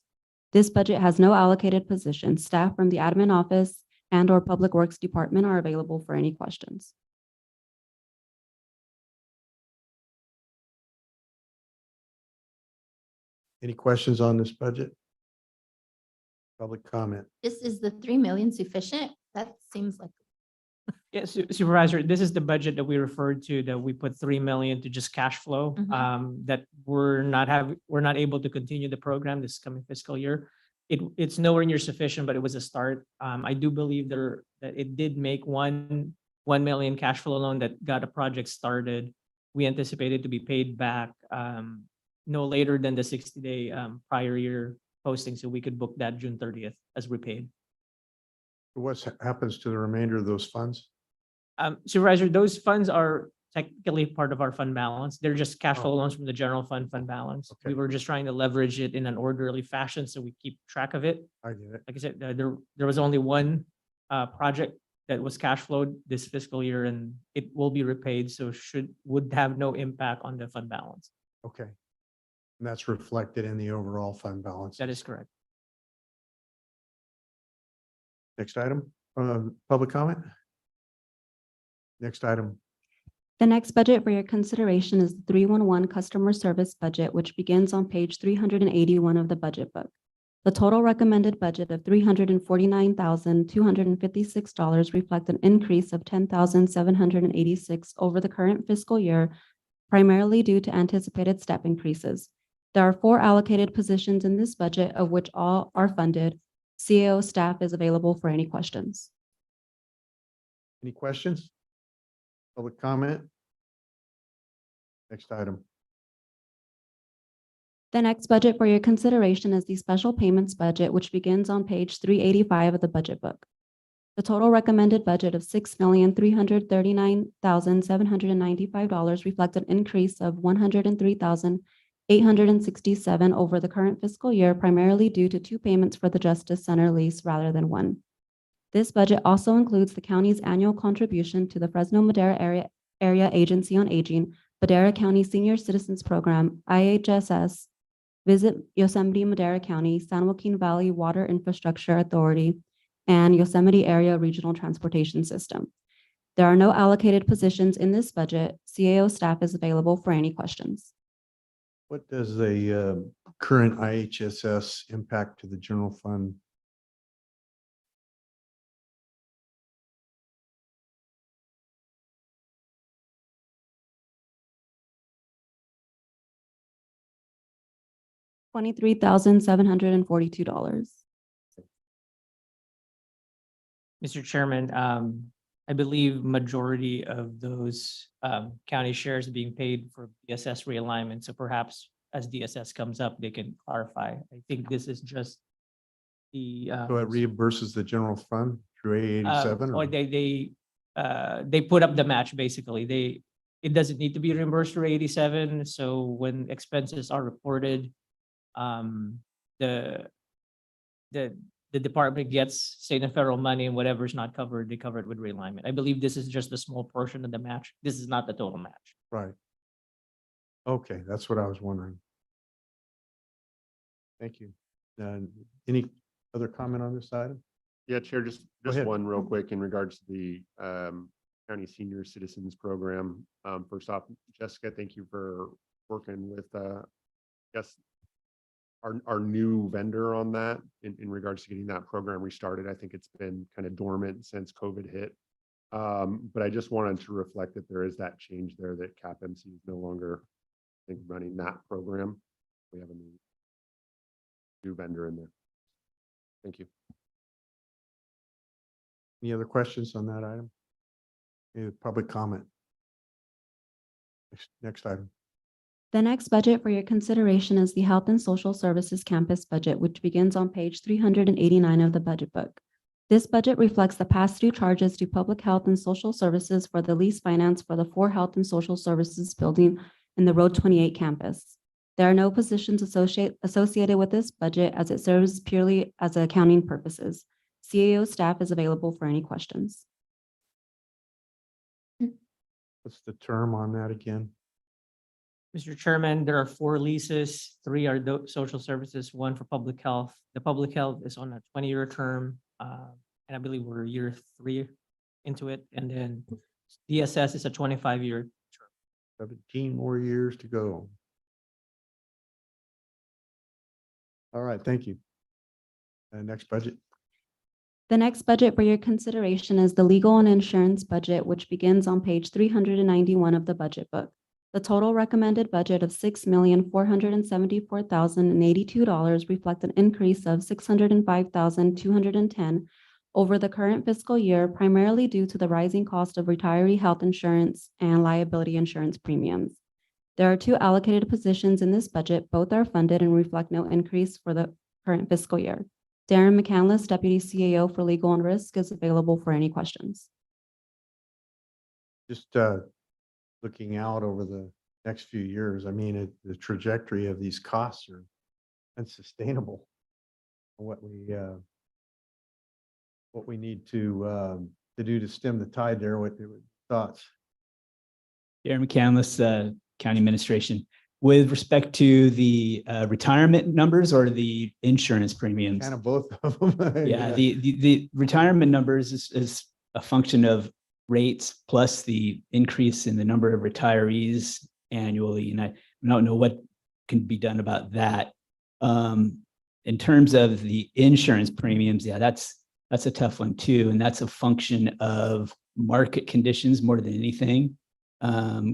This budget has no allocated positions. Staff from the admin office and/or Public Works Department are available for any questions. Any questions on this budget? Public comment. Is the 3 million sufficient? That seems like. Yeah, Supervisor, this is the budget that we referred to, that we put 3 million to just cash flow. That we're not able to continue the program this coming fiscal year. It's nowhere near sufficient, but it was a start. I do believe that it did make 1 million cash flow loan that got a project started. We anticipated to be paid back no later than the 60-day prior year posting, so we could book that June 30th as repaid. What happens to the remainder of those funds? Supervisor, those funds are technically part of our fund balance. They're just cash flow loans from the general fund balance. We Okay. were just trying to leverage it in an orderly fashion, so we keep track of it. I get it. Like I said, there was only one project that was cash flowed this fiscal year, and it will be repaid, so would have no impact on the fund balance. Okay. And that's reflected in the overall fund balance. That is correct. Next item, public comment? Next item. The next budget for your consideration is the 311 Customer Service Budget, which begins on page 381 of the budget book. The total recommended budget of $349,256 reflects an increase of $10,786 over the current fiscal year, primarily due to anticipated step increases. There are 4 allocated positions in this budget, of which all are funded. CAO staff is available for any questions. Any questions? Public comment? Next item. The next budget for your consideration is the Special Payments Budget, which begins on page 385 of the budget book. The total recommended budget of $6,339,795 reflects an increase of $103,867 over the current fiscal year, primarily due to 2 payments for the Justice Center lease rather than 1. This budget also includes the county's annual contribution to the Fresno Madera Area Agency on Aging, Madera County Senior Citizens Program, IHSS, Visit Yosemite Madera County, San Joaquin Valley Water Infrastructure Authority, and Yosemite Area Regional Transportation System. There are no allocated positions in this budget. CAO staff is available for any questions. What does the current IHSS impact to the general fund? $23,742. Mr. Chairman, I believe majority of those county shares are being paid for DSS realignment. So perhaps as DSS comes up, they can clarify. I think this is just the. So it reimburses the general fund through A87? Or they put up the match, basically. It doesn't need to be reimbursed through 87. So when expenses are reported, the department gets state and federal money, and whatever is not covered, they cover it with realignment. I believe this is just a small portion of the match. This is not the total match. Right. Okay, that's what I was wondering. Thank you. Any other comment on this item? Yeah, Chair, just ahead. one real quick in regards to the County Senior Citizens Program. First off, Jessica, thank you for working with our new vendor on that in regards to getting that program restarted. I think it's been kind of dormant since COVID hit. But I just wanted to reflect that there is that change there, that CAPMC is no longer, I think, running that program. We have a new new vendor in there. Thank you. Any other questions on that item? Any public comment? Next item. The next budget for your consideration is the Health and Social Services Campus budget, which begins on page 389 of the budget book. This budget reflects the pass-through charges to Public Health and Social Services for the lease finance for the 4 Health and Social Services building in the Road 28 campus. There are no positions associated with this budget as it serves purely as accounting purposes. CAO staff is available for any questions. What's the term on that again? Mr. Chairman, there are 4 leases, 3 are social services, 1 for public health. The public health is on a 20-year term, and I believe we're year 3 into it. And then DSS is a 25-year. 17 more years to go. All right, thank you. Next budget. The next budget for your consideration is the legal and insurance budget, which begins on page 391 of the budget book. The total recommended budget of $6,474,082 reflect an increase of $605,210 over the current fiscal year, primarily due to the rising cost of retiree health insurance and liability insurance premiums. There are 2 allocated positions in this budget. Both are funded and reflect no increase for the current fiscal year. Darren McCandless, Deputy CAO for Legal and Risk, is available for any questions. Just looking out over the next few years, I mean, the trajectory of these costs are unsustainable. What we need to do to stem the tide there, what your thoughts? Darren McCandless, County Administration. With respect to the retirement numbers or the insurance premiums? Kind of both of them. Yeah, the retirement numbers is a function of rates plus the increase in the number of retirees annually. And I don't know what can be done about that. In terms of the insurance premiums, yeah, that's a tough one too. And that's a function of market conditions more than anything.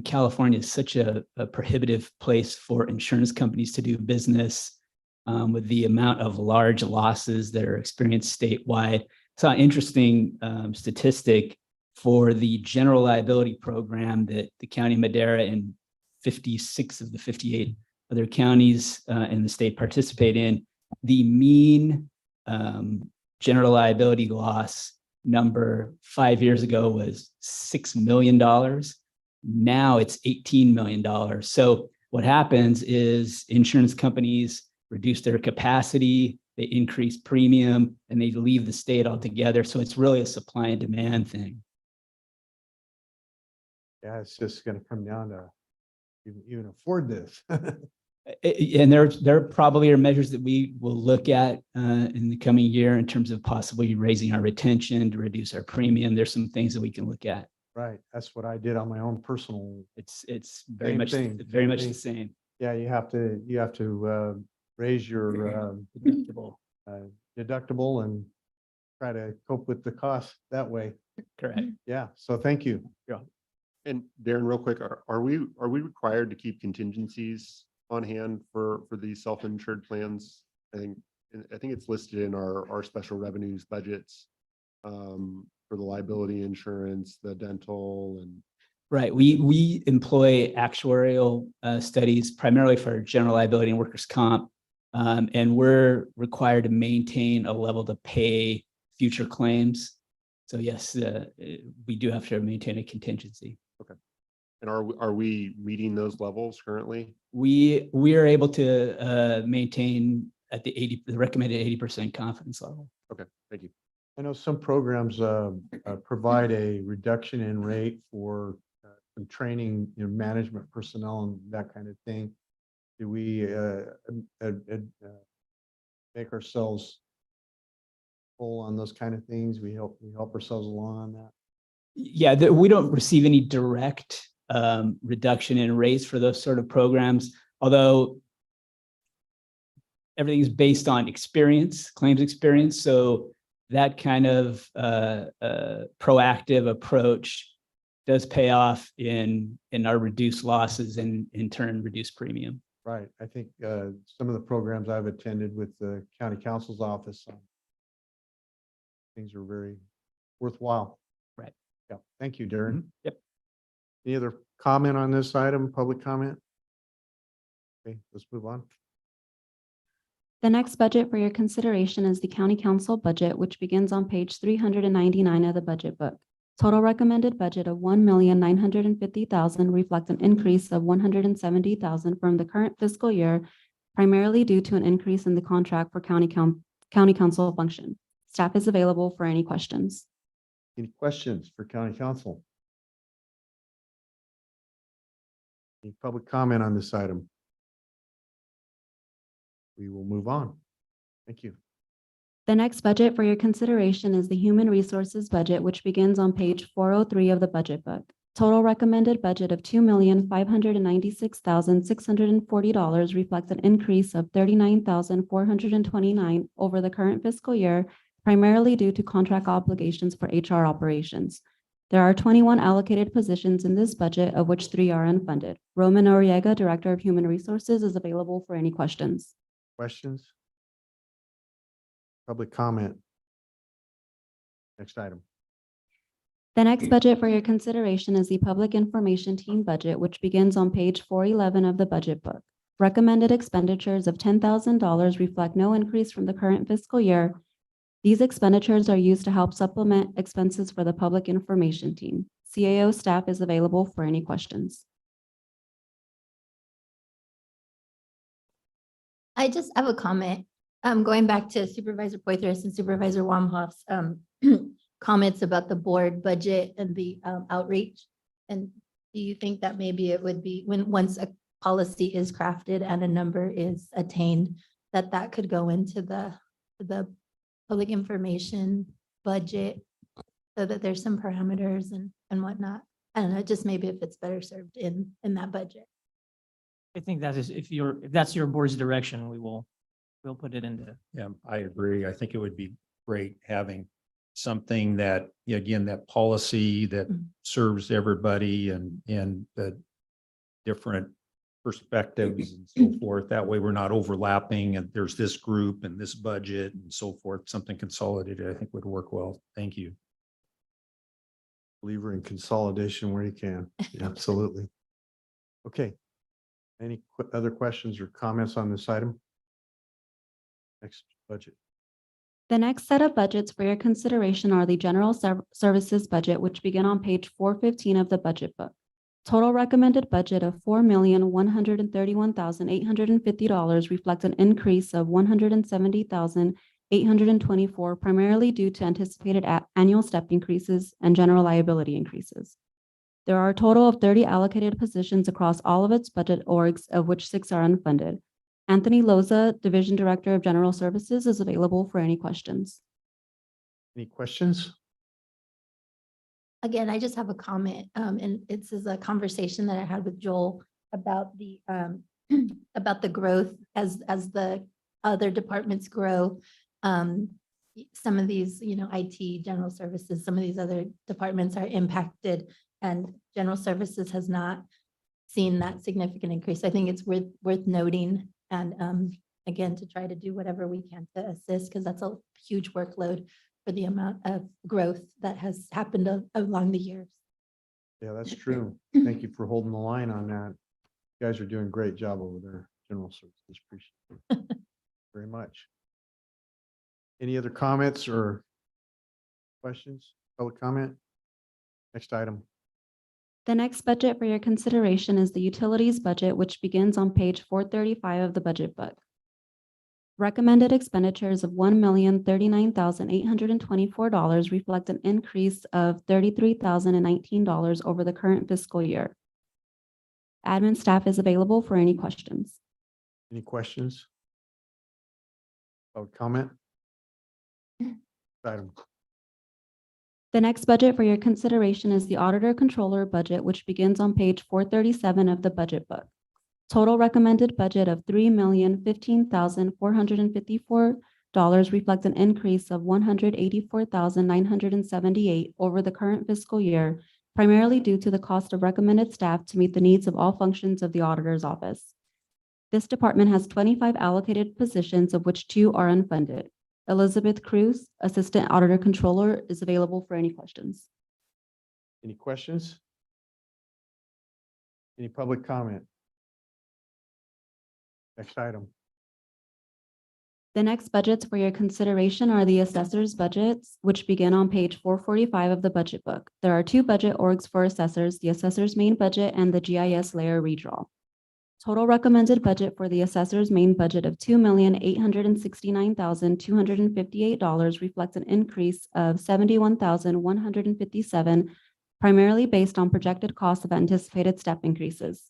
California is such a prohibitive place for insurance companies to do business with the amount of large losses that are experienced statewide. Saw an interesting statistic for the general liability program that the County of Madera and 56 of the 58 other counties in the state participate in. The mean general liability loss number 5 years ago was $6 million. Now it's $18 million. So what happens is insurance companies reduce their capacity, they increase premium, and they leave the state altogether. So it's really a supply and demand thing. Yeah, it's just going to come down to even afford this. And there probably are measures that we will look at in the coming year in terms of possibly raising our retention to reduce our premium. There's some things that we can look at. Right. That's what I did on my own personal. It's very much the same. Yeah, you have to raise your deductible and try to cope with the cost that way. Correct. Yeah. So thank you. Yeah. And Darren, real quick, are we required to keep contingencies on hand for these self-insured plans? I think it's listed in our special revenues budgets for the liability insurance, the dental, and right. We employ actuarial studies primarily for general liability and workers' comp, and we're required to maintain a level to pay future claims. So yes, we do have to maintain a contingency. Okay. And are we meeting those levels currently? We are able to maintain at the recommended 80% confidence level. Okay, thank you. I know some programs provide a reduction in rate for some training, management personnel and that kind of thing. Do we make ourselves whole on those kind of things? We help ourselves along on that. Yeah, we don't receive any direct reduction in rates for those sort of programs, although everything is based on experience, claims experience. So that kind of proactive approach does pay off in our reduced losses and in turn reduced premium. Right. I think some of the programs I've attended with the county council's office, things are very worthwhile. Right. Yeah. Thank you, Darren. Yep. Any other comment on this item, public comment? Okay, let's move on. The next budget for your consideration is the county council budget, which begins on page 399 of the budget book. Total recommended budget of $1,950,000 reflects an increase of $170,000 from the current fiscal year, primarily due to an increase in the contract for county council function. Staff is available for any questions. Any questions for county council? Any public comment on this item? We will move on. Thank you. The next budget for your consideration is the Human Resources budget, which begins on page 403 of the budget book. Total recommended budget of $2,596,640 reflects an increase of $39,429 over the current fiscal year, primarily due to contract obligations for HR operations. There are 21 allocated positions in this budget, of which 3 are unfunded. Roman Noriega, Director of Human Resources, is available for any questions. Questions? Public comment. Next item. The next budget for your consideration is the Public Information Team budget, which begins on page 411 of the budget book. Recommended expenditures of $10,000 reflect no increase from the current fiscal year. These expenditures are used to help supplement expenses for the Public Information Team. CAO staff is available for any questions. I just have a comment. Going back to Supervisor Poitras and Supervisor Wamhoff's comments about the board budget and the outreach. And do you think that maybe it would be once a policy is crafted and a number is attained, that could go into the public information budget so that there's some parameters and whatnot? I don't know, just maybe if it's better served in that budget. I think that is, if that's your board's direction, we'll put it into. Yeah, I agree. I think it would be great having something that, again, that policy that serves everybody and the different perspectives and so forth. That way we're not overlapping and there's this group and this budget and so forth. Something consolidated, I think would work well. Thank you. Believer in consolidation where you can. Absolutely. Okay. Any other questions or comments on this item? Next budget. The next set of budgets for your consideration are the General Services budget, which begin on page 415 of the budget book. Total recommended budget of $4,131,850 reflects an increase of $170,824, primarily due to anticipated annual step increases and general liability increases. There are a total of 30 allocated positions across all of its budget orgs, of which 6 are unfunded. Anthony Loza, Division Director of General Services, is available for any questions. Any questions? Again, I just have a comment, and this is a conversation that I had with Joel about the about the growth as the other departments grow. Some of these, IT, general services, some of these other departments are impacted, and general services has not seen that significant increase. I think it's worth noting, and again, to try to do whatever we can to assist, because that's a huge workload for the amount of growth that has happened along the years. Yeah, that's true. Thank you for holding the line on that. You guys are doing a great job over there, General Services. Appreciate it very much. Any other comments or questions? Public comment? Next item. The next budget for your consideration is the Utilities budget, which begins on page 435 of the budget book. Recommended expenditures of $1,039,824 reflect an increase of $33,019 over the current fiscal year. Admin staff is available for any questions. Any questions? Public comment? Item. The next budget for your consideration is the Auditor Controller budget, which begins on page 437 of the budget book. Total recommended budget of $3,015,454 reflects an increase of $184,978 over the current fiscal year, primarily due to the cost of recommended staff to meet the needs of all functions of the auditor's office. This department has 25 allocated positions, of which 2 are unfunded. Elizabeth Cruz, Assistant Auditor Controller, is available for any questions. Any questions? Any public comment? Next item. The next budgets for your consideration are the assessor's budgets, which begin on page 445 of the budget book. There are 2 budget orgs for assessors, the assessor's main budget and the GIS layer redraw. Total recommended budget for the assessor's main budget of $2,869,258 reflects an increase of $71,157, primarily based on projected costs of anticipated step increases.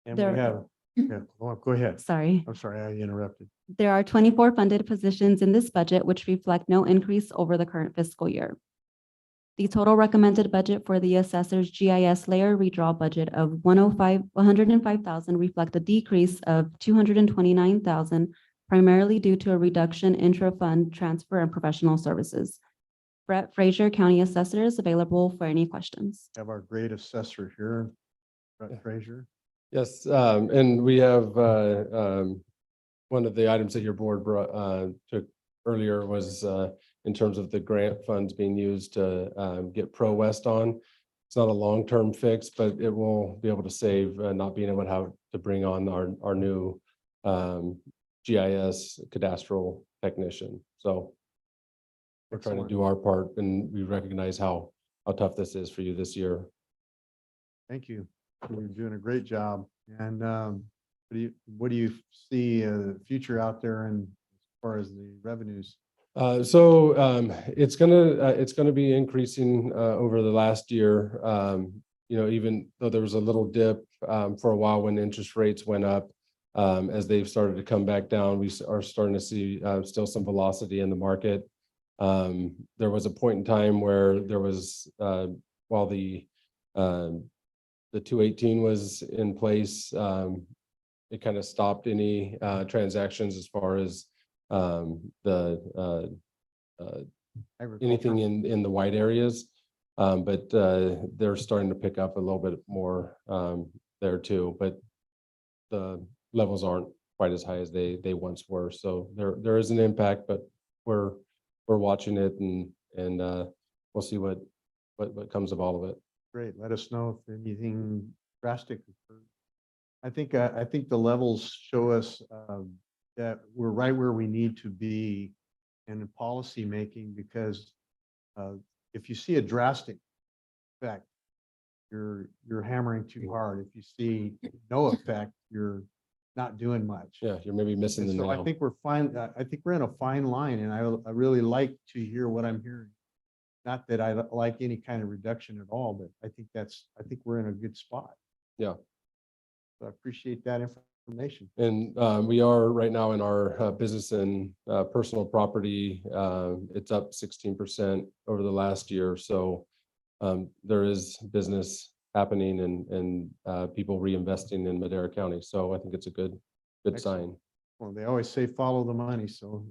And we There- have, yeah, go ahead. Sorry. I'm sorry, I interrupted. There are 24 funded positions in this budget, which reflect no increase over the current fiscal year. The total recommended budget for the assessor's GIS layer redraw budget of $105,000 reflect a decrease of $229,000, primarily due to a reduction intra-fund transfer and professional services. Brett Frazier, County Assessor, is available for any questions. Have our great assessor here, Brett Frazier. Yes, and we have, one of the items that your board brought, took earlier was, in terms of the grant funds being used to, get Pro West on. It's not a long-term fix, but it will be able to save, not being able to have to bring on our new, GIS cadastral technician. So we're trying to do our part, and we recognize how tough this is for you this year. Thank you. You're doing a great job. And what do you see the future out there and as far as the revenues? It's gonna be increasing over the last year. Even though there was a little dip for a while when interest rates went up, as they've started to come back down, we are starting to see still some velocity in the market. There was a point in time where there was while the 218 was in place, it kind of stopped any transactions as far as anything in the white areas. But they're starting to pick up a little bit more there too, but the levels aren't quite as high as they once were. So there is an impact, but we're watching it and we'll see what comes of all of it. Great. Let us know if anything drastic occurs. I think the levels show us that we're right where we need to be in policy making, because if you see a drastic effect, you're hammering too hard. If you see no effect, you're not doing much. Yeah, you're maybe missing the And so nail. I think we're fine. I think we're in a fine line, and I really like to hear what I'm hearing. Not that I like any kind of reduction at all, but I think we're in a good spot. Yeah. So I appreciate that information. And we are right now in our business and personal property. It's up 16% over the last year. So there is business happening and people reinvesting in Madera County. So I think it's a good Excellent. sign. Well, they always say follow the money, so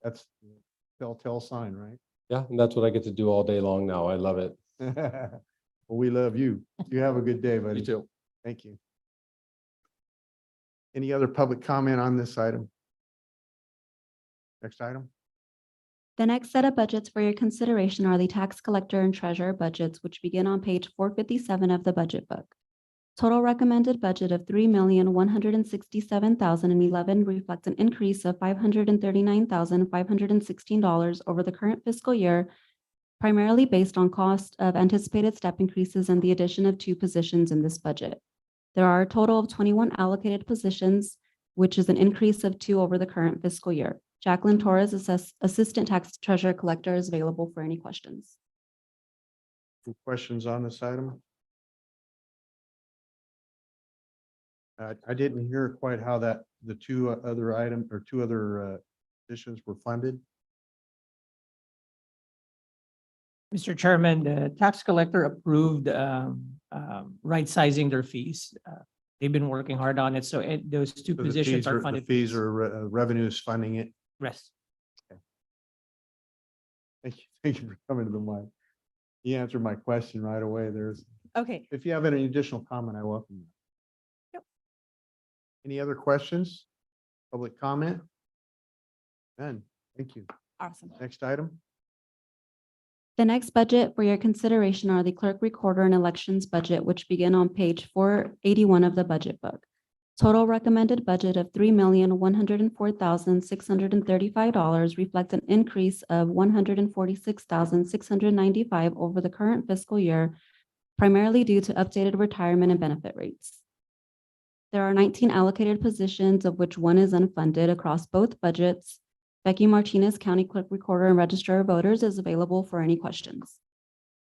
that's the telltale sign, right? Yeah, and that's what I get to do all day long now. I love it. Well, we love you. You have a good day, buddy. You too. Thank you. Any other public comment on this item? Next item? The next set of budgets for your consideration are the tax collector and treasurer budgets, which begin on page 457 of the budget book. Total recommended budget of $3,167,011 reflects an increase of $539,516 over the current fiscal year, primarily based on cost of anticipated step increases and the addition of 2 positions in this budget. There are a total of 21 allocated positions, which is an increase of 2 over the current fiscal year. Jacqueline Torres, Assistant Tax Treasurer Collector, is available for any questions. Any questions on this item? I didn't hear quite how the 2 other positions were funded. Mr. Chairman, the tax collector approved right sizing their fees. They've been working hard on it, so those 2 So the positions fees are funded. The fees are revenues funding it. Yes. Thank you. Thank you for coming to the mic. You answered my question right away. Okay. If you have any additional comment, I welcome you. Any other questions? Public comment? None. Thank you. Awesome. Next item. The next budget for your consideration are the clerk recorder and elections budget, which begin on page 481 of the budget book. Total recommended budget of $3,104,635 reflects an increase of $146,695 over the current fiscal year, primarily due to updated retirement and benefit rates. There are 19 allocated positions, of which one is unfunded across both budgets. Becky Martinez, County Clerk Recorder and Registrar of Voters, is available for any questions.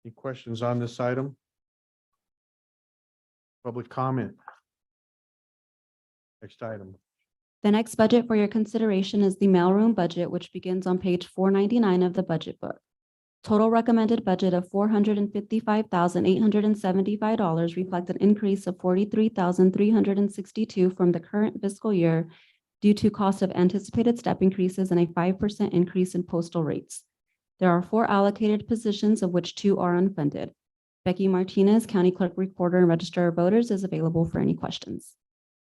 Any questions on this item? Public comment? Next item. The next budget for your consideration is the mailroom budget, which begins on page 499 of the budget book. Total recommended budget of $455,875 reflects an increase of $43,362 from the current fiscal year due to cost of anticipated step increases and a 5% increase in postal rates. There are 4 allocated positions, of which 2 are unfunded. Becky Martinez, County Clerk Recorder and Registrar of Voters, is available for any questions.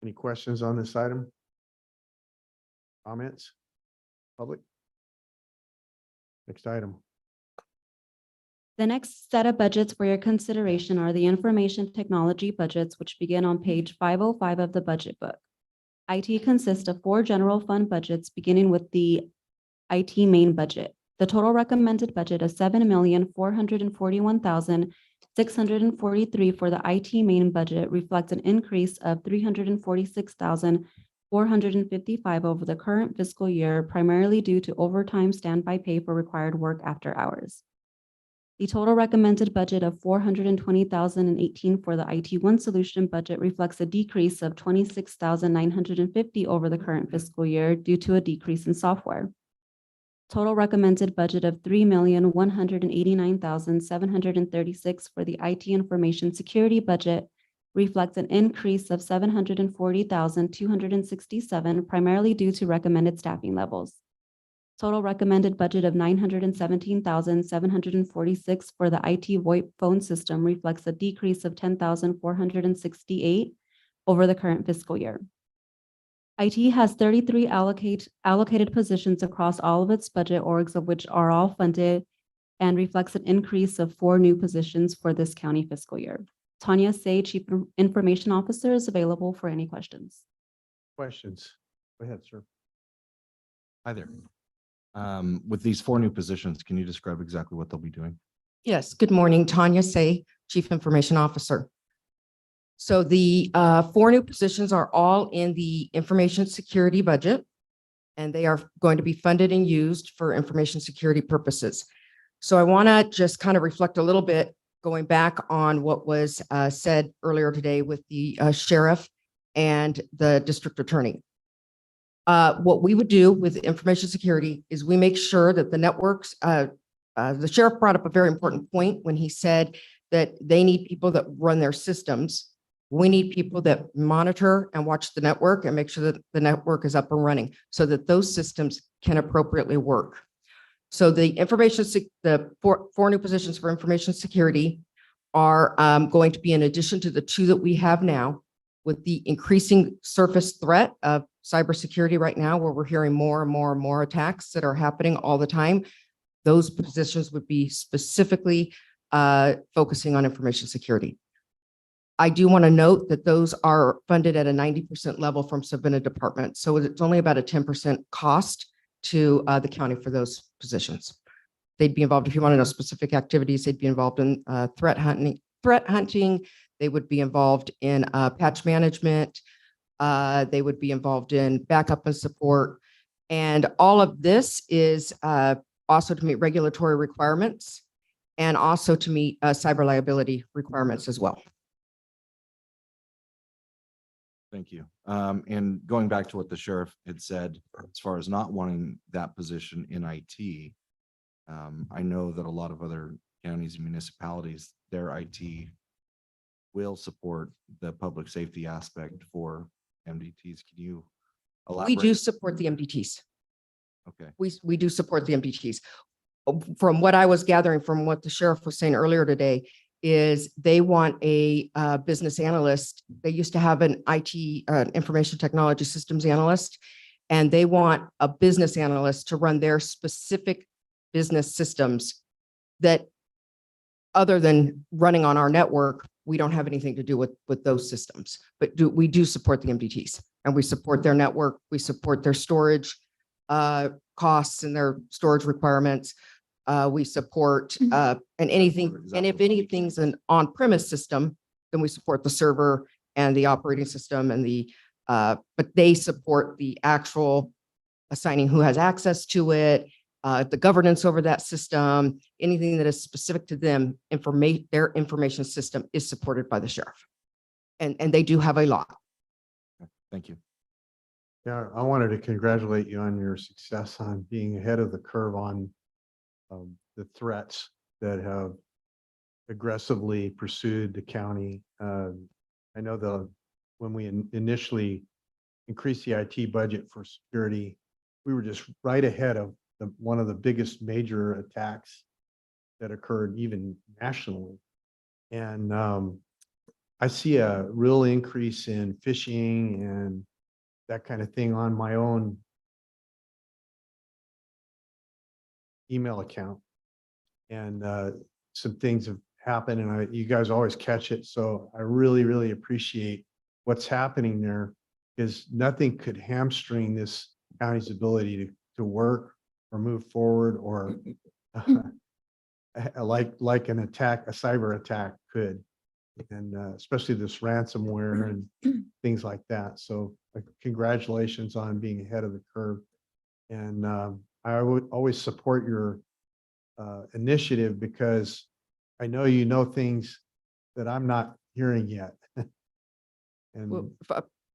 Any questions on this item? Comments? Public? Next item. The next set of budgets for your consideration are the information technology budgets, which begin on page 505 of the budget book. IT consists of 4 general fund budgets, beginning with the IT main budget. The total recommended budget of $7,441,643 for the IT main budget reflects an increase of $346,455 over the current fiscal year, primarily due to overtime standby pay for required work after hours. The total recommended budget of $420,018 for the IT One Solution budget reflects a decrease of $26,950 over the current fiscal year due to a decrease in software. Total recommended budget of $3,189,736 for the IT Information Security budget reflects an increase of $740,267, primarily due to recommended staffing levels. Total recommended budget of $917,746 for the IT VoIP phone system reflects a decrease of $10,468 over the current fiscal year. IT has 33 allocated positions across all of its budget orgs, of which are all funded, and reflects an increase of 4 new positions for this county fiscal year. Tanya Say, Chief Information Officer, is available for any questions. Questions? Go ahead, sir. Hi there. With these 4 new positions, can you describe exactly what they'll be doing? Yes, good morning, Tanya Say, Chief Information Officer. So the 4 new positions are all in the information security budget, and they are going to be funded and used for information security purposes. So I want to just kind of reflect a little bit, going back on what was said earlier today with the sheriff and the district attorney. What we would do with information security is we make sure that the networks, the sheriff brought up a very important point when he said that they need people that run their systems. We need people that monitor and watch the network and make sure that the network is up and running so that those systems can appropriately work. So the the 4 new positions for information security are going to be in addition to the 2 that we have now, with the increasing surface threat of cybersecurity right now, where we're hearing more and more and more attacks that are happening all the time. Those positions would be specifically focusing on information security. I do want to note that those are funded at a 90% level from submitted departments. So it's only about a 10% cost to the county for those positions. They'd be involved, if you want to know specific activities, they'd be involved in threat hunting. They would be involved in patch management. They would be involved in backup and support. And all of this is also to meet regulatory requirements and also to meet cyber liability requirements as well. Thank you. And going back to what the sheriff had said, as far as not wanting that position in IT, I know that a lot of other counties and municipalities, their IT will support the public safety aspect for MDTs. Can you elaborate? We do support the MDTs. Okay. We do support the MDTs. From what I was gathering from what the sheriff was saying earlier today, is they want a business analyst. They used to have an IT, information technology systems analyst, and they want a business analyst to run their specific business systems that, other than running on our network, we don't have anything to do with those systems. But we do support the MDTs, and we support their network. We support their storage costs and their storage requirements. We support and anything, and if anything's an on-premise system, then we support the server and the operating system and the but they support the actual assigning who has access to it, the governance over that system, anything that is specific to them, their information system is supported by the sheriff. And they do have a lot. Thank you. Yeah, I wanted to congratulate you on your success on being ahead of the curve on the threats that have aggressively pursued the county. I know when we initially increased the IT budget for security, we were just right ahead of one of the biggest major attacks that occurred even nationally. And I see a real increase in phishing and that kind of thing on my own email account. And some things have happened, and you guys always catch it. So I really, really appreciate what's happening there, because nothing could hamstring this county's ability to work or move forward, or like an attack, a cyber attack could, and especially this ransomware and things like that. So congratulations on being ahead of the curve. And I would always support your initiative, because I know you know things that I'm not hearing yet. And Well,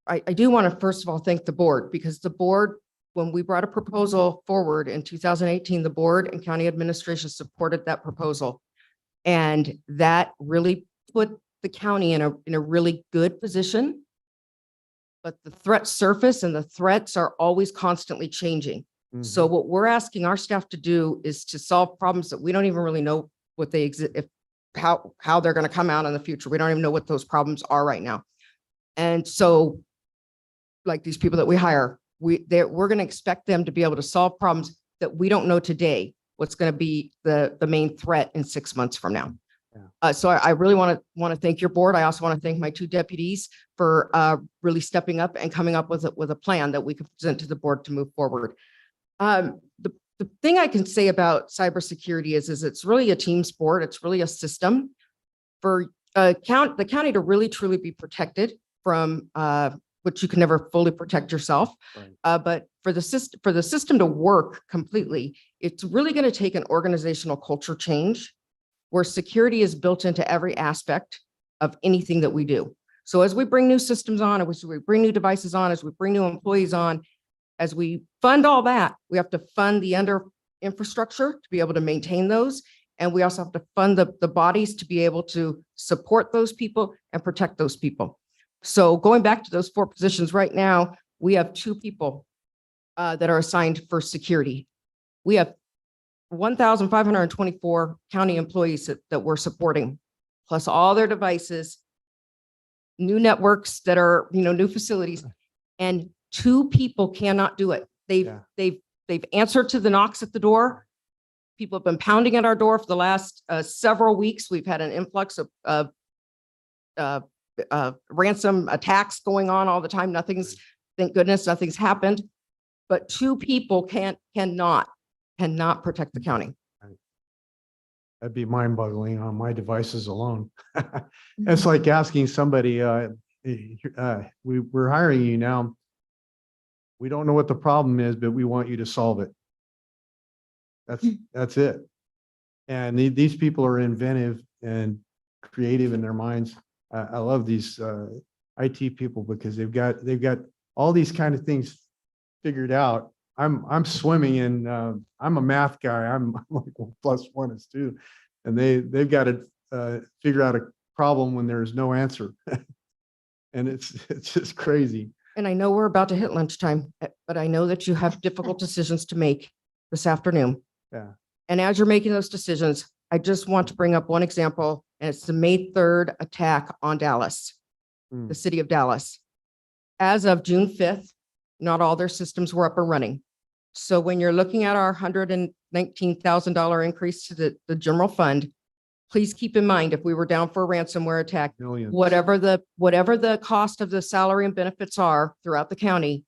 I do want to first of all thank the board, because the board, when we brought a proposal forward in 2018, the board and county administration supported that proposal. And that really put the county in a really good position. But the threats surface, and the threats are always constantly changing. So what we're asking our staff to do is to solve problems that we don't even really know what they exist, how they're going to come out in the future. We don't even know what those problems are right now. And so, like these people that we hire, we're going to expect them to be able to solve problems that we don't know today what's going to be the main threat in 6 months from now. So I really want to thank your board. I also want to thank my two deputies for really stepping up and coming up with a plan that we can present to the board to move forward. The thing I can say about cybersecurity is it's really a team sport. It's really a system for the county to really truly be protected from which you can never fully protect yourself. Right. But for the system to work completely, it's really going to take an organizational culture change where security is built into every aspect of anything that we do. So as we bring new systems on, as we bring new devices on, as we bring new employees on, as we fund all that, we have to fund the infrastructure to be able to maintain those. And we also have to fund the bodies to be able to support those people and protect those people. So going back to those 4 positions right now, we have 2 people that are assigned for security. We have 1,524 county employees that we're supporting, plus all their devices, new networks that are, new facilities, and 2 people cannot do it. They've answered to the knocks at the door. People have been pounding at our door for the last several weeks. We've had an influx of ransom attacks going on all the time. Thank goodness, nothing's happened. But 2 people cannot protect the county. that'd be mind-boggling on my devices alone. It's like asking somebody, we're hiring you now. We don't know what the problem is, but we want you to solve it. That's it. And these people are inventive and creative in their minds. I love these IT people, because they've got all these kind of things figured out. I'm swimming in, I'm a math guy. I'm like, well, +1 is 2, and they've got to figure out a problem when there's no answer. And it's just crazy. And I know we're about to hit lunchtime, but I know that you have difficult decisions to make this afternoon. Yeah. And as you're making those decisions, I just want to bring up one example, and it's the May 3rd attack on Dallas, the city of Dallas. As of June 5th, not all their systems were up and running. So when you're looking at our $119,000 increase to the general fund, please keep in mind, if we were down for a ransomware attack, Millions. whatever the cost of the salary and benefits are throughout the county,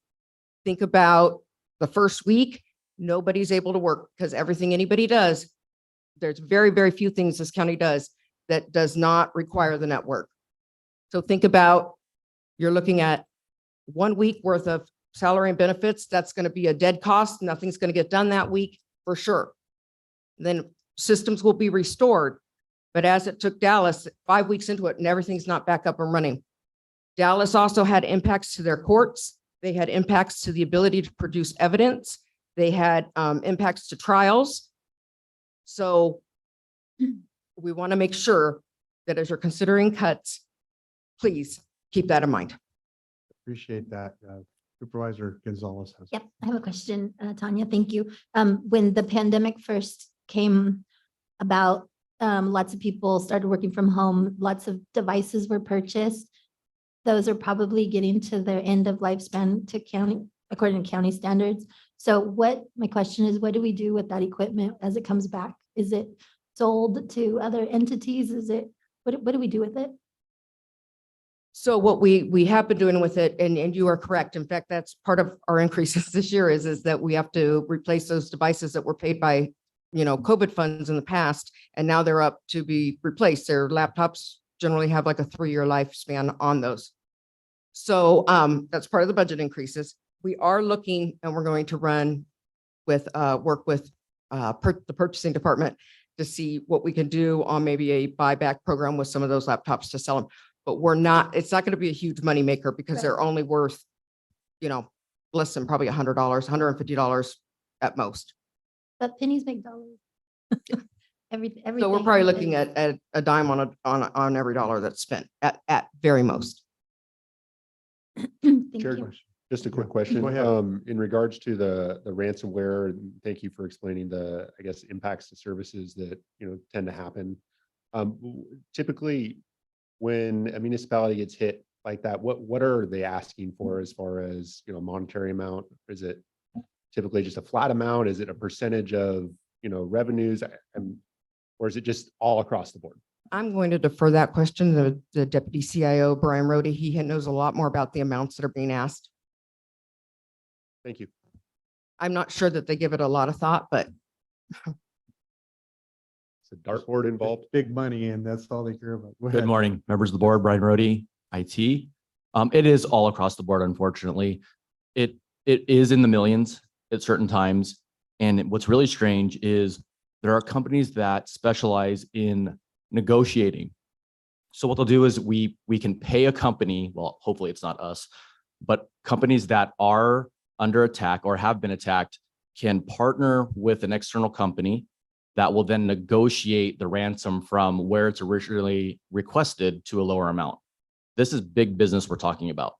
think about the first week, nobody's able to work because everything anybody does, there's very, very few things this county does that does not require the network. So think about, you're looking at 1 week worth of salary and benefits. That's going to be a dead cost. Nothing's going to get done that week for sure. Then systems will be restored. But as it took Dallas 5 weeks into it and everything's not back up and running. Dallas also had impacts to their courts. They had impacts to the ability to produce evidence. They had impacts to trials. So we want to make sure that as you're considering cuts, please keep that in mind. Appreciate that. Supervisor Gonzalez has. Yep, I have a question, Tanya, thank you. When the pandemic first came about, lots of people started working from home, lots of devices were purchased. Those are probably getting to their end of lifespan to county, according to county standards. So my question is, what do we do with that equipment as it comes back? Is it sold to other entities? What do we do with it? So what we have been doing with it, and you are correct. In fact, that's part of our increases this year is that we have to replace those devices that were paid by, COVID funds in the past, and now they're up to be replaced. Their laptops generally have like a 3-year lifespan on those. So that's part of the budget increases. We are looking, and we're going to run with, work with the purchasing department to see what we can do on maybe a buyback program with some of those laptops to sell them. But it's not going to be a huge moneymaker because they're only worth, less than probably $100, $150 at most. But pennies make dollars. Everything. So we're probably looking at a dime on every dollar that's spent at very most. Thank Chair, you. just a quick question. Go ahead. In regards to the ransomware, and thank you for explaining the, I guess, impacts to services that, tend to happen. Typically, when a municipality gets hit like that, what are they asking for as far as, monetary amount? Is it typically just a flat amount? Is it a percentage of, revenues? Or is it just all across the board? I'm going to defer that question to the Deputy CIO, Brian Rhodey. He knows a lot more about the amounts that are being asked. Thank you. I'm not sure that they give it a lot of thought, but Is a dartboard involved? Big money, and that's all they care about. Go Good ahead. morning, members of the board, Brian Rhodey, IT. It is all across the board, unfortunately. It is in the millions at certain times. And what's really strange is there are companies that specialize in negotiating. So what they'll do is we can pay a company, well, hopefully it's not us, but companies that are under attack or have been attacked can partner with an external company that will then negotiate the ransom from where it's originally requested to a lower amount. This is big business we're talking about.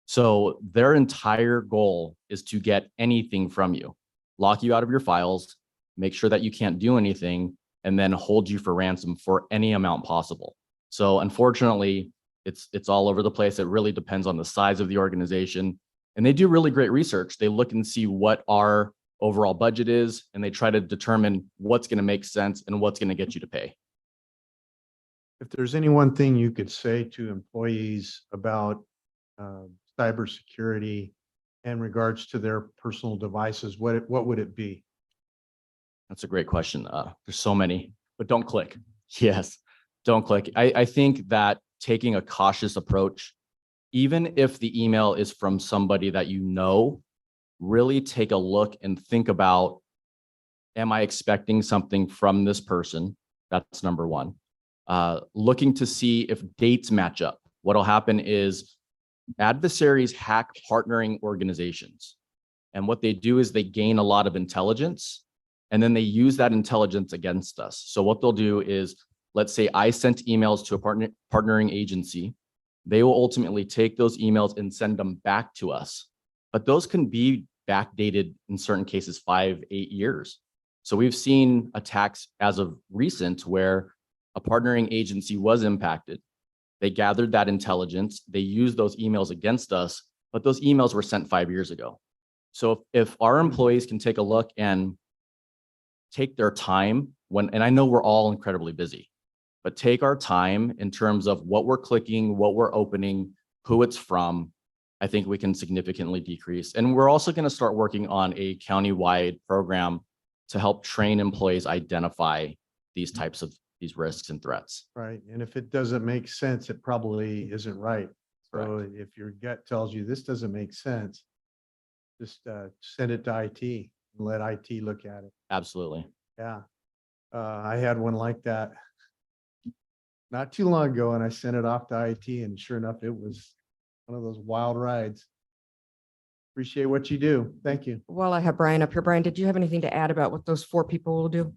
So their entire goal is to get anything from you, lock you out of your files, make sure that you can't do anything, and then hold you for ransom for any amount possible. So unfortunately, it's all over the place. It really depends on the size of the organization. And they do really great research. They look and see what our overall budget is, and they try to determine what's going to make sense and what's going to get you to pay. If there's any one thing you could say to employees about cybersecurity in regards to their personal devices, what would it be? That's a great question. There's so many, but don't click. Yes, don't click. I think that taking a cautious approach, even if the email is from somebody that really take a look and think about, am I expecting something from this person? That's number one. Looking to see if dates match up. What'll happen is adversaries hack partnering organizations. And what they do is they gain a lot of intelligence, and then they use that intelligence against us. So what they'll do is, let's say I sent emails to a partnering agency. They will ultimately take those emails and send them back to us. But those can be backdated in certain cases 5-8 years. So we've seen attacks as of recent where a partnering agency was impacted. They gathered that intelligence, they used those emails against us, but those emails were sent 5 years ago. So if our employees can take a look and take their time and I know we're all incredibly busy, but take our time in terms of what we're clicking, what we're opening, who it's from, I think we can significantly decrease. And we're also going to start working on a countywide program to help train employees identify these types of these risks and threats. Right. And if it doesn't make sense, it probably isn't right. So if your gut tells you this doesn't make sense, just send it to IT and let IT look at it. Absolutely. Yeah. I had one like that not too long ago, and I sent it off to IT, and sure enough, it was one of those wild rides. Appreciate what you do. Thank you. While I have Brian up here, Brian, did you have anything to add about what those 4 people will do?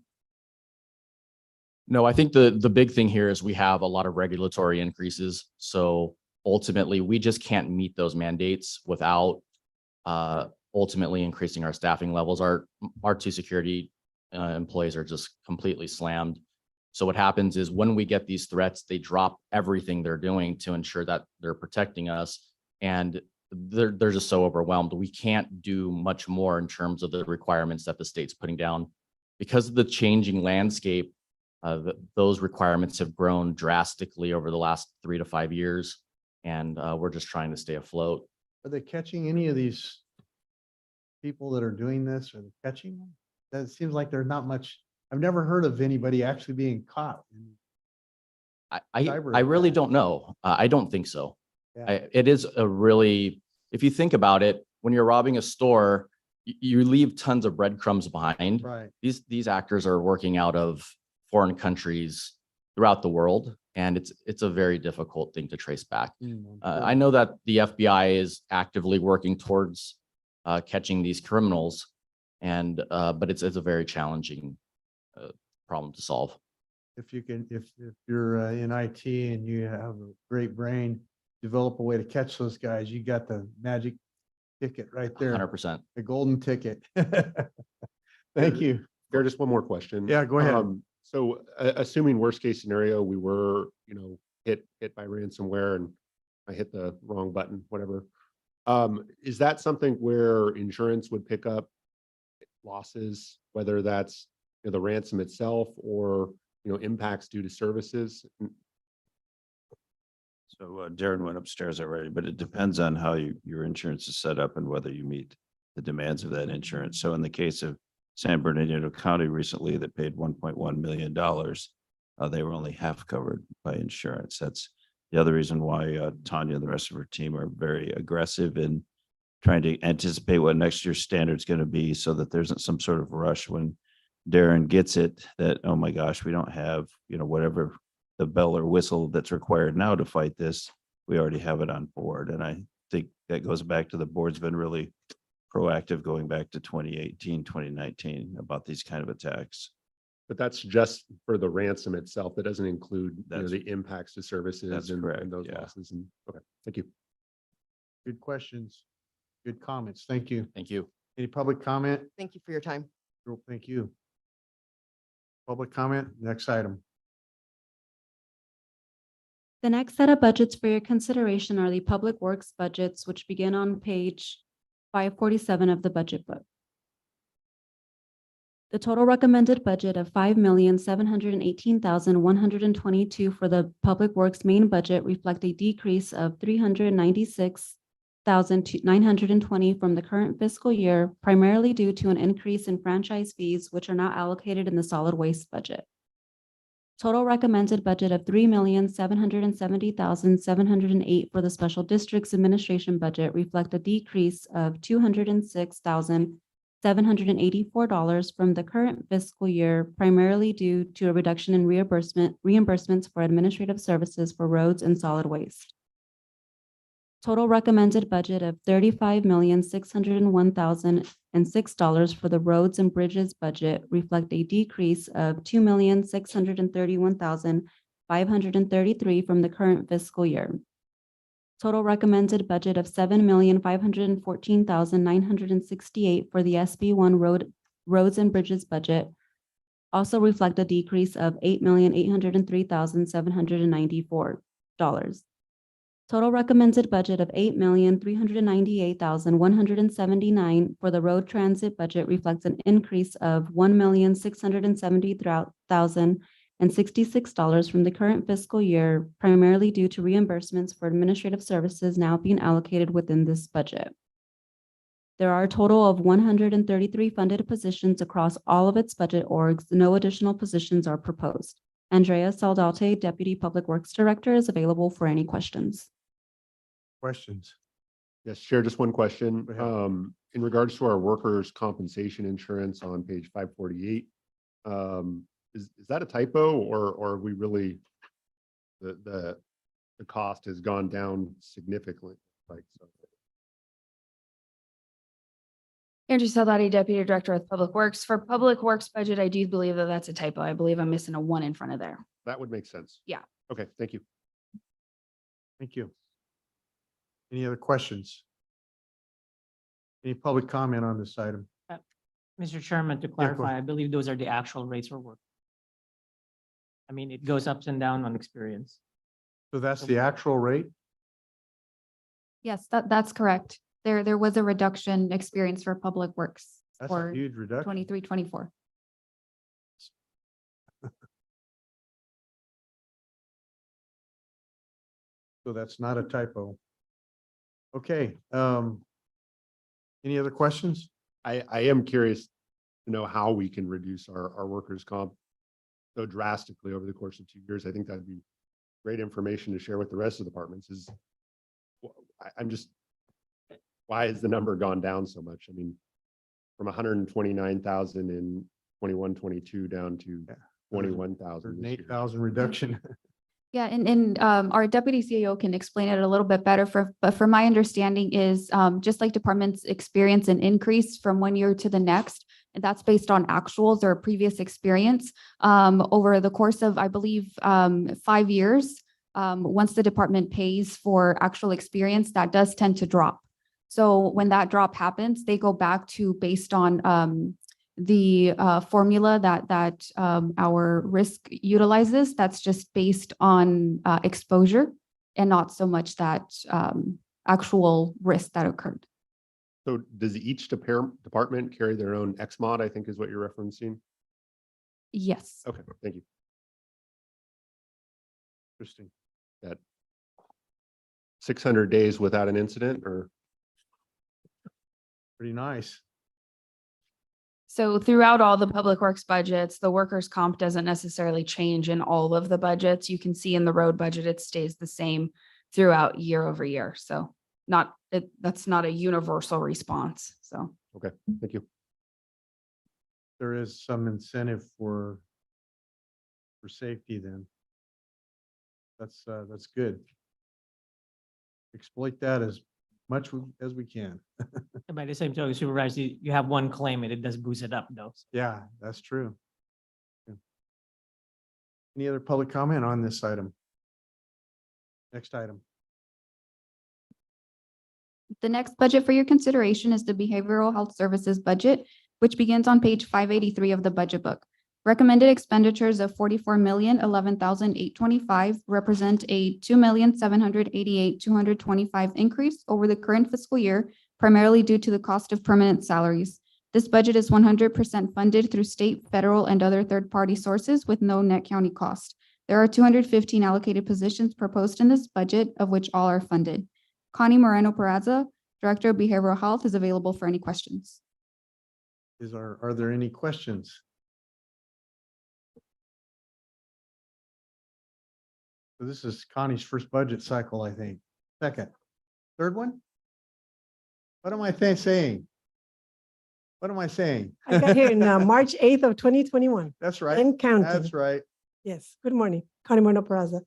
No, I think the big thing here is we have a lot of regulatory increases. So ultimately, we just can't meet those mandates without ultimately increasing our staffing levels. Our 2 security employees are just completely slammed. So what happens is when we get these threats, they drop everything they're doing to ensure that they're protecting us. And they're just so overwhelmed. We can't do much more in terms of the requirements that the state's putting down. Because of the changing landscape, those requirements have grown drastically over the last 3 to 5 years. And we're just trying to stay afloat. Are they catching any of these people that are doing this? Are they catching them? That seems like there's not much. I've never heard of anybody actually being caught. I really don't know. I don't think so. Yeah. It is a really, if you think about it, when you're robbing a store, you leave tons of breadcrumbs behind. Right. These actors are working out of foreign countries throughout the world, and it's a very difficult thing to trace back. I know that the FBI is actively working towards catching these criminals, and but it's a very challenging problem to solve. If you're in IT and you have a great brain, develop a way to catch those guys, you got the magic ticket right there. 100%. The golden ticket. Thank you. There, just one more question. Yeah, go ahead. So assuming worst case scenario, we were, hit by ransomware and I hit the wrong button, whatever. Is that something where insurance would pick up losses, whether that's the ransom itself or, impacts due to services? So Darren went upstairs already, but it depends on how your insurance is set up and whether you meet the demands of that insurance. So in the case of San Bernardino County recently that paid $1.1 million, they were only half covered by insurance. That's the other reason why Tanya and the rest of her team are very aggressive in trying to anticipate what next year's standard is going to be so that there isn't some sort of rush when Darren gets it that, oh my gosh, we don't have, whatever the bell or whistle that's required now to fight this. We already have it on board. And I think that goes back to the board's been really proactive going back to 2018, 2019 about these kind of attacks. But that's just for the ransom itself. That doesn't include the impacts to services That's and correct, those yeah. losses. And okay, thank you. Good questions. Good comments. Thank you. Thank you. Any public comment? Thank you for your time. Thank you. Public comment, next item. The next set of budgets for your consideration are the Public Works budgets, which begin on page 547 of the budget book. The total recommended budget of $5,718,122 for the Public Works main budget reflect a decrease of $396,920 from the current fiscal year, primarily due to an increase in franchise fees, which are not allocated in the solid waste budget. Total recommended budget of $3,770,708 for the Special Districts Administration budget reflect a decrease of $206,784 from the current fiscal year, primarily due to a reduction in reimbursements for administrative services for roads and solid waste. Total recommended budget of $35,601,006 for the roads and bridges budget reflect a decrease of $2,631,533 from the current fiscal year. Total recommended budget of $7,514,968 for the SB1 road Roads and Bridges budget also reflect a decrease of $8,803,794. Total recommended budget of $8,398,179 for the road transit budget reflects an increase of $1,670,066 from the current fiscal year, primarily due to reimbursements for administrative services now being allocated within this budget. There are a total of 133 funded positions across all of its budget orgs. No additional positions are proposed. Andrea Saldate, Deputy Public Works Director, is available for any questions. Questions? Yes, Chair, just one question. Go ahead. In regards to our workers' compensation insurance on page 548, is that a typo or are we really, the cost has gone down significantly? Like, so. Andrew Saldati, Deputy Director of Public Works. For Public Works budget, I do believe that that's a typo. I believe I'm missing a 1 in front of there. That would make sense. Yeah. Okay, thank you. Thank you. Any other questions? Any public comment on this item? Mr. Chairman, to go clarify, I believe those are the actual rates for work. I mean, it goes ups and down on experience. So that's the actual rate? Yes, that's correct. There was a reduction experienced for Public Works That's a for huge reduction. 23, 24. So that's not a typo. Okay, any other questions? I am curious to know how we can reduce our workers' comp so drastically over the course of 2 years. I think that'd be great information to share with the rest of the departments is I'm just, why has the number gone down so much? I mean, from 129,000 in 21, 22 down to 21,000. this year. 8,000 reduction. Yeah, and our deputy CEO can explain it a little bit better but from my understanding is just like departments experience an increase from 1 year to the next, and that's based on actuals or previous experience over the course of, I believe, 5 years. Once the department pays for actual experience, that does tend to drop. So when that drop happens, they go back to based on the formula that our risk utilizes. That's just based on exposure and not so much that actual risk that occurred. So does each department carry their own XMOD, I think is what you're referencing? Yes. Okay, thank you. Interesting. That 600 days without an incident or? Pretty nice. So throughout all the public works budgets, the workers' comp doesn't necessarily change in all of the budgets. You can see in the road budget, it stays the same throughout year over year. So that's not a universal response. So. Okay, thank you. There is some incentive for safety then. That's good. Exploit that as much as we can. And by the same token, Supervisor, you have one claim and it does boost it up though. Yeah, that's true. Yeah. Any other public comment on this item? Next item. The next budget for your consideration is the Behavioral Health Services budget, which begins on page 583 of the budget book. Recommended expenditures of $44,011,825 represent a $2,788,225 increase over the current fiscal year, primarily due to the cost of permanent salaries. This budget is 100% funded through state, federal, and other third-party sources with no net county cost. There are 215 allocated positions proposed in this budget, of which all are funded. Connie Moreno-Peraza, Director of Behavioral Health, is available for any questions. Are there any questions? So this is Connie's first budget cycle, I think. Second, third one? What am I saying? What am I saying? I got here in March 8th of 2021. That's right. And counting. That's right. Yes. Good morning. Connie Moreno Peraza,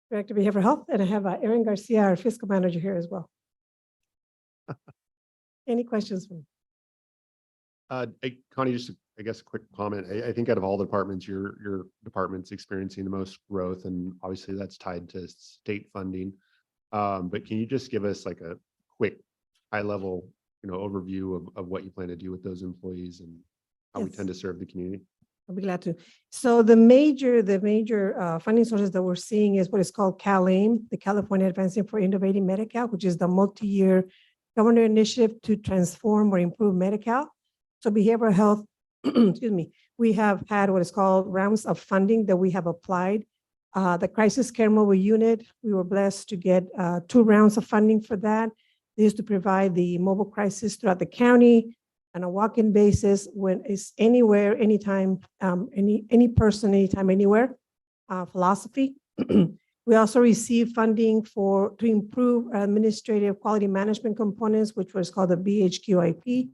Director of Behavioral Health, and I have Erin Garcia, our Fiscal Manager, here as well. Any questions from? Connie, just I guess a quick comment. I think out of all the departments, your department's experiencing the most growth, and obviously that's tied to state funding. But can you just give us like a quick high level, overview of what you plan to do with those employees and how we Yes. tend to serve the community. I'll be glad to. So the major funding sources that we're seeing is what is called CalAIM, the California Advancing for Innovating Medi-Cal, which is the multi-year governor initiative to transform or improve Medi-Cal. So behavioral health, excuse me, we have had what is called rounds of funding that we have applied. The crisis care mobile unit, we were blessed to get 2 rounds of funding for that. This is to provide the mobile crisis throughout the county on a walk-in basis when it's anywhere, anytime, any person, anytime, anywhere philosophy. We also received funding to improve administrative quality management components, which was called the BHQIP,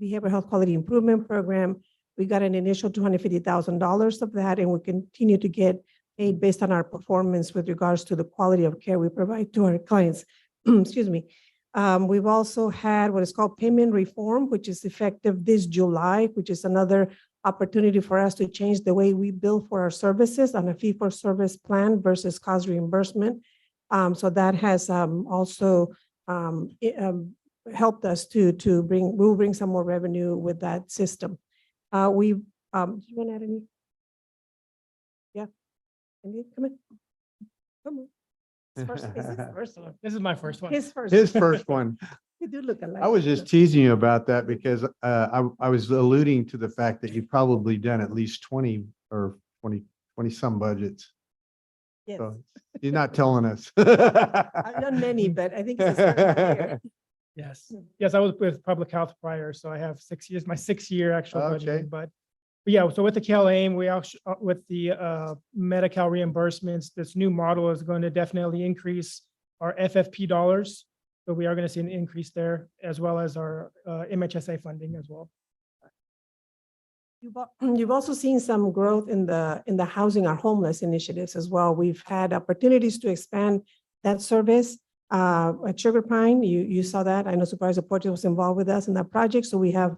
Behavioral Health Quality Improvement Program. We got an initial $250,000 of that, and we continue to get paid based on our performance with regards to the quality of care we provide to our clients. Excuse me. We've also had what is called payment reform, which is effective this July, which is another opportunity for us to change the way we bill for our services on a fee-for-service plan versus cost reimbursement. So that has also helped us we'll bring some more revenue with that system. Do you want to add any? Yeah. Andy, come in. Come on. This is my first one. His first. His first one. We do look alike. I was just teasing you about that because I was alluding to the fact that you've probably done at least 20 or 20 some budgets. Yes. So you're not telling us. I've done many, but I think it's the start of my year. Yes. Yes, I was with public health prior, so I have 6 years, my 6th year actual Okay. budgeting, but yeah, so with the CalAIM, we also, with the Medi-Cal reimbursements, this new model is going to definitely increase our FFP dollars. So we are going to see an increase there as well as our MHSA funding as well. You've also seen some growth in the housing or homeless initiatives as well. We've had opportunities to expand that service at Sugar Pine. You saw that. I know Supervisor Porter was involved with us in that project. So we have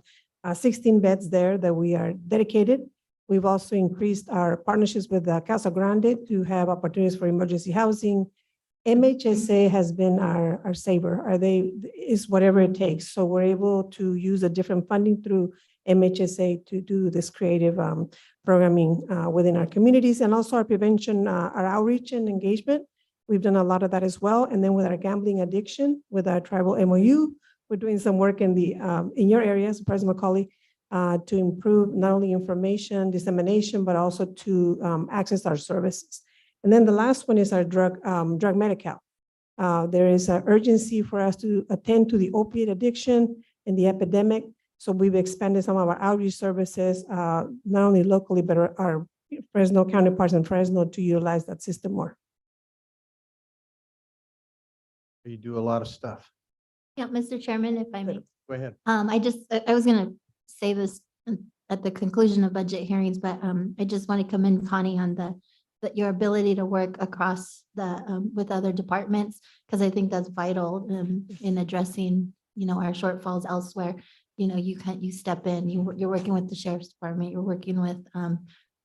16 beds there that we are dedicated. We've also increased our partnerships with Casa Grande to have opportunities for emergency housing. MHSA has been our saver. Is whatever it takes. So we're able to use a different funding through MHSA to do this creative programming within our communities, and also our prevention, our outreach and engagement. We've done a lot of that as well. And then with our gambling addiction, with our tribal MOU, we're doing some work in your area, Supervisor McCauley, to improve not only information dissemination, but also to access our services. And then the last one is our drug Medi-Cal. There is an urgency for us to attend to the opiate addiction and the epidemic. So we've expanded some of our outreach services, not only locally, but our Fresno counterparts in Fresno to utilize that system more. You do a lot of stuff. Yeah, Mr. Chairman, if I may. Go ahead. I was gonna say this at the conclusion of budget hearings, but I just want to commend Connie on your ability to work across with other departments, because I think that's vital in addressing, our shortfalls elsewhere. You step in, you're working with the Sheriff's Department, you're working with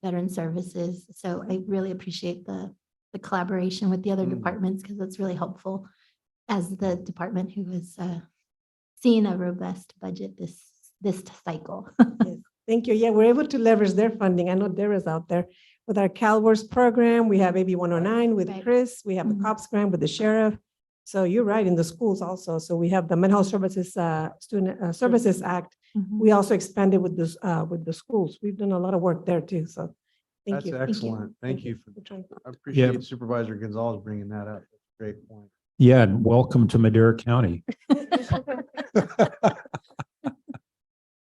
Veteran Services. So I really appreciate the collaboration with the other departments, because it's really helpful as the department who is seeing a robust budget this cycle. Yes, thank you. Yeah, we're able to leverage their funding. I know Dara's out there with our CalWORS program. We have AB 109 with Right. Chris. We have the COPS grant with the sheriff. So you're right, in the schools also. So we have the Mental Health Services Student Services Act. We also expanded with the schools. We've done a lot of work there too. So thank That's you. excellent. Thank you. We're trying- I appreciate Supervisor Gonzalez bringing that up. That's a great point. Yeah, and welcome to Madera County.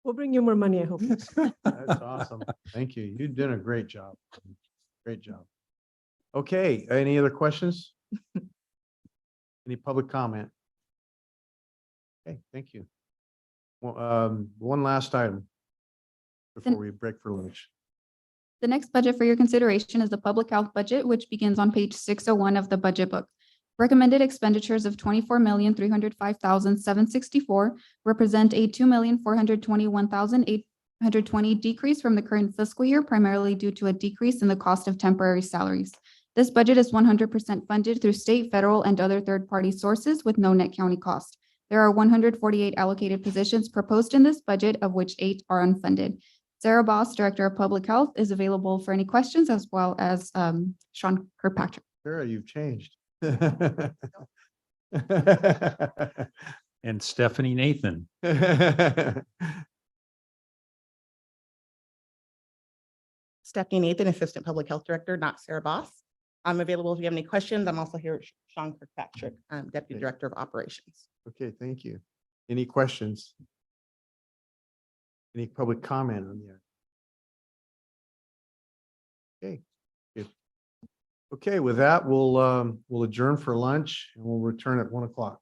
We'll bring you more money, I hope. That's awesome. Thank you. You've done a great job. Great job. Okay, any other questions? Any public comment? Okay, thank you. Well, one last item before we break for lunch. The next budget for your consideration is the public health budget, which begins on page 601 of the budget book. Recommended expenditures of $24,305,764 represent a $2,421,820 decrease from the current fiscal year, primarily due to a decrease in the cost of temporary salaries. This budget is 100% funded through state, federal, and other third-party sources with no net county cost. There are 148 allocated positions proposed in this budget, of which 8 are unfunded. Sarah Boss, Director of Public Health, is available for any questions, as well as Sean Kirkpatrick. Sarah, you've changed. And Stephanie Nathan. Stephanie Nathan, Assistant Public Health Director, not Sarah Boss. I'm available if you have any questions. I'm also here with Sean Kirkpatrick, Deputy Okay. Director of Operations. Okay, thank you. Any questions? Any public comment on the? Okay. Good. Okay, with that, we'll adjourn for lunch and we'll return at 1 o'clock.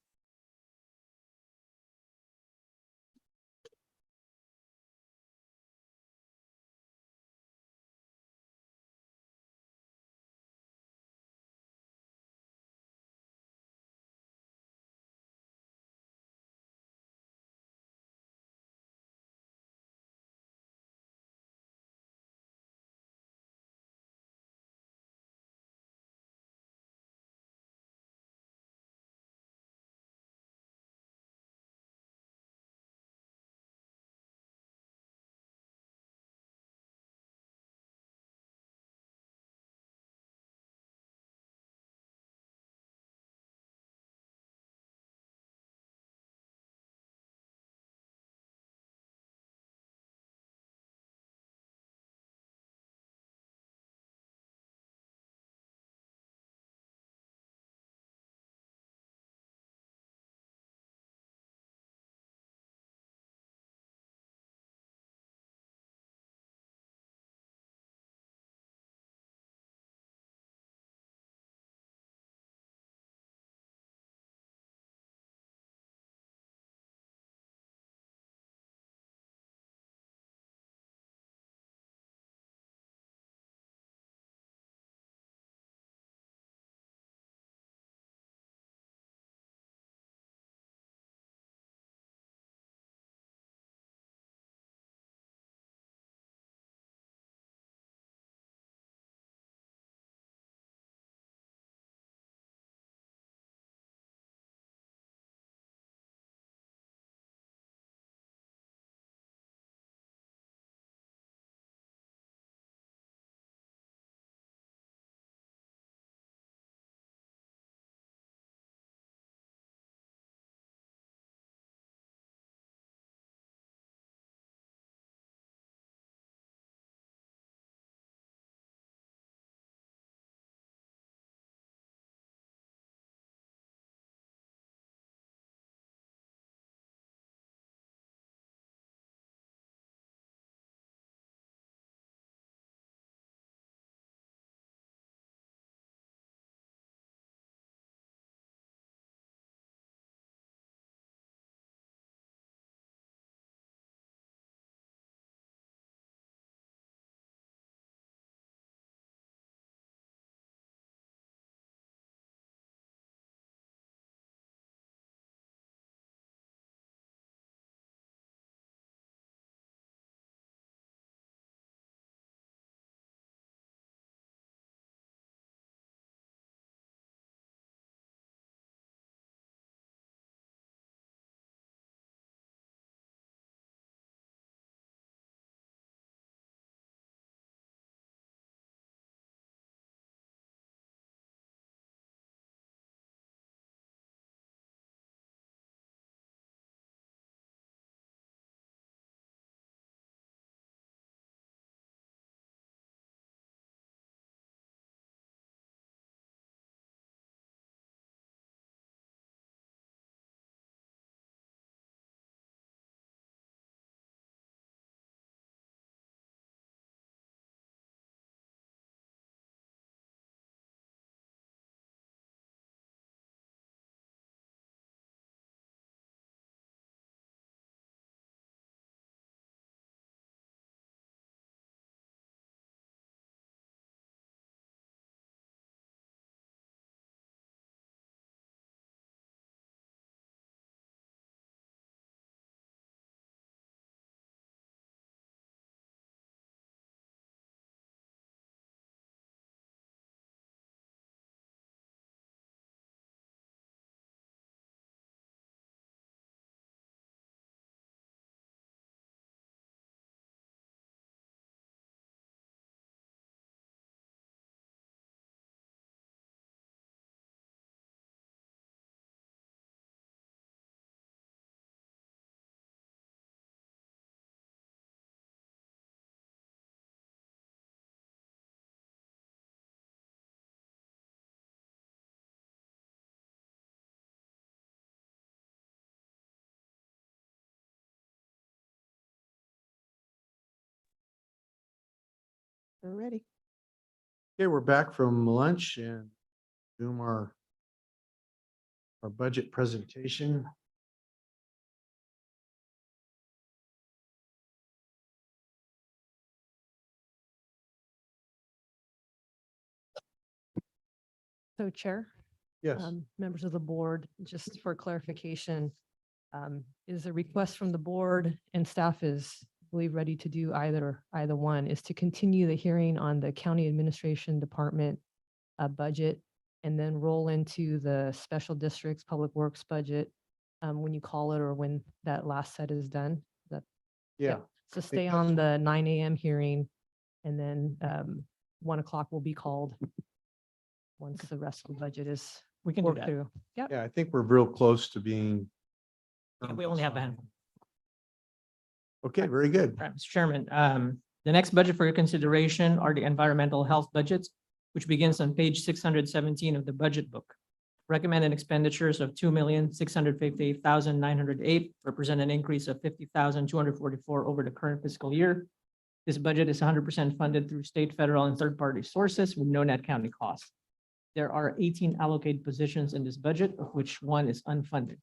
We're ready. Okay, we're back from lunch and doing our budget presentation. So Chair, Yes, members of the board, just for clarification, is a request from the board and staff is, I believe, ready to do either one, is to continue the hearing on the county administration department budget and then roll into the special districts, public works budget when you call it or when that last set is done. That, yeah. so stay on the 9 a.m. hearing and then 1 o'clock will be called once the rest of the budget is We can do worked that. through. Yep. Yeah, I think we're real close to being. We only have a handful. Okay, very good. Right, Mr. Chairman, the next budget for your consideration are the environmental health budgets, which begins on page 617 of the budget book. Recommended expenditures of $2,658,908 represent an increase of $50,244 over the current fiscal year. This budget is 100% funded through state, federal, and third-party sources with no net county costs. There are 18 allocated positions in this budget, of which one is unfunded.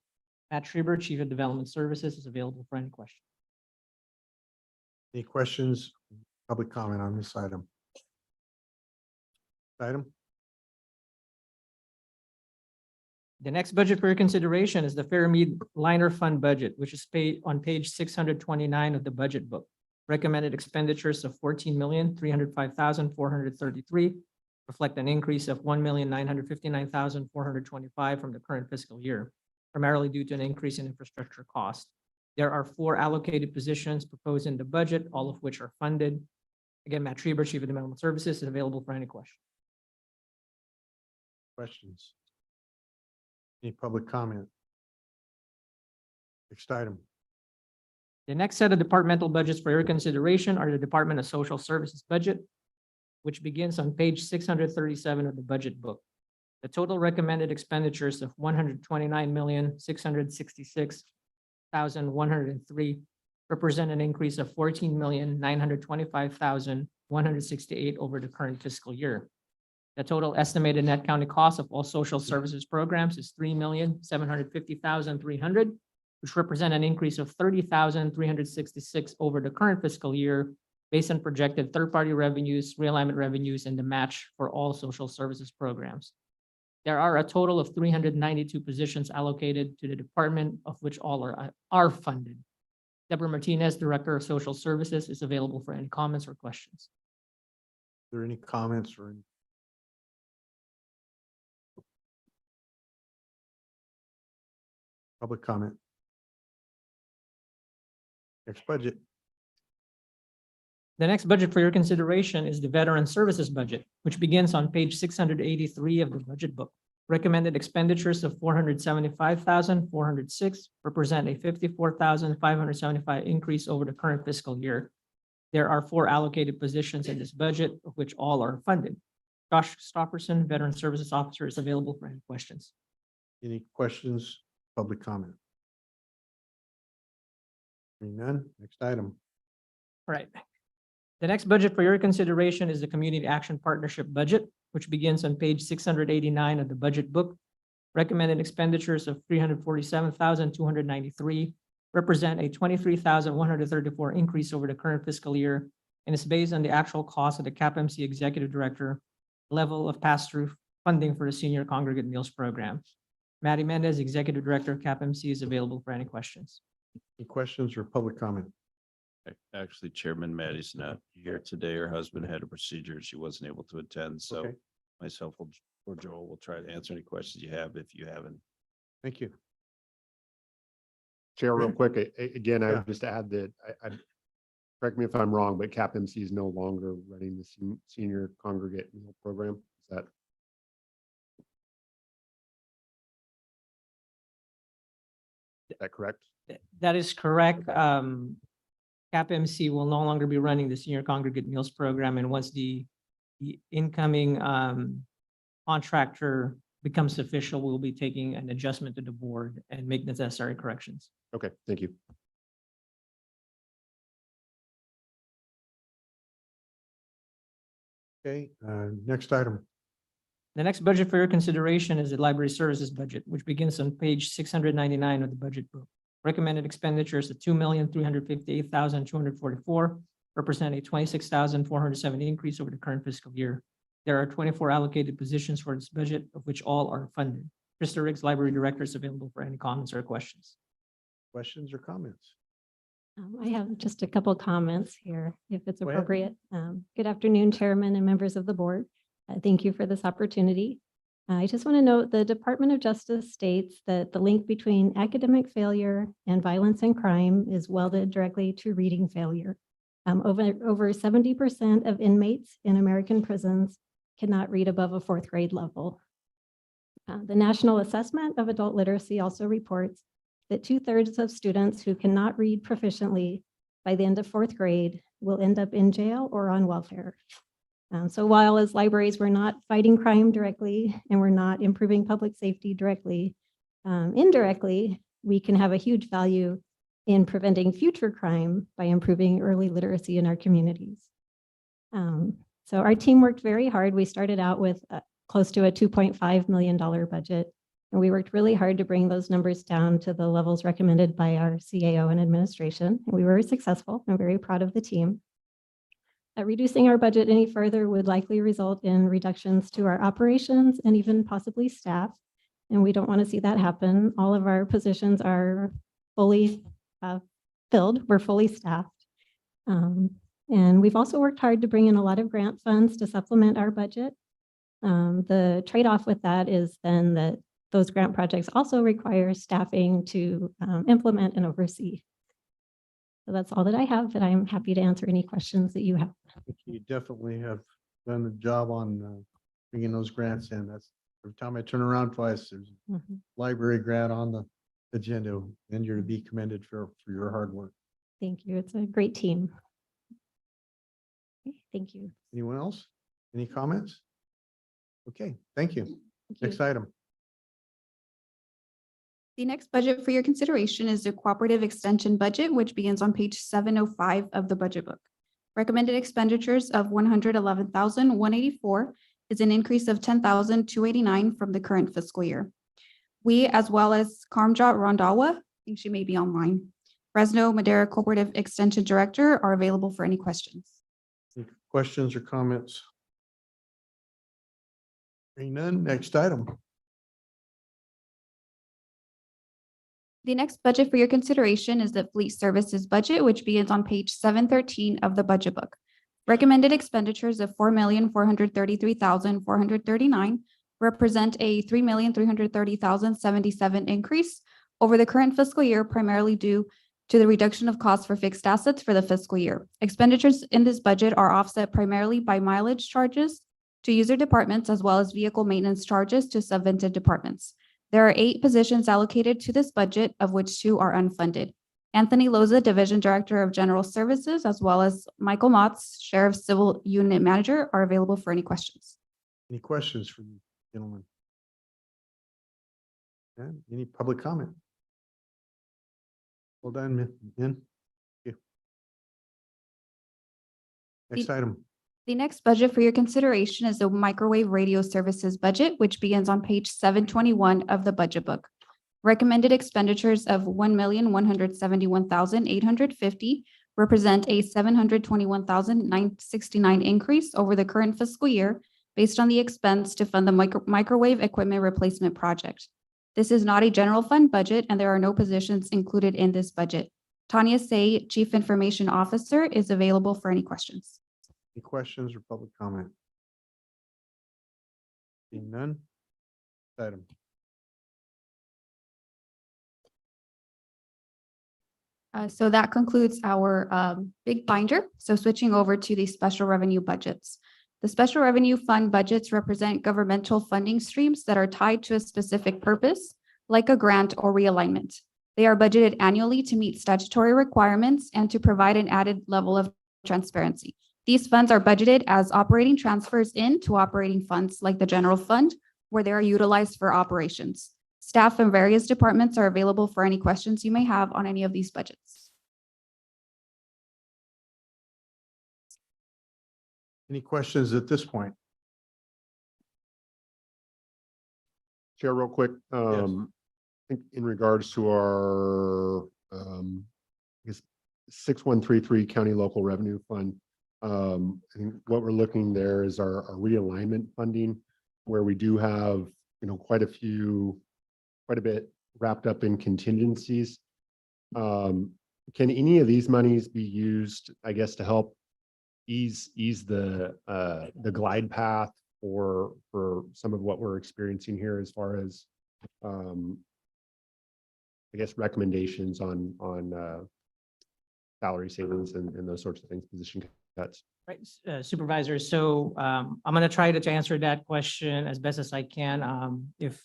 Matt Schreiber, Chief of Development Services, is available for any question. Any questions, public comment on this item? The next budget for your consideration is the Fairmead Liner Fund budget, which is paid on page 629 of the budget book. Recommended expenditures of $14,305,433 reflect an increase of $1,959,425 from the current fiscal year, primarily due to an increase in infrastructure cost. There are 4 allocated positions proposed in the budget, all of which are funded. Again, Matt Schreiber, Chief of Development Services, is available for any question. Questions? Any public comment? Next item. The next set of departmental budgets for your consideration are the Department of Social Services budget, which begins on page 637 of the budget book. The total recommended expenditures of $129,666,103 represent an increase of $14,925,168 over the current fiscal year. The total estimated net county cost of all social services programs is $3,750,300, which represent an increase of $30,366 over the current fiscal year based on projected third-party revenues, realignment revenues, and the match for all social services programs. There are a total of 392 positions allocated to the department, of which all are funded. Deborah Martinez, Director of Social Services, is available for any comments or questions. Are there any comments or any? Public comment? Next budget. The next budget for your consideration is the Veteran Services budget, which begins on page 683 of the budget book. Recommended expenditures of $475,406 represent a $54,575 increase over the current fiscal year. There are 4 allocated positions in this budget, of which all are funded. Josh Stopperson, Veteran Services Officer, is available for any questions. Any questions, public comment? Hearing none, next item. All right. The next budget for your consideration is the Community Action Partnership budget, which begins on page 689 of the budget book. Recommended expenditures of $347,293 represent a $23,134 increase over the current fiscal year and is based on the actual cost of the CAPMC Executive Director level of pass-through funding for the Senior Congregate Meals Program. Maddie Mendez, Executive Director of CAPMC, is available for any questions. Any questions or public comment? Actually, Chairman Maddie's not here today. Her husband had a procedure. She wasn't able to attend, so Okay. myself or Joel will try to answer any questions you have if you haven't. Thank you. Chair, real quick, again, I Yeah. would just add that correct me if I'm wrong, but CAPMC is no longer running the senior congregate meal program. Is that correct? That is correct. CAPMC will no longer be running the Senior Congregate Meals Program, and once the incoming contractor becomes official, we'll be taking an adjustment to the board and make necessary corrections. Okay, thank you. Okay, next item. The next budget for your consideration is the library services budget, which begins on page 699 of the budget book. Recommended expenditures of $2,358,244 represent a $26,470 increase over the current fiscal year. There are 24 allocated positions for this budget, of which all are funded. Mr. Riggs, Library Director, is available for any comments or questions. Questions or comments? I have just a couple comments here, if it's Go ahead. appropriate. Good afternoon, Chairman and members of the board. Thank you for this opportunity. I just want to note the Department of Justice states that the link between academic failure and violence and crime is welded directly to reading failure. Over 70% of inmates in American prisons cannot read above a fourth grade level. The National Assessment of Adult Literacy also reports that 2/3 of students who cannot read proficiently by the end of fourth grade will end up in jail or on welfare. So while as libraries, we're not fighting crime directly and we're not improving public safety directly, indirectly, we can have a huge value in preventing future crime by improving early literacy in our communities. So our team worked very hard. We started out with close to a $2.5 million budget, and we worked really hard to bring those numbers down to the levels recommended by our CAO and administration. And we were successful. I'm very proud of the team. Reducing our budget any further would likely result in reductions to our operations and even possibly staff. And we don't want to see that happen. All of our positions are fully filled. We're fully staffed. And we've also worked hard to bring in a lot of grant funds to supplement our budget. The trade-off with that is then that those grant projects also require staffing to implement and oversee. So that's all that I have, but I'm happy to answer any questions that you have. You definitely have done a job on bringing those grants in. That's every time I turn around twice, there's a library grant on the agenda, and you're to be commended for your hard work. Thank you. It's a great team. Okay, thank you. Anyone else? Any comments? Okay, thank you. Next item. The next budget for your consideration is the cooperative extension budget, which begins on page 705 of the budget book. Recommended expenditures of $111,184 is an increase of $10,289 from the current fiscal year. We, as well as Karmjot Rondawa, I think she may be online, Fresno Madera Cooperative Extension Director, are available for any questions. Any questions or comments? Hearing none, next item. The next budget for your consideration is the fleet services budget, which begins on page 713 of the budget book. Recommended expenditures of $4,433,439 represent a $3,330,077 increase over the current fiscal year, primarily due to the reduction of costs for fixed assets for the fiscal year. Expenditures in this budget are offset primarily by mileage charges to user departments, as well as vehicle maintenance charges to subvented departments. There are 8 positions allocated to this budget, of which 2 are unfunded. Anthony Loza, Division Director of General Services, as well as Michael Motz, Sheriff's Civil Unit Manager, are available for any questions. Any questions for you, gentlemen? Yeah, any public comment? Well done, Min. Thank you. Next item. The next budget for your consideration is the microwave radio services budget, which begins on page 721 of the budget book. Recommended expenditures of $1,171,850 represent a $721,969 increase over the current fiscal year based on the expense to fund the microwave equipment replacement project. This is not a general fund budget, and there are no positions included in this budget. Tanya Say, Chief Information Officer, is available for any questions. Any questions or public comment? Seeing none. Item. So that concludes our big binder. So switching over to the special revenue budgets. The special revenue fund budgets represent governmental funding streams that are tied to a specific purpose, like a grant or realignment. They are budgeted annually to meet statutory requirements and to provide an added level of transparency. These funds are budgeted as operating transfers into operating funds like the general fund, where they are utilized for operations. Staff from various departments are available for any questions you may have on any of these budgets. Any questions at this point? Chair, real quick, I think in regards to our, I guess, 6133 County Local Revenue Fund. I think what we're looking there is our realignment funding, where we do have, quite a bit wrapped up in contingencies. Can any of these monies be used, I guess, to help ease the glide path for some of what we're experiencing here as far as I guess recommendations on salary savings and those sorts of things, position cuts? Right, Supervisor, so I'm going to try to answer that question as best as I can. If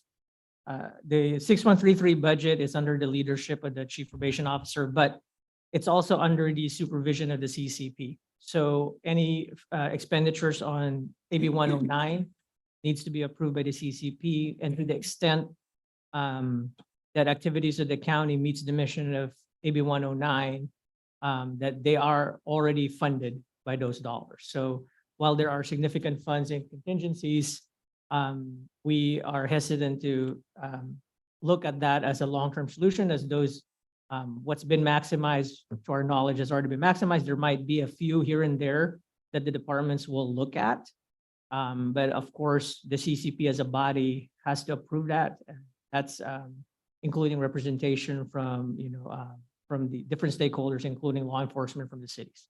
the 6133 budget is under the leadership of the Chief Probation Officer, but it's also under the supervision of the CCP. So any expenditures on AB 109 needs to be approved by the CCP, and to the extent that activities of the county meets the mission of AB 109, that they are already funded by those dollars. So while there are significant funds and contingencies, we are hesitant to look at that as a long-term solution, as those what's been maximized to our knowledge has already been maximized. There might be a few here and there that the departments will look at. But of course, the CCP as a body has to approve that. That's including representation from, from the different stakeholders, including law enforcement from the cities.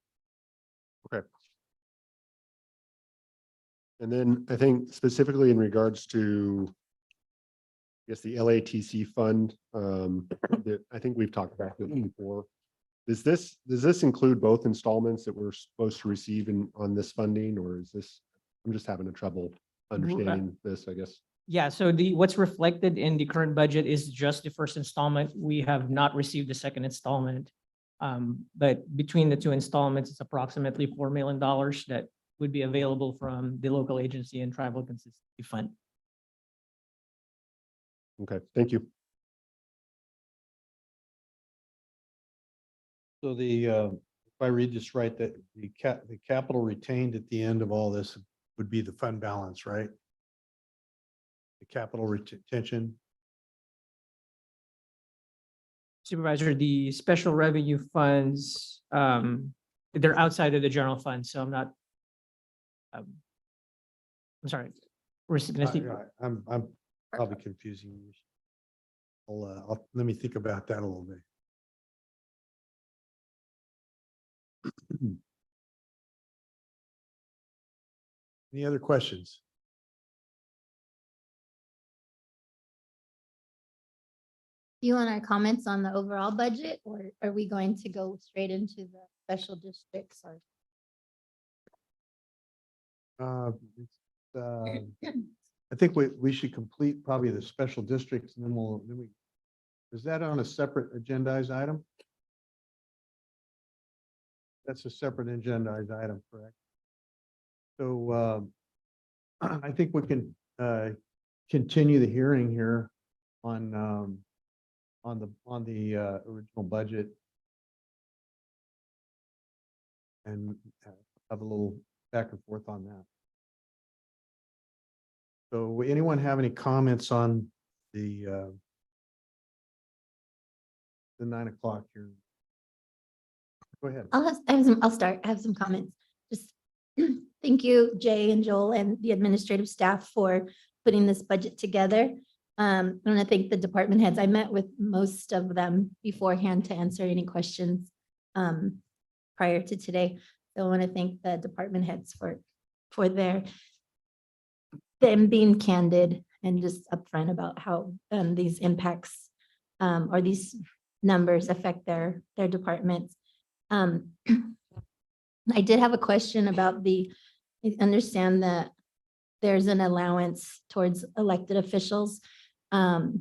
Okay. And then I think specifically in regards to, I guess, the LATC fund, that I think we've talked about this before. Does this include both installments that we're supposed to receive on this funding, or is this, I'm just having a trouble understanding this, I guess. Yeah, so what's reflected in the current budget is just the first installment. We have not received the second installment. But between the two installments, it's approximately $4 million that would be available from the local agency and tribal consistency fund. Okay, thank you. So if I read this right, that the capital retained at the end of all this would be the fund balance, right? The capital retention. Supervisor, the special revenue funds, they're outside of the general fund, so I'm not, I'm sorry. I'm probably confusing you. Let me think about that a little bit. Any other questions? Do you want our comments on the overall budget, or are we going to go straight into the special districts or? I think we should complete probably the special districts, and then is that on a separate agendized item? That's a separate agendized item, correct? So I think we can continue the hearing here on the original budget and have a little back and forth on that. So anyone have any comments on the 9 o'clock here? Go ahead. I'll start. I have some comments. Just thank you, Jay and Joel and the administrative staff for putting this budget together. I want to thank the department heads. I met with most of them beforehand to answer any questions prior to today. So I want to thank the department heads for them being candid and just upfront about how these impacts or these numbers affect their departments. I did have a question about I understand that there's an allowance towards elected officials. And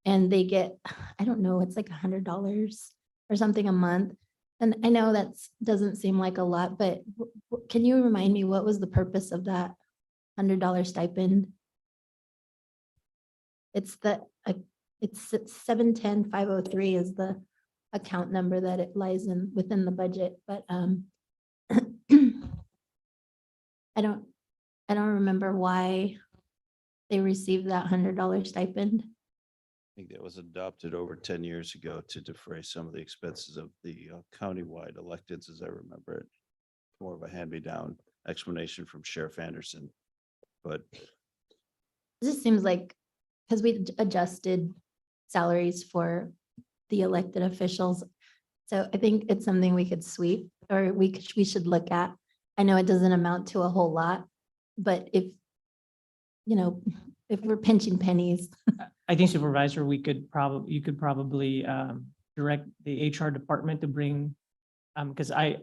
they get, I don't know, it's like $100 or something a month. And I know that doesn't seem like a lot, but can you remind me what was the purpose of that $100 stipend? It's 710-503 is the account number that it lies in within the budget, but I I don't remember why they received that $100 stipend. I think that was adopted over 10 years ago to defray some of the expenses of the countywide electeds, as I remember it. More of a hand-me-down explanation from Sheriff Anderson. But This seems like, because we adjusted salaries for the elected officials. So I think it's something we could sweep, or we should look at. I know it doesn't amount to a whole lot, but if, you know, if we're pinching pennies. I think Supervisor, you could probably direct the HR department to bring, because I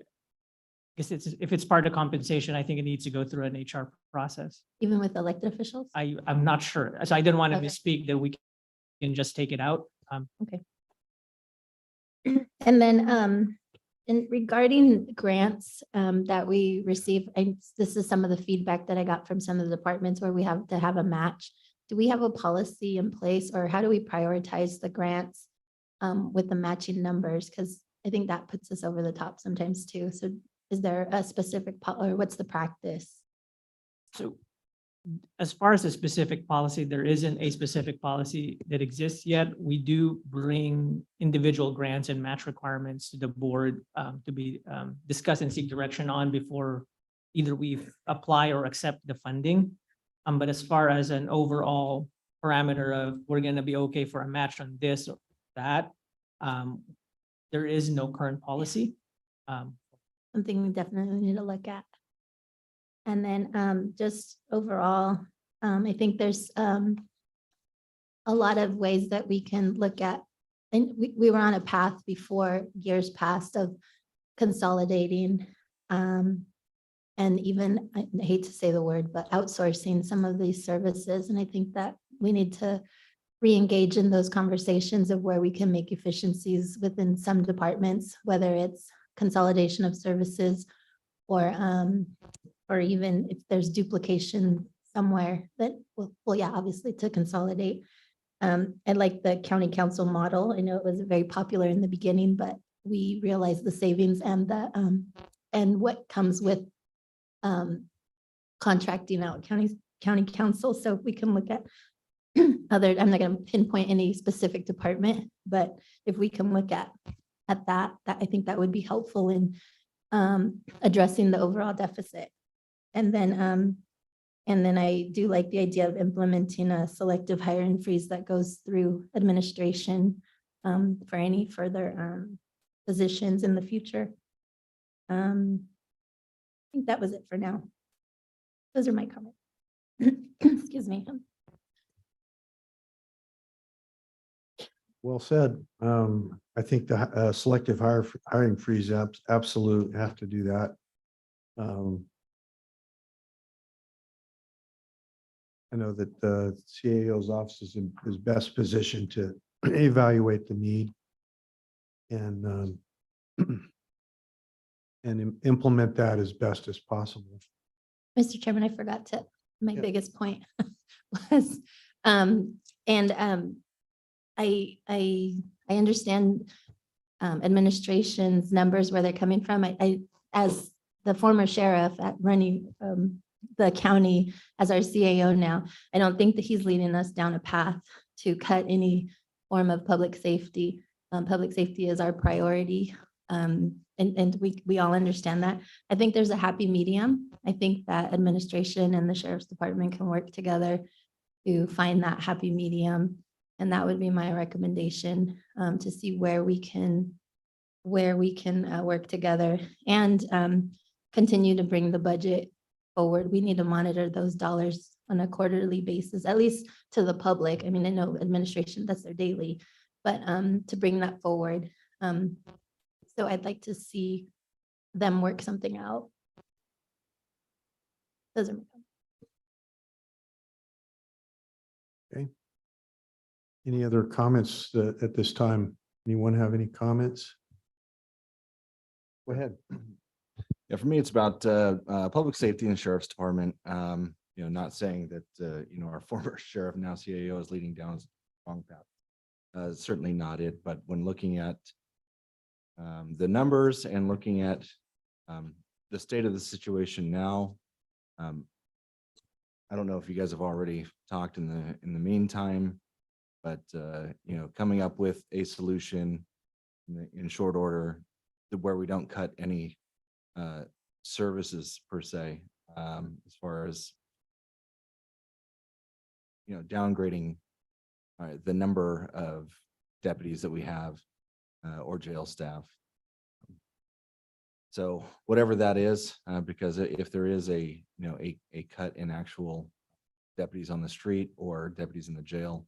guess if it's part of compensation, I think it needs to go through an HR process. Even with elected officials? I'm not sure. So I didn't want to Okay. misspeak that we can just take it out. Okay. And then regarding grants that we receive, this is some of the feedback that I got from some of the departments where we have to have a match. Do we have a policy in place, or how do we prioritize the grants with the matching numbers? Because I think that puts us over the top sometimes too. So is there a specific, or what's the practice? So as far as a specific policy, there isn't a specific policy that exists yet. We do bring individual grants and match requirements to the board to be discussed and seek direction on before either we apply or accept the funding. But as far as an overall parameter of we're going to be okay for a match on this or that, there is no current policy. Something we definitely need to look at. And then just overall, I think there's a lot of ways that we can look at, and we were on a path before years past of consolidating and even, I hate to say the word, but outsourcing some of these services. And I think that we need to re-engage in those conversations of where we can make efficiencies within some departments, whether it's consolidation of services or even if there's duplication somewhere that, well, yeah, obviously to consolidate. I like the county council model. I know it was very popular in the beginning, but we realized the savings and the and what comes with contracting out county council. So we can look at other, I'm not going to pinpoint any specific department, but if we can look at that, I think that would be helpful in addressing the overall deficit. And then I do like the idea of implementing a selective hiring freeze that goes through administration for any further positions in the future. I think that was it for now. Those are my comments. Excuse me. Well said. I think the selective hiring freeze, absolute, have to do that. I know that the CAO's office is best positioned to evaluate the need and implement that as best as possible. Mr. Chairman, I forgot to, my Yeah. biggest point was, I understand administration's numbers, where they're coming from. I, as the former sheriff at running the county as our CAO now, I don't think that he's leading us down a path to cut any form of public safety. Public safety is our priority. And we all understand that. I think there's a happy medium. I think that administration and the sheriff's department can work together to find that happy medium. And that would be my recommendation, to see where we can work together and continue to bring the budget forward. We need to monitor those dollars on a quarterly basis, at least to the public. I mean, I know administration, that's their daily, but to bring that forward. So I'd like to see them work something out. Those are my comments. Okay. Any other comments at this time? Anyone have any comments? Go ahead. Yeah, for me, it's about public safety and sheriff's department. Not saying that, our former sheriff, now CAO, is leading down a wrong path. Certainly not it, but when looking at the numbers and looking at the state of the situation now, I don't know if you guys have already talked in the meantime, but coming up with a solution in short order where we don't cut any services per se, as far as downgrading the number of deputies that we have or jail staff. So whatever that is, because if there is a cut in actual deputies on the street or deputies in the jail,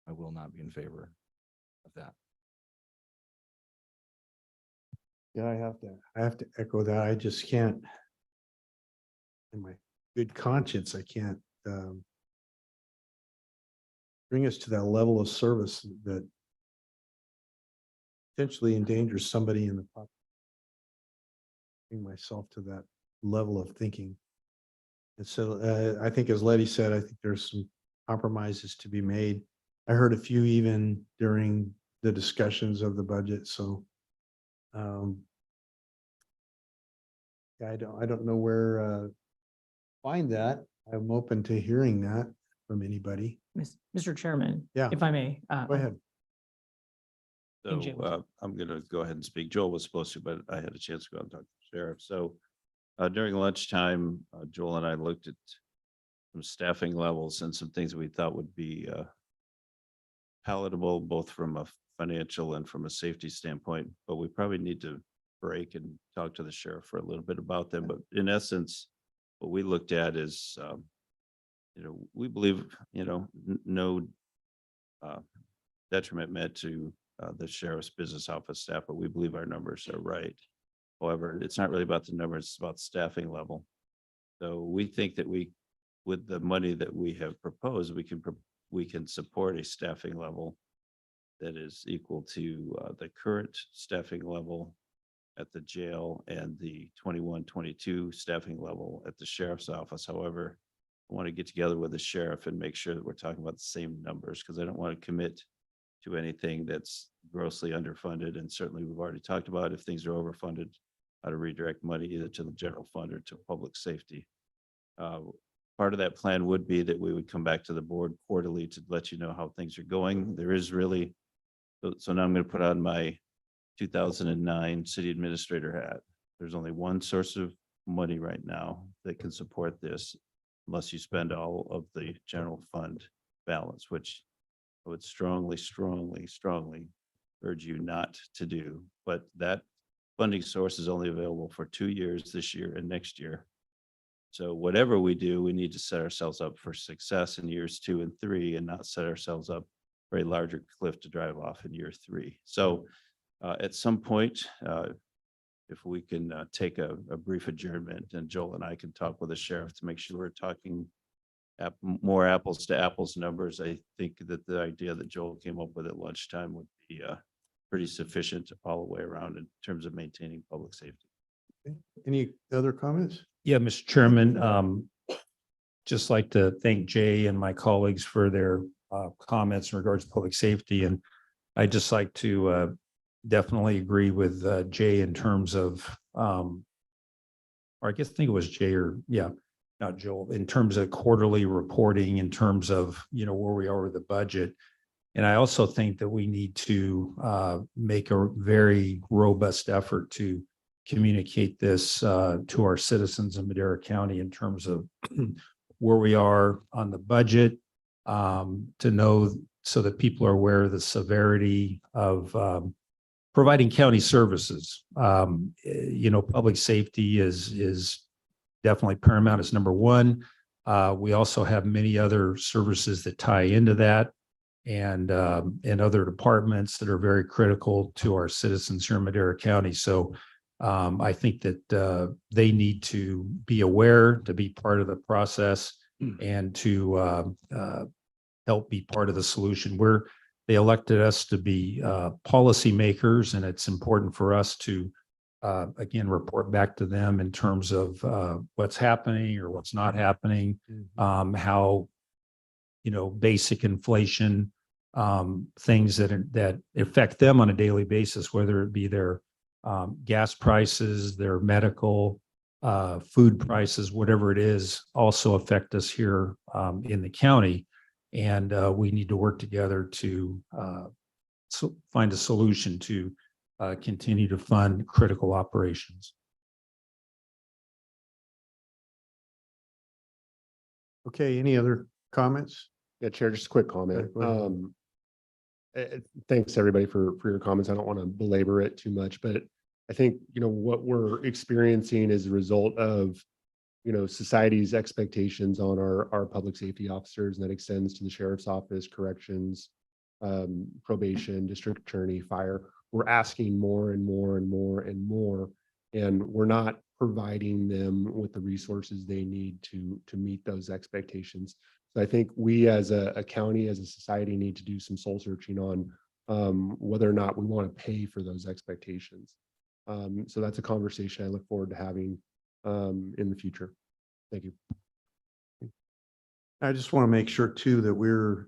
I will not be in favor of that. Yeah, I have to echo that. I just can't, in my good conscience, I can't bring us to that level of service that potentially endangers somebody in the public. Bring myself to that level of thinking. And so I think, as Letty said, I think there's some compromises to be made. I heard a few even during the discussions of the budget. So I don't know where find that. I'm open to hearing that from anybody. Mr. Chairman. Yeah. If I may. Go ahead. Thank you. So I'm going to go ahead and speak. Joel was supposed to, but I had a chance to go out and talk to the sheriff. So during lunchtime, Joel and I looked at some staffing levels and some things that we thought would be palatable, both from a financial and from a safety standpoint, but we probably need to break and talk to the sheriff for a little bit about them. But in essence, what we looked at is, we believe, no detriment meant to the sheriff's business office staff, but we believe our numbers are right. However, it's not really about the numbers, it's about staffing level. So we think that with the money that we have proposed, we can support a staffing level that is equal to the current staffing level at the jail and the 21-22 staffing level at the sheriff's office. However, I want to get together with the sheriff and make sure that we're talking about the same numbers, because I don't want to commit to anything that's grossly underfunded. And certainly we've already talked about, if things are overfunded, how to redirect money either to the general fund or to public safety. Part of that plan would be that we would come back to the board quarterly to let you know how things are going. There is really, so now I'm going to put on my 2009 city administrator hat. There's only one source of money right now that can support this, unless you spend all of the general fund balance, which I would strongly urge you not to do. But that funding source is only available for 2 years, this year and next year. So whatever we do, we need to set ourselves up for success in years 2 and 3, and not set ourselves up for a larger cliff to drive off in year 3. So at some point, if we can take a brief adjournment, and Joel and I can talk with the sheriff to make sure we're talking more apples to apples numbers. I think that the idea that Joel came up with at lunchtime would be pretty sufficient all the way around in terms of maintaining public safety. Any other comments? Yeah, Mr. Chairman, just like to thank Jay and my colleagues for their comments in regards to public safety. And I'd just like to definitely agree with Jay in terms of, or I think it was Jay not Joel, in terms of quarterly reporting, in terms of, where we are with the budget. And I also think that we need to make a very robust effort to communicate this to our citizens in Madera County in terms of where we are on the budget, to know, so that people are aware of the severity of providing county services. Public safety is definitely paramount. It's number one. We also have many other services that tie into that, and other departments that are very critical to our citizens here in Madera County. So I think that they need to be aware, to be part of the process, and to help be part of the solution. They elected us to be policymakers, and it's important for us to again, report back to them in terms of what's happening or what's not happening, how, basic inflation, things that affect them on a daily basis, whether it be their gas prices, their medical, food prices, whatever it is, also affect us here in the county. And we need to work together to find a solution to continue to fund critical operations. Okay, any other comments? Yeah, Chair, just a quick comment. Go ahead. Thanks, everybody, for your comments. I don't want to belabor it too much, but I think, what we're experiencing is a result of, society's expectations on our public safety officers, and that extends to the sheriff's office, corrections, probation, district attorney, fire. We're asking more and more and more and more, and we're not providing them with the resources they need to meet those expectations. So I think we as a county, as a society, need to do some soul searching on whether or not we want to pay for those expectations. So that's a conversation I look forward to having in the future. Thank you. I just want to make sure too that we're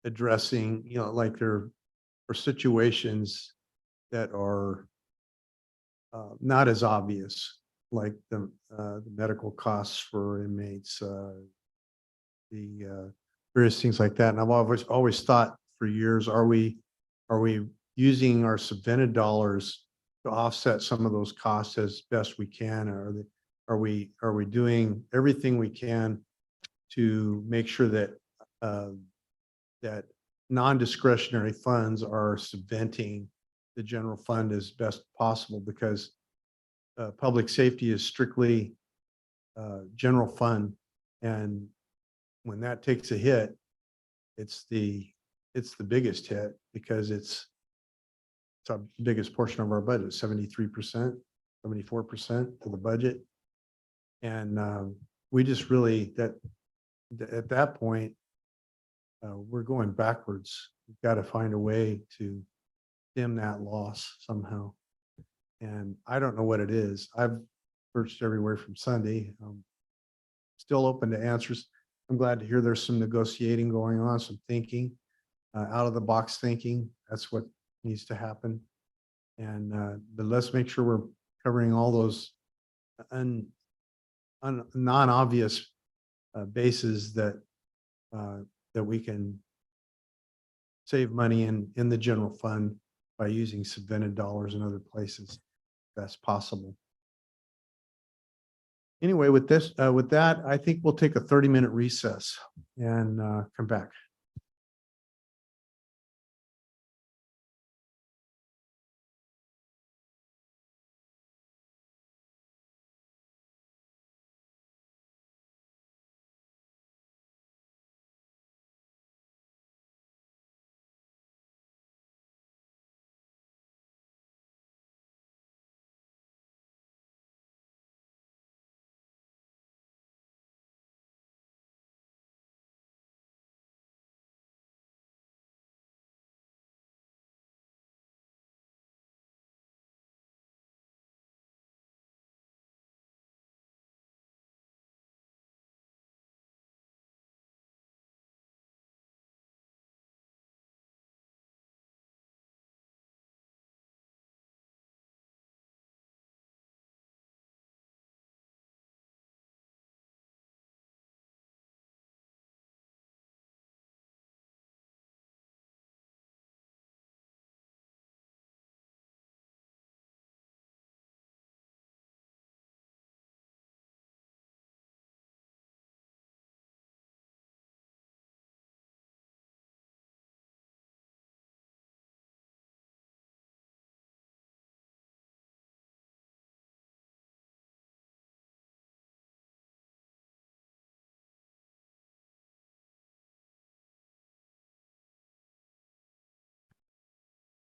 addressing, like there are situations that are not as obvious, like the medical costs for inmates, the various things like that. And I've always thought for years, are we using our subvented dollars to offset some of those costs as best we can? Or are we doing everything we can to make sure that that non-discretionary funds are subventing the general fund as best possible? Because public safety is strictly general fund, and when that takes a hit, it's the biggest hit, because it's our biggest portion of our budget, 73%, 74% of the budget. And we just really, at that point, we're going backwards. We've got to find a way to dim that loss somehow. And I don't know what it is. I've searched everywhere from Sunday. Still open to answers. I'm glad to hear there's some negotiating going on, some thinking, out of the box thinking. That's what needs to happen. And but let's make sure we're covering all those non-obvious bases that we can save money in the general fund by using subvented dollars in other places. That's possible. Anyway, with that, I think we'll take a 30-minute recess and come back.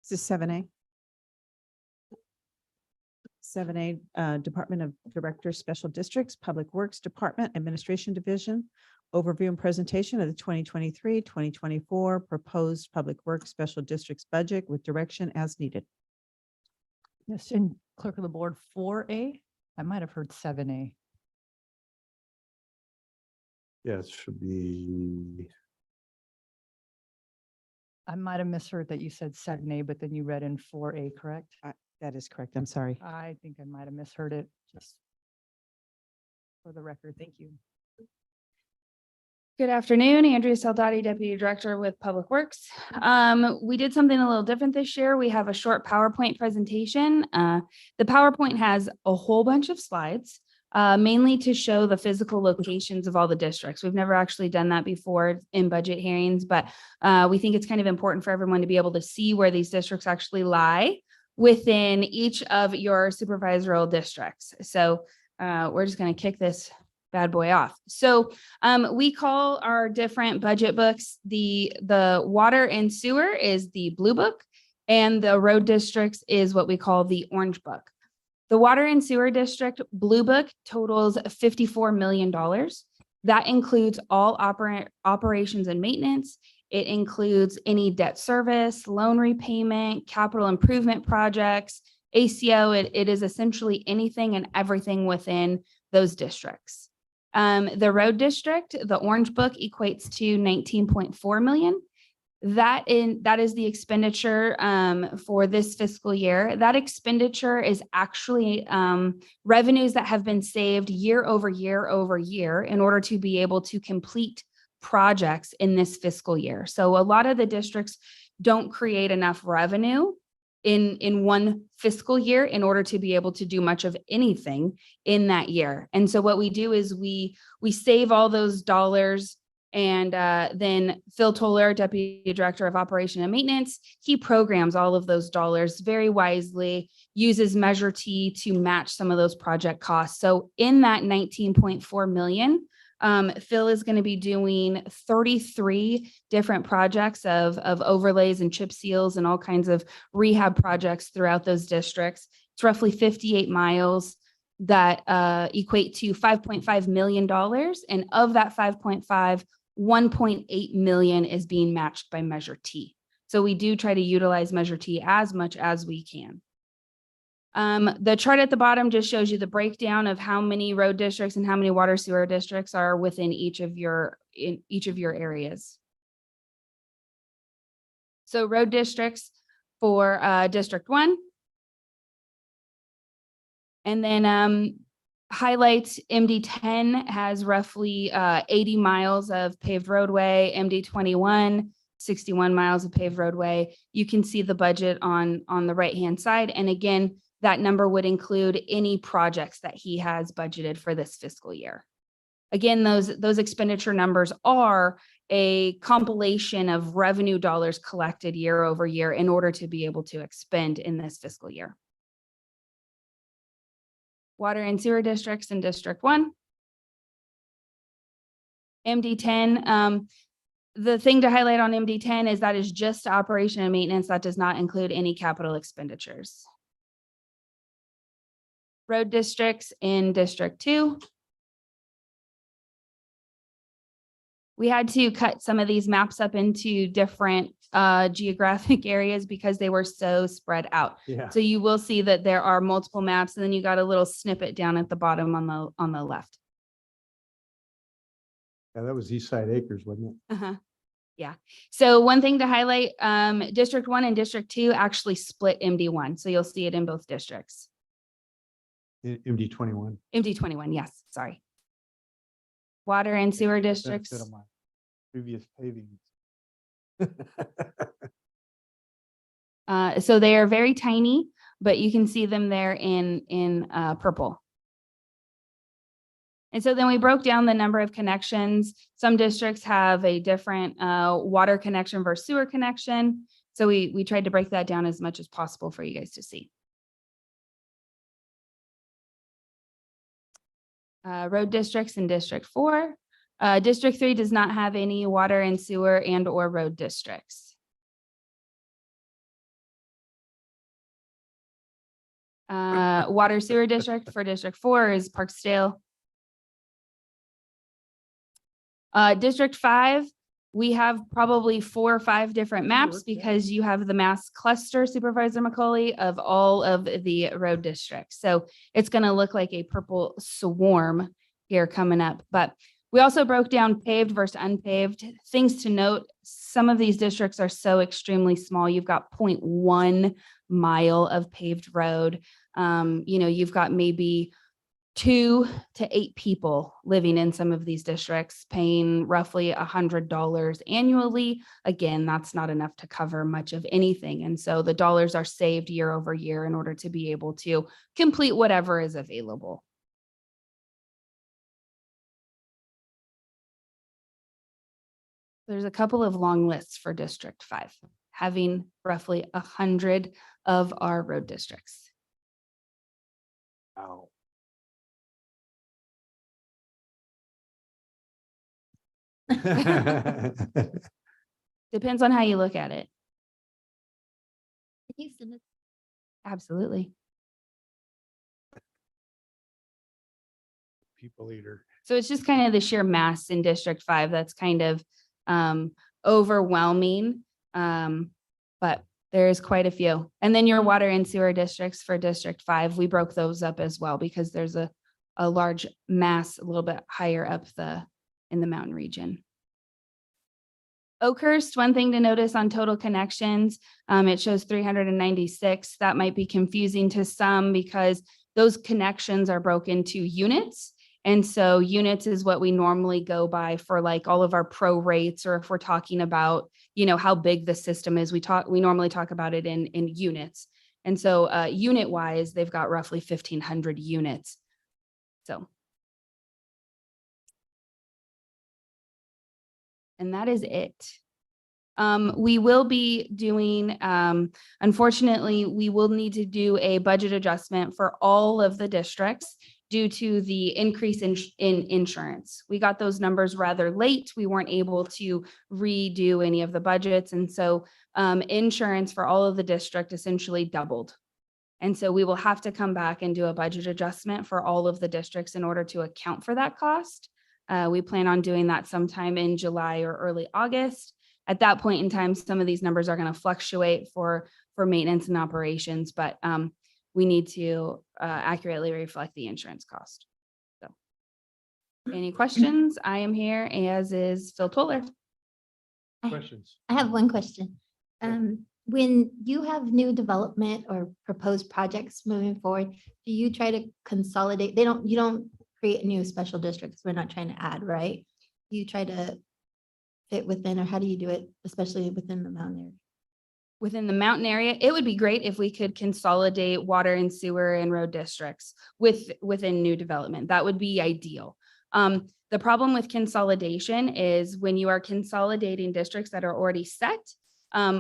This is 7A. 7A, Department of Directors, Special Districts, Public Works Department, Administration Division. Overview and presentation of the 2023-2024 proposed Public Works Special Districts budget with direction as needed. Yes, and Clerk of the Board 4A. I might have heard 7A. Yeah, it should be. I might have misheard that you said 7A, but then you read in 4A, correct? That is correct. I'm sorry. I think I might have misheard it, just for the record. Thank you. Good afternoon, Andrea Saldati, Deputy Director with Public Works. We did something a little different this year. We have a short PowerPoint presentation. The PowerPoint has a whole bunch of slides, mainly to show the physical locations of all the districts. We've never actually done that before in budget hearings, but we think it's kind of important for everyone to be able to see where these districts actually lie within each of your supervisorial districts. So we're just going to kick this bad boy off. So we call our different budget books, the water and sewer is the blue book, and the road districts is what we call the orange book. The water and sewer district blue book totals $54 million. That includes all operations and maintenance. It includes any debt service, loan repayment, capital improvement projects, ACO. It is essentially anything and everything within those districts. The road district, the orange book, equates to 19.4 million. That is the expenditure for this fiscal year. That expenditure is actually revenues that have been saved year over year in order to be able to complete projects in this fiscal year. So a lot of the districts don't create enough revenue in one fiscal year in order to be able to do much of anything in that year. And so what we do is we save all those dollars, and then Phil Toller, Deputy Director of Operation and Maintenance, he programs all of those dollars very wisely, uses Measure T to match some of those project costs. So in that 19.4 million, Phil is going to be doing 33 different projects of overlays and chip seals and all kinds of rehab projects throughout those districts. It's roughly 58 miles that equate to $5.5 million. And of that 5.5, 1.8 million is being matched by Measure T. So we do try to utilize Measure T as much as we can. The chart at the bottom just shows you the breakdown of how many road districts and how many water sewer districts are within each of your areas. So road districts for District 1. And then highlights MD10 has roughly 80 miles of paved roadway, MD21, 61 miles of paved roadway. You can see the budget on the right-hand side. And again, that number would include any projects that he has budgeted for this fiscal year. Again, those expenditure numbers are a compilation of revenue dollars collected year over year in order to be able to expend in this fiscal year. Water and sewer districts in District 1. MD10, the thing to highlight on MD10 is that is just operation and maintenance. That does not include any capital expenditures. Road districts in District 2. We had to cut some of these maps up into different geographic areas because they were so spread out. Yeah. So you will see that there are multiple maps, and then you got a little snippet down at the bottom on the left. Yeah, that was East Side Acres, wasn't it? Yeah. So one thing to highlight, District 1 and District 2 actually split MD1. So you'll see it in both districts. MD21. MD21, yes, sorry. Water and sewer districts. Benefit of my previous paving. So they are very tiny, but you can see them there in purple. And so then we broke down the number of connections. Some districts have a different water connection versus sewer connection. So we tried to break that down as much as possible for you guys to see. Road districts in District 4. District 3 does not have any water and sewer and or road districts. Water sewer district for District 4 is Parksdale. District 5, we have probably 4 or 5 different maps because you have the mass cluster, Supervisor McCauley, of all of the road districts. So it's going to look like a purple swarm here coming up. But we also broke down paved versus unpaved. Things to note, some of these districts are so extremely small. You've got 0.1 mile of paved road. You've got maybe 2 to 8 people living in some of these districts, paying roughly $100 annually. Again, that's not enough to cover much of anything. And so the dollars are saved year over year in order to be able to complete whatever is available. There's a couple of long lists for District 5, having roughly 100 of our road districts. Wow. Depends on how you look at it. Houston, it's Absolutely. People eater. So it's just kind of the sheer mass in District 5 that's kind of overwhelming. But there's quite a few. And then your water and sewer districts for District 5, we broke those up as well because there's a large mass a little bit higher up in the mountain region. Oakhurst, one thing to notice on total connections, it shows 396. That might be confusing to some because those connections are broken into units. And so units is what we normally go by for like all of our pro rates, or if we're talking about, how big the system is, we normally talk about it in units. And so unit wise, they've got roughly 1,500 units. So. And that is it. We will be doing, unfortunately, we will need to do a budget adjustment for all of the districts due to the increase in insurance. We got those numbers rather late. We weren't able to redo any of the budgets. And so insurance for all of the district essentially doubled. And so we will have to come back and do a budget adjustment for all of the districts in order to account for that cost. We plan on doing that sometime in July or early August. At that point in time, some of these numbers are going to fluctuate for maintenance and operations, but we need to accurately reflect the insurance cost. So, any questions? I am here, as is Phil Toller. Questions? I have one question. When you have new development or proposed projects moving forward, do you try to consolidate? You don't create new special districts. We're not trying to add, right? You try to fit within, or how do you do it, especially within the mountain area? Within the mountain area, it would be great if we could consolidate water and sewer and road districts within new development. That would be ideal. The problem with consolidation is when you are consolidating districts that are already set,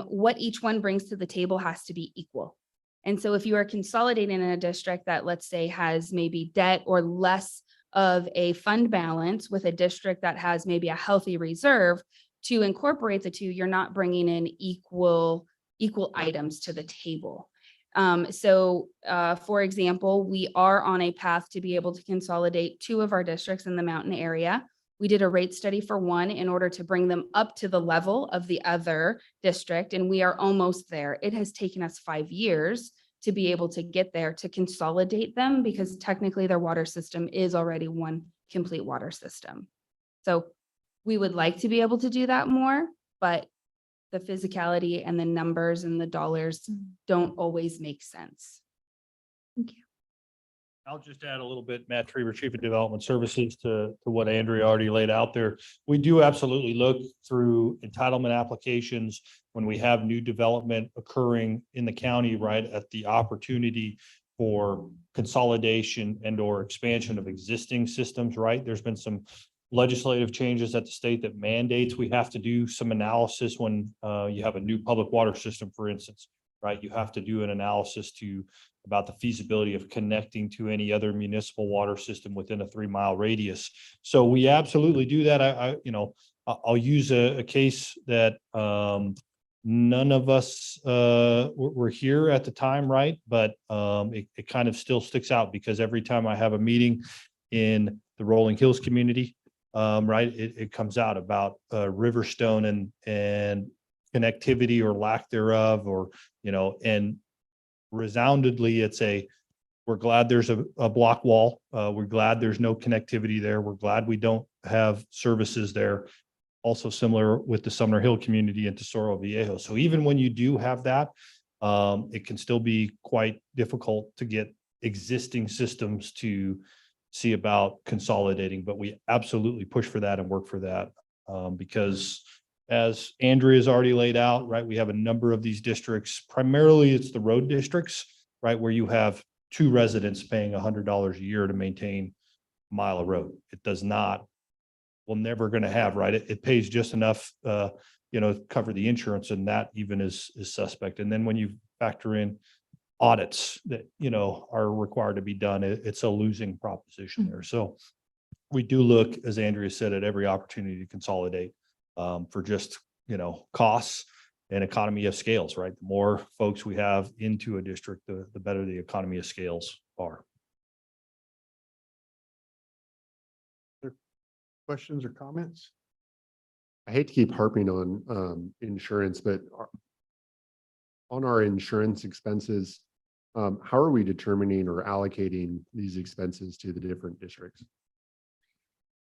what each one brings to the table has to be equal. And so if you are consolidating in a district that, let's say, has maybe debt or less of a fund balance with a district that has maybe a healthy reserve, to incorporate the two, you're not bringing in equal items to the table. For example, we are on a path to be able to consolidate 2 of our districts in the mountain area. We did a rate study for one in order to bring them up to the level of the other district, and we are almost there. It has taken us 5 years to be able to get there to consolidate them because technically their water system is already one complete water system. So we would like to be able to do that more, but the physicality and the numbers and the dollars don't always make sense. Thank you. I'll just add a little bit, Matt Trieber, Chief of Development Services, to what Andrea already laid out there. We do absolutely look through entitlement applications when we have new development occurring in the county, right, at the opportunity for consolidation and or expansion of existing systems, right? There's been some legislative changes at the state that mandates we have to do some analysis when you have a new public water system, for instance, right? You have to do an analysis about the feasibility of connecting to any other municipal water system within a 3-mile radius. So we absolutely do that. I'll use a case that none of us were here at the time, right? But it kind of still sticks out because every time I have a meeting in the Rolling Hills community, right, it comes out about Riverstone and connectivity or lack thereof, or, and resoundedly, we're glad there's a block wall. We're glad there's no connectivity there. We're glad we don't have services there. Also similar with the Sumner Hill community in Tesoro Viejo. So even when you do have that, It can still be quite difficult to get existing systems to see about consolidating, but we absolutely push for that and work for that. Because as Andrea has already laid out, right, we have a number of these districts. Primarily, it's the road districts, right, where you have two residents paying $100 a year to maintain a mile of road. It does not, we're never going to have, right? It pays just enough, to cover the insurance, and that even is suspect. And then when you factor in audits that, are required to be done, it's a losing proposition there. So we do look, as Andrea said, at every opportunity to consolidate for just, costs and economy of scales, right? The more folks we have into a district, the better the economy of scales are. Questions or comments? I hate to keep harping on insurance, but on our insurance expenses, how are we determining or allocating these expenses to the different districts?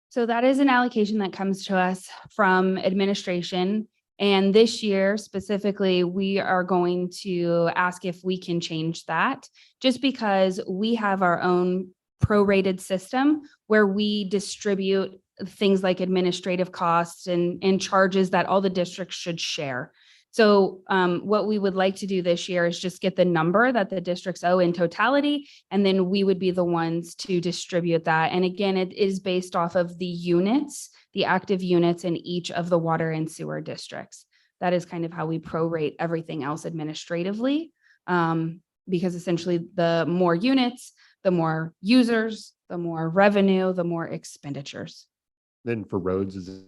So that is an allocation that comes to us from administration. And this year specifically, we are going to ask if we can change that, just because we have our own prorated system where we distribute things like administrative costs and charges that all the districts should share. So what we would like to do this year is just get the number that the districts owe in totality, and then we would be the ones to distribute that. And again, it is based off of the units, the active units in each of the water and sewer districts. That is kind of how we prorate everything else administratively, because essentially the more units, the more users, the more revenue, the more expenditures. Then for roads, is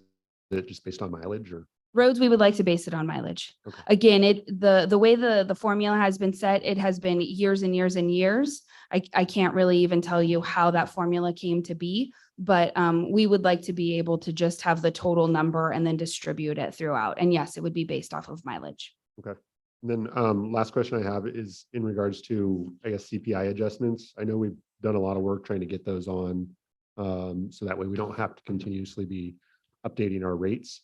it just based on mileage or? Roads, we would like to base it on mileage. Okay. Again, the way the formula has been set, it has been years and years and years. I can't really even tell you how that formula came to be, but we would like to be able to just have the total number and then distribute it throughout. And yes, it would be based off of mileage. Okay. And then last question I have is in regards to, I guess, CPI adjustments. I know we've done a lot of work trying to get those on, so that way we don't have to continuously be updating our rates.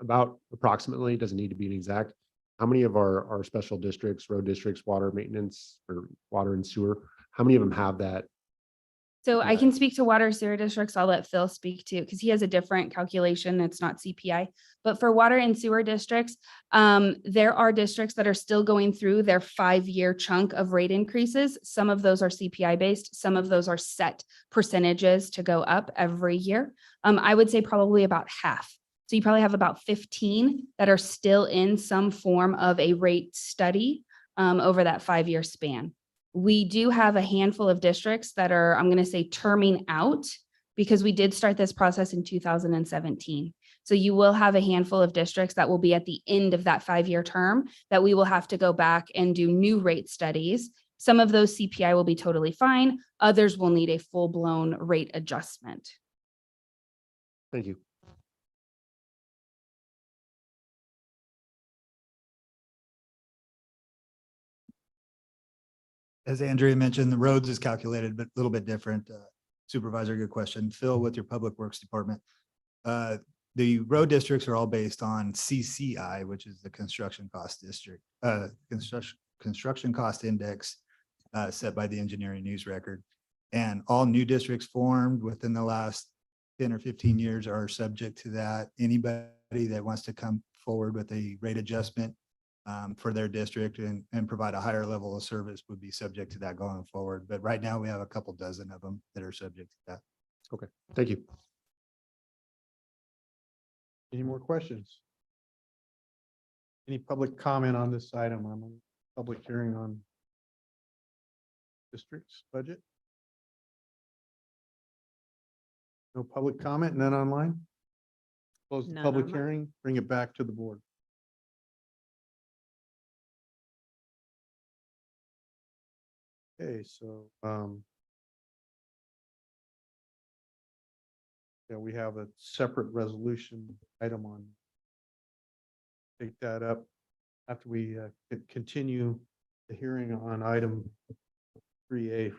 About approximately, doesn't need to be an exact, how many of our special districts, road districts, water maintenance or water and sewer, how many of them have that? So I can speak to water sewer districts. I'll let Phil speak to, because he has a different calculation. It's not CPI. But for water and sewer districts, there are districts that are still going through their 5-year chunk of rate increases. Some of those are CPI based. Some of those are set percentages to go up every year. I would say probably about half. So you probably have about 15 that are still in some form of a rate study over that 5-year span. We do have a handful of districts that are, I'm going to say, terming out, because we did start this process in 2017. So you will have a handful of districts that will be at the end of that 5-year term that we will have to go back and do new rate studies. Some of those CPI will be totally fine. Others will need a full-blown rate adjustment. Thank you. As Andrea mentioned, the roads is calculated, but a little bit different. Supervisor, good question. Phil, with your Public Works Department. The road districts are all based on CCI, which is the construction cost district, construction cost index set by the Engineering News Record. And all new districts formed within the last 10 or 15 years are subject to that. Anybody that wants to come forward with a rate adjustment for their district and provide a higher level of service would be subject to that going forward. But right now we have a couple dozen of them that are subject to that. Okay, thank you. Any more questions? Any public comment on this item? I'm on public hearing on districts budget. No public comment, none online? Close the None public online. hearing, bring it back to the board. Okay, so, yeah, we have a separate resolution item on. Take that up after we continue the hearing on item 3A.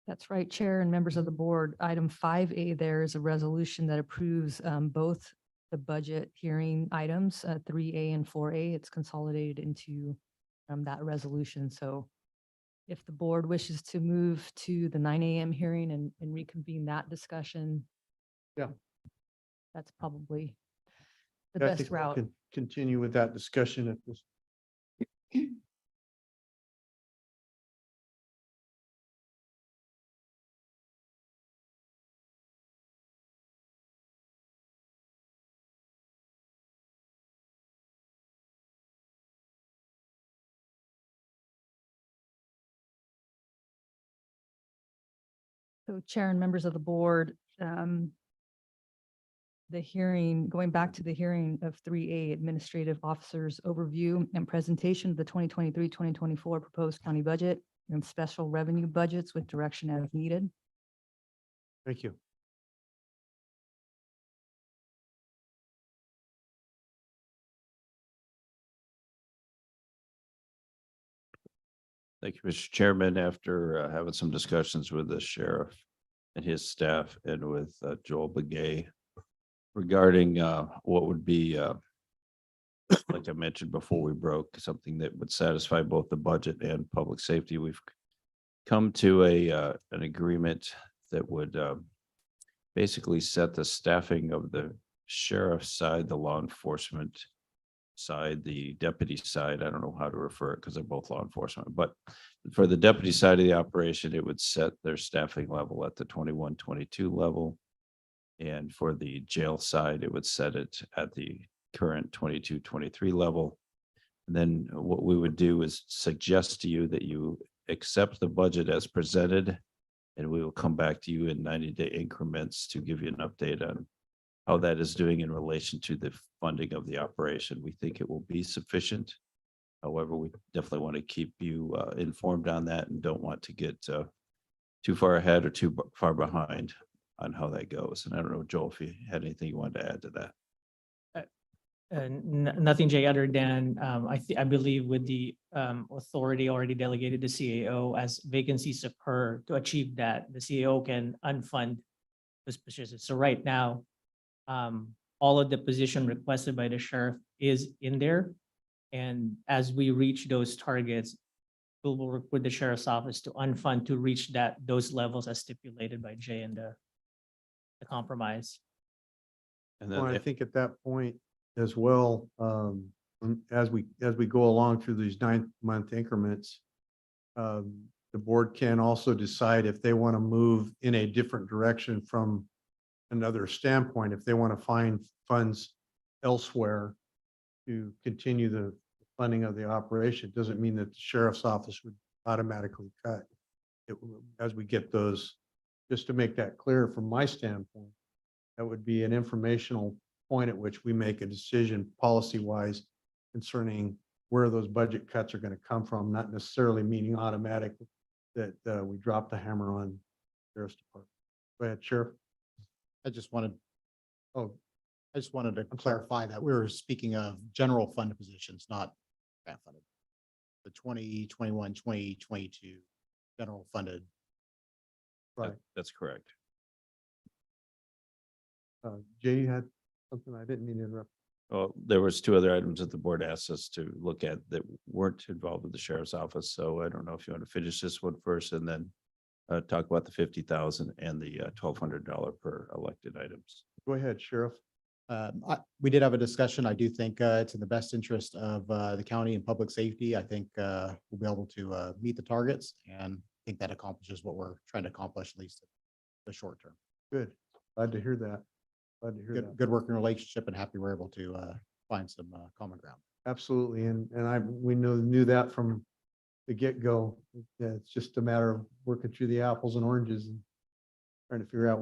That's right, Chair and members of the board. Item 5A there is a resolution that approves both the budget hearing items, 3A and 4A. It's consolidated into that resolution. So if the board wishes to move to the 9 a.m. hearing and reconvene that discussion. Yeah. That's probably the I best think we route. can continue with that discussion at this. So Chair and members of the board, the hearing, going back to the hearing of 3A Administrative Officers Overview and Presentation of the 2023-2024 Proposed County Budget and Special Revenue Budgets with direction as needed. Thank you. Thank you, Mr. Chairman. After having some discussions with the sheriff and his staff and with Joel Begay regarding what would be, like I mentioned before we broke, something that would satisfy both the budget and public safety, we've come to an agreement that would basically set the staffing of the sheriff's side, the law enforcement side, the deputy side, I don't know how to refer it because they're both law enforcement, but for the deputy side of the operation, it would set their staffing level at the 21-22 level. And for the jail side, it would set it at the current 22-23 level. And then what we would do is suggest to you that you accept the budget as presented, and we will come back to you in 90-day increments to give you an update on how that is doing in relation to the funding of the operation. We think it will be sufficient. However, we definitely want to keep you informed on that and don't want to get too far ahead or too far behind on how that goes. And I don't know, Joel, if you had anything you wanted to add to that. Nothing, Jay, other than I believe with the authority already delegated to CAO as vacancies occur to achieve that, the CAO can unfund those positions. So right now, all of the position requested by the sheriff is in there. And as we reach those targets, we will work with the sheriff's office to unfund to reach those levels as stipulated by Jay and the compromise. And Well, I then, think at that point as well, as we go along through these 9-month increments, the board can also decide if they want to move in a different direction from another standpoint, if they want to find funds elsewhere to continue the funding of the operation. Doesn't mean that the sheriff's office would automatically cut. As we get those, just to make that clear from my standpoint, that would be an informational point at which we make a decision policy-wise concerning where those budget cuts are going to come from, not necessarily meaning automatic that we drop the hammer on sheriff's department. Go ahead, Sheriff. I just wanted, Oh, I just wanted to I'm sorry. clarify that we were speaking of general fund positions, not grant funded. The 2021, 2022 general funded. right. that's correct. Jay, you had something? I didn't mean to interrupt. Well, there was 2 other items that the board asked us to look at that weren't involved with the sheriff's office. So I don't know if you want to finish this one first and then talk about the 50,000 and the $1,200 per elected items. Go ahead, Sheriff. We did have a discussion. I do think it's in the best interest of the county and public safety. I think we'll be able to meet the targets, and I think that accomplishes what we're trying to accomplish, at least in the short term. Good. Glad to hear that. Glad to hear that. Good working relationship, and happy we're able to find some common ground. Absolutely. And we knew that from the get-go. Yeah, it's just a matter of working through the apples and oranges and trying to figure out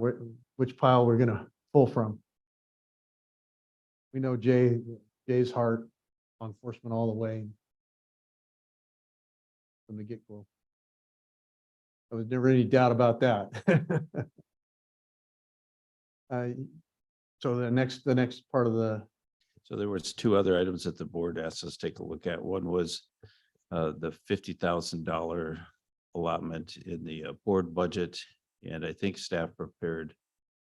which pile we're gonna pull from. We know Jay's heart on enforcement all the way from the get-go. There was never any doubt about that. So the next part of So there was 2 other items that the board asked us to take a look at. One was the $50,000 allotment in the board budget. And I think staff prepared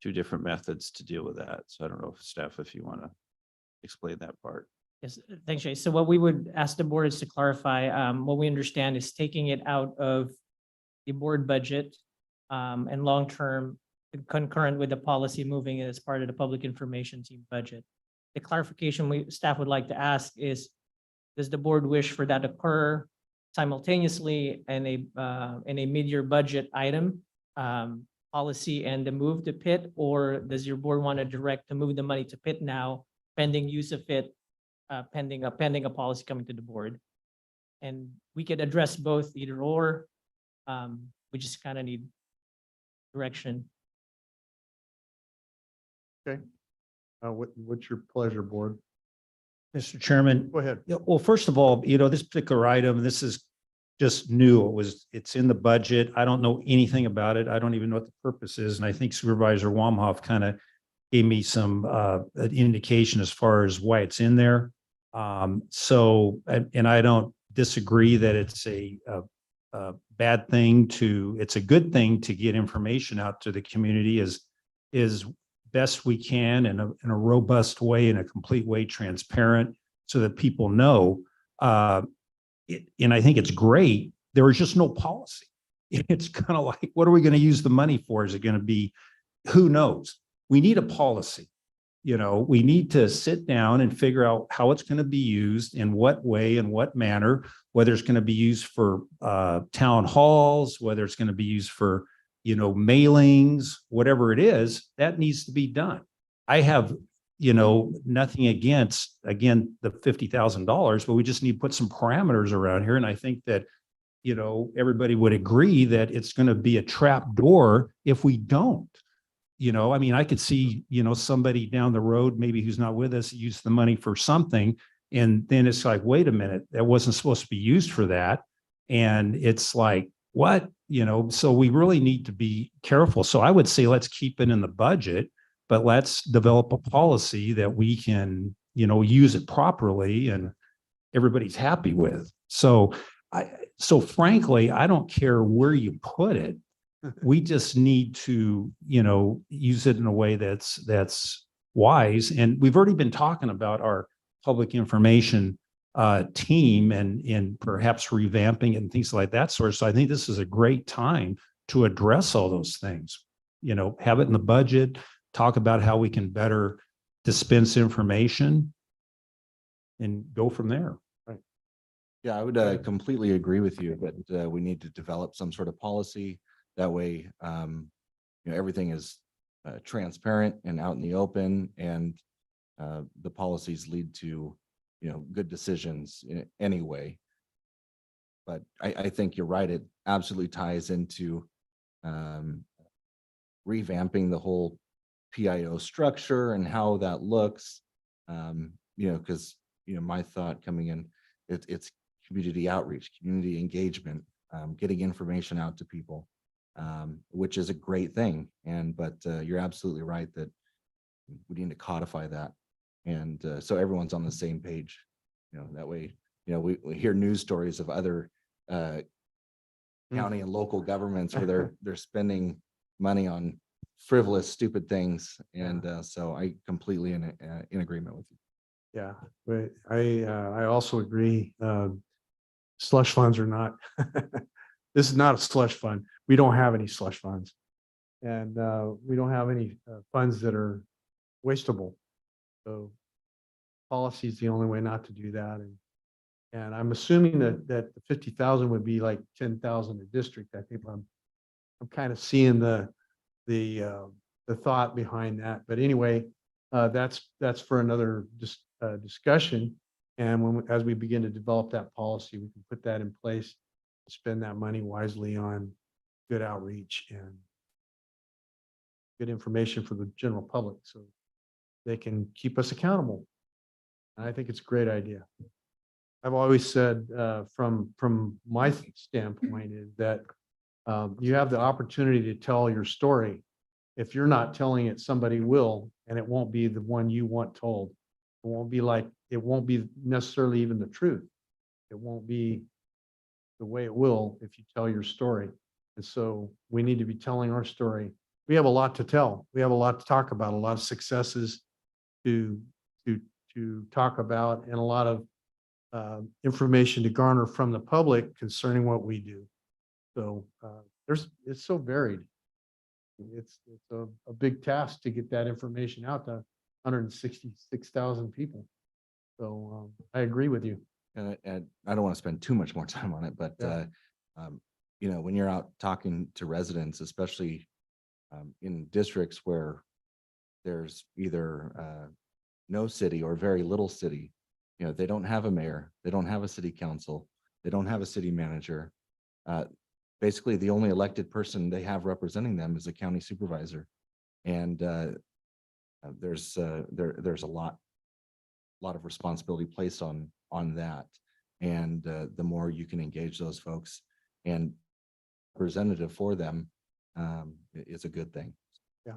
two different methods to deal with that. So I don't know if staff, if you want to explain that part. Yes, thanks, Jay. So what we would ask the board is to clarify, what we understand is taking it out of the board budget and long-term concurrent with the policy moving it as part of the public information team budget. The clarification staff would like to ask is, does the board wish for that to occur simultaneously in a mid-year budget item policy and the move to PIT, or does your board want to direct to move the money to PIT now pending use of it, pending a policy coming to the board? And we could address both, either or. We just kind of need direction. Okay. What's your pleasure, board? Mr. Chairman. Go ahead. Yeah, well, first of all, this particular item, this is just new. It's in the budget. I don't know anything about it. I don't even know what the purpose is. And I think Supervisor Wamhoff kind of gave me some an indication as far as why it's in there. So, and I don't disagree that it's a bad thing it's a good thing to get information out to the community is best we can in a robust way, in a complete way, transparent, so that people know. And I think it's great. There is just no policy. It's kind of like, what are we going to use the money for? Is it going to be, who knows? We need a policy. We need to sit down and figure out how it's going to be used, in what way, in what manner, whether it's going to be used for town halls, whether it's going to be used for, mailings, whatever it is, that needs to be done. I have, nothing against, again, the $50,000, but we just need to put some parameters around here. And I think that, everybody would agree that it's going to be a trap door if we don't. I could see, somebody down the road, maybe who's not with us, use the money for something. And then it's like, wait a minute, that wasn't supposed to be used for that. And it's like, what? So we really need to be careful. So I would say, let's keep it in the budget, but let's develop a policy that we can, use it properly and everybody's happy with. So frankly, I don't care where you put it. We just need to, use it in a way that's wise. And we've already been talking about our public information team and perhaps revamping it and things like that sort. So I think this is a great time to address all those things, have it in the budget, talk about how we can better dispense information and go from there. Right. Yeah, I would completely agree with you, but we need to develop some sort of policy. That way, everything is transparent and out in the open, and the policies lead to, good decisions anyway. But I think you're right. It absolutely ties into revamping the whole PIO structure and how that looks. Because, my thought coming in, it's community outreach, community engagement, getting information out to people. Which is a great thing. But you're absolutely right that we need to codify that. And so everyone's on the same page, that way, we hear news stories of other county and local governments where they're spending money on frivolous, stupid things. And so I completely in agreement with you. Yeah, but I also agree. Slush funds are not, this is not a slush fund. We don't have any slush funds. And we don't have any funds that are wastable. So policy is the only way not to do that. And I'm assuming that the 50,000 would be like 10,000 a district. I think I'm kind of seeing the thought behind that. But anyway, that's for another discussion. And as we begin to develop that policy, we can put that in place, spend that money wisely on good outreach and good information for the general public so they can keep us accountable. And I think it's a great idea. I've always said from my standpoint is that you have the opportunity to tell your story. If you're not telling it, somebody will, and it won't be the one you want told. It won't be necessarily even the truth. It won't be the way it will if you tell your story. And so we need to be telling our story we have a lot to tell. We have a lot to talk about, a lot of successes to, to talk about, and a lot of information to garner from the public concerning what we do. So it's so varied. It's a big task to get that information out to 166,000 people. So I agree with you. And I don't want to spend too much more time on it, but Yeah. you know, when you're out talking to residents, especially in districts where there's either no city or very little city, you know, they don't have a mayor, they don't have a city council, they don't have a city manager. Basically, the only elected person they have representing them is a county supervisor. And there's a lot of responsibility placed on that. And the more you can engage those folks and representative for them, is a good thing. Yeah,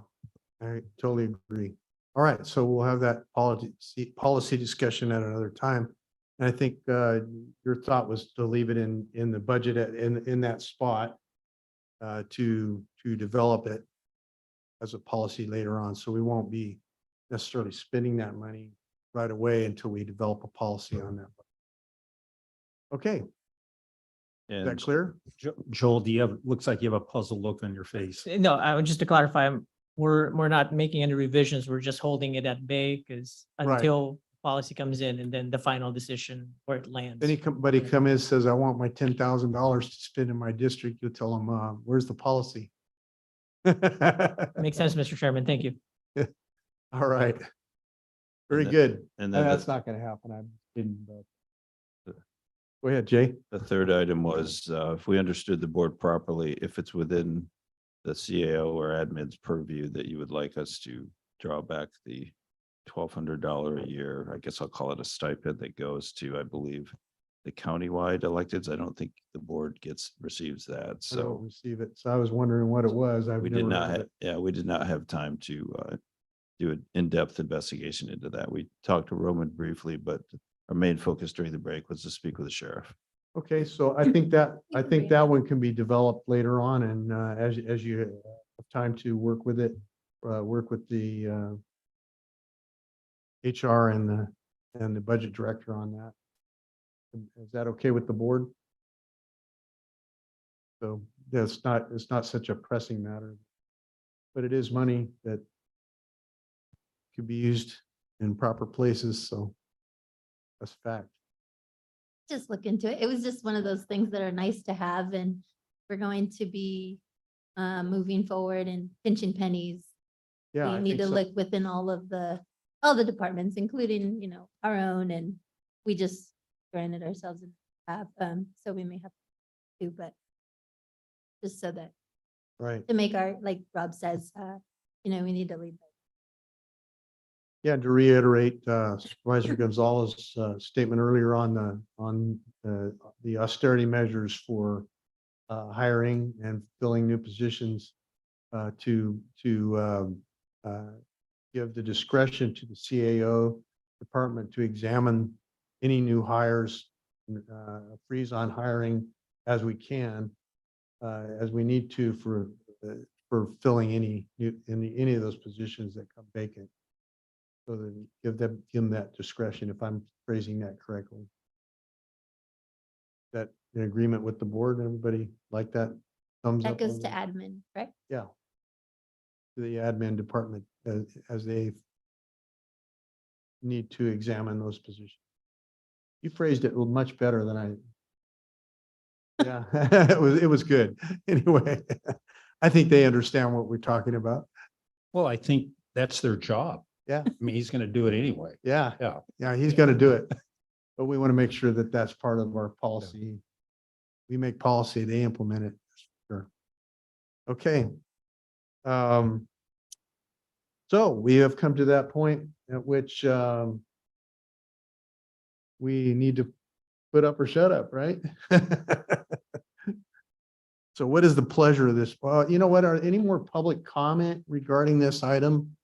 I totally agree. All right, so we'll have that policy discussion at another time. And I think your thought was to leave it in the budget in that spot to develop it as a policy later on. So we won't be necessarily spending that money right away until we develop a policy on that. Okay, is that And clear? Joel, do you have, looks like you have a puzzled look on your face. No, just to clarify, we're not making any revisions. We're just holding it at bay because Right. until policy comes in and then the final decision where it lands. Anybody come in and says, I want my $10,000 to spend in my district, you'll tell them, where's the policy? Makes sense, Mr. Chairman. Thank you. All right. Very then- good. and then That's the- not gonna happen. I didn't. Go ahead, Jay. The third item was, if we understood the board properly, if it's within the CAO or admin's purview that you would like us to draw back the $1,200 a year, I guess I'll call it a stipend that goes to, I believe, the countywide electeds. I don't think the board receives that, I don't so receive it. So I was wondering what it was. I've we did never not heard have, it. yeah, we did not have time to do an in-depth investigation into that. We talked to Roman briefly, but our main focus during the break was to speak with the sheriff. Okay, so I think that one can be developed later on, and as you have time to work with it, work with the HR and the budget director on that. Is that okay with the board? So it's not such a pressing matter, but it is money that could be used in proper places, so that's fact. Just look into it. It was just one of those things that are nice to have, and we're going to be moving forward and pinching pennies. Yeah, We I need think to so. look within all the departments, including, our own, and we just granted ourselves a have, so we may have to, but just so that, Right. to make our, like Rob says, we need to lead. Yeah, to reiterate Supervisor Gonzalez's statement earlier on the austerity measures for hiring and filling new positions to give the discretion to the CAO department to examine any new hires, freeze on hiring as we can, as we need to for filling any of those positions that come vacant. So then give them that discretion, if I'm phrasing that correctly. That in agreement with the board, everybody like that? Thumbs That up? goes on to that? admin, right? Yeah. To the admin department as they need to examine those positions. You phrased it much better than I. Yeah, it was good. Anyway, I think they understand what we're talking about. Well, I think that's their job. Yeah. I mean, he's going to do it anyway. Yeah. Yeah. Yeah, he's gonna do it. But we want to make sure that that's part of our policy. We make policy, they implement it. Sure. Okay. So we have come to that point at which we need to put up or shut up, right? So what is the pleasure of this? Well, you know what? Are any more public comment regarding this item?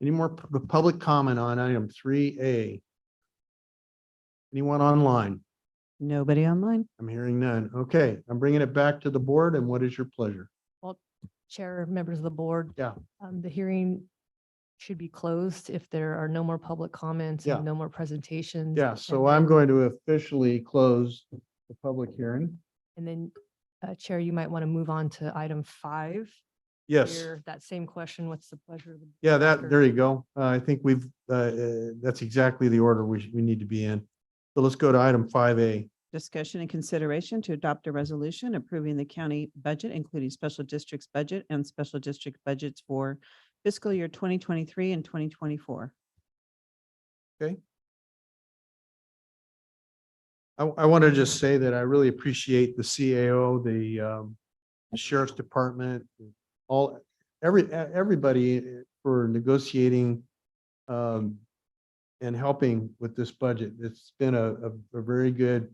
Any more public comment on item 3A? Anyone online? Nobody online? I'm hearing none. Okay, I'm bringing it back to the board, and what is your pleasure? Well, Chair, members of the board. Yeah. The hearing should be closed if there are no more public comments Yeah. and no more presentations. Yeah, so I'm going to officially close the public hearing. And then, Chair, you might want to move on to item 5. Yes. Here, that same question, what's the pleasure of the? Yeah, director? there you go. I think that's exactly the order we need to be in. So let's go to item 5A. Discussion and consideration to adopt a resolution approving the county budget, including special districts budget and special district budgets for fiscal year 2023 and 2024. Okay. I want to just say that I really appreciate the CAO, the sheriff's department, everybody for negotiating and helping with this budget. It's been a very good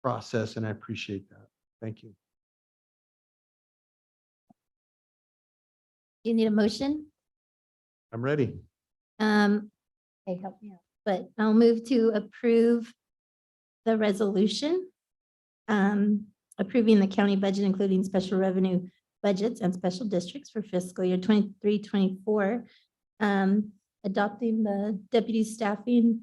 process, and I appreciate that. Thank you. You need a motion? I'm ready. Okay, help me out. But I'll move to approve the resolution approving the county budget, including special revenue budgets and special districts for fiscal year 23-24, adopting the deputy staffing,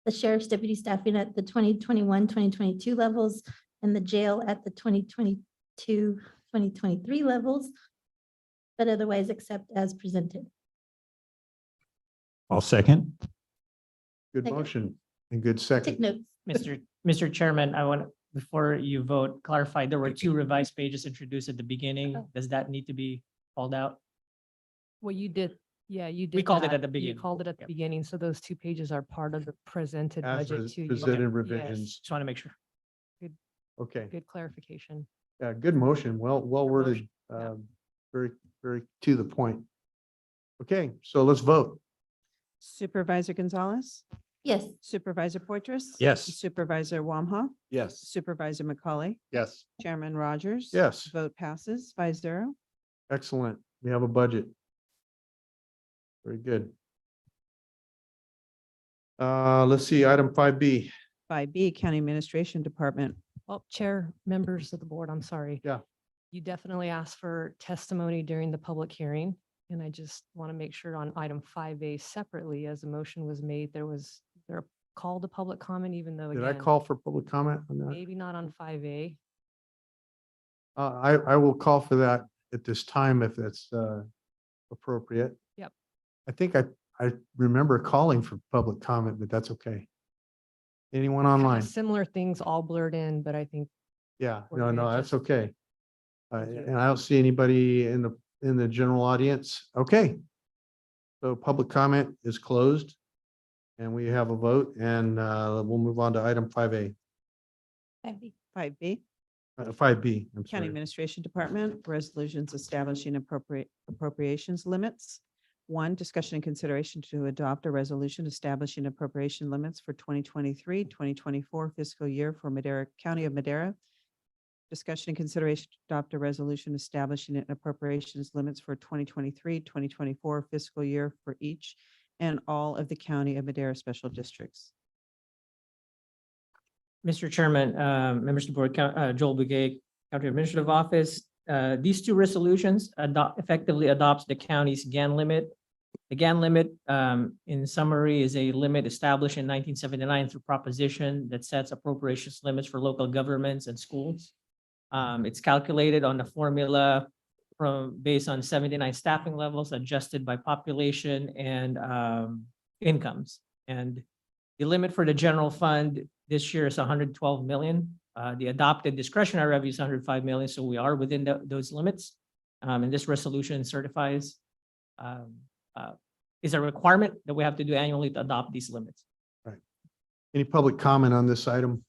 the sheriff's deputy staffing at the 2021-2022 levels, and the jail at the 2022-2023 levels, but otherwise accept as presented. I'll second. Good Second. motion and good Take second. notes. Mr. Chairman, I want, before you vote, clarify, there were 2 revised pages introduced at the beginning. Oh. Does that need to be called out? Well, you did, yeah, you did. We called it that. at the You beginning. called it at the Yep. beginning, so those 2 pages are part of the presented As budget to you. presented Yes, revisions. Just want to make sure. Okay. Good clarification. Yeah, good motion. Well worded. Yeah. Very, very to the point. Okay, so let's vote. Supervisor Gonzalez, Yes. Supervisor Poitras. Yes. Supervisor Wamha, Yes. Supervisor McCauley, Yes. Chairman Rogers. Yes. Vote passes 5-0. Excellent. We have a budget. Very good. Let's see, item 5B. 5B, County Administration Department. Well, Chair, members of the board, I'm sorry. Yeah. You definitely asked for testimony during the public hearing. And I just want to make sure on item 5A separately, as a motion was made, there a call to public comment, even though Did I again, call for public comment on that? maybe not on 5A. I will call for that at this time if that's appropriate. Yep. I think I remember calling for public comment, but that's okay. Anyone online? Similar things all blurred in, but I think Yeah, We're no, gonna no, that's just- okay. Thank you. And I don't see anybody in the general audience. Okay. So public comment is closed. And we have a vote and we'll move on to item 5A, 5B, 5B, I'm County sorry. Administration Department, resolutions establishing appropriations limits. 1, discussion and consideration to adopt a resolution establishing appropriation limits for 2023, 2024 fiscal year for Madera, County of Madera. Discussion and consideration to adopt a resolution establishing an appropriations limits for 2023, 2024 fiscal year for each and all of the County of Madera special districts. Mr. Chairman, members of the board, Joel Begay, County Administrative Office. These 2 resolutions effectively adopts the county's GAN limit. The GAN limit, in summary, is a limit established in 1979 through proposition that sets appropriations limits for local governments and schools. It's calculated on the formula based on 79 staffing levels adjusted by population and incomes. And the limit for the general fund this year is 112 million. The adopted discretionary revenue is 105 million, so we are within those limits. And this resolution certifies is a requirement that we have to do annually to adopt these limits. Any public comment on this item?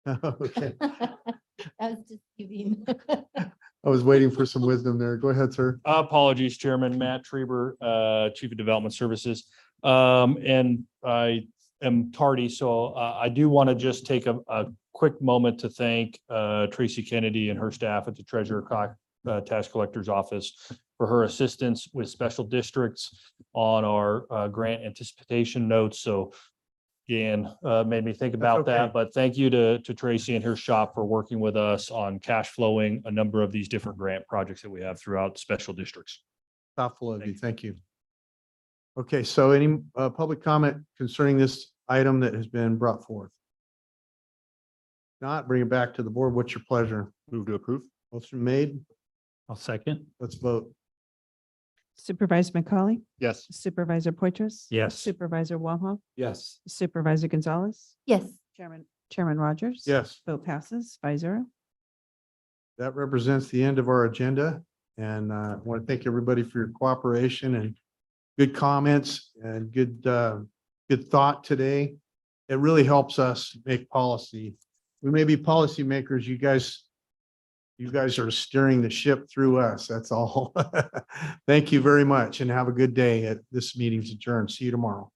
Okay, That was just giving. I was waiting for some wisdom there. Go ahead, sir. Apologies, Chairman Matt Treber, Chief of Development Services. And I am tardy, so I do want to just take a quick moment to thank Tracy Kennedy and her staff at the Treasurer Tax Collector's Office for her assistance with special districts on our grant anticipation notes. So Gan, made me think That's about okay. that, but thank you to Tracy and her shop for working with us on cash flowing a number of these different grant projects that we have throughout special districts. Thoughtful of you. Thank you. Okay, so any public comment concerning this item that has been brought forth? Not, bring it back to the board. What's your pleasure? Move to approve. Motion made. I'll second. Let's vote. Supervisor McCauley, Yes. Supervisor Poitras. Yes. Supervisor Walhall, Yes. Supervisor Gonzalez, Yes. Chairman Rogers. Yes. Vote passes 5-0. That represents the end of our agenda. And I want to thank everybody for your cooperation and good comments and good thought today. It really helps us make policy. We may be policymakers. You guys are steering the ship through us. That's all. Thank you very much and have a good day. This meeting's adjourned. See you tomorrow.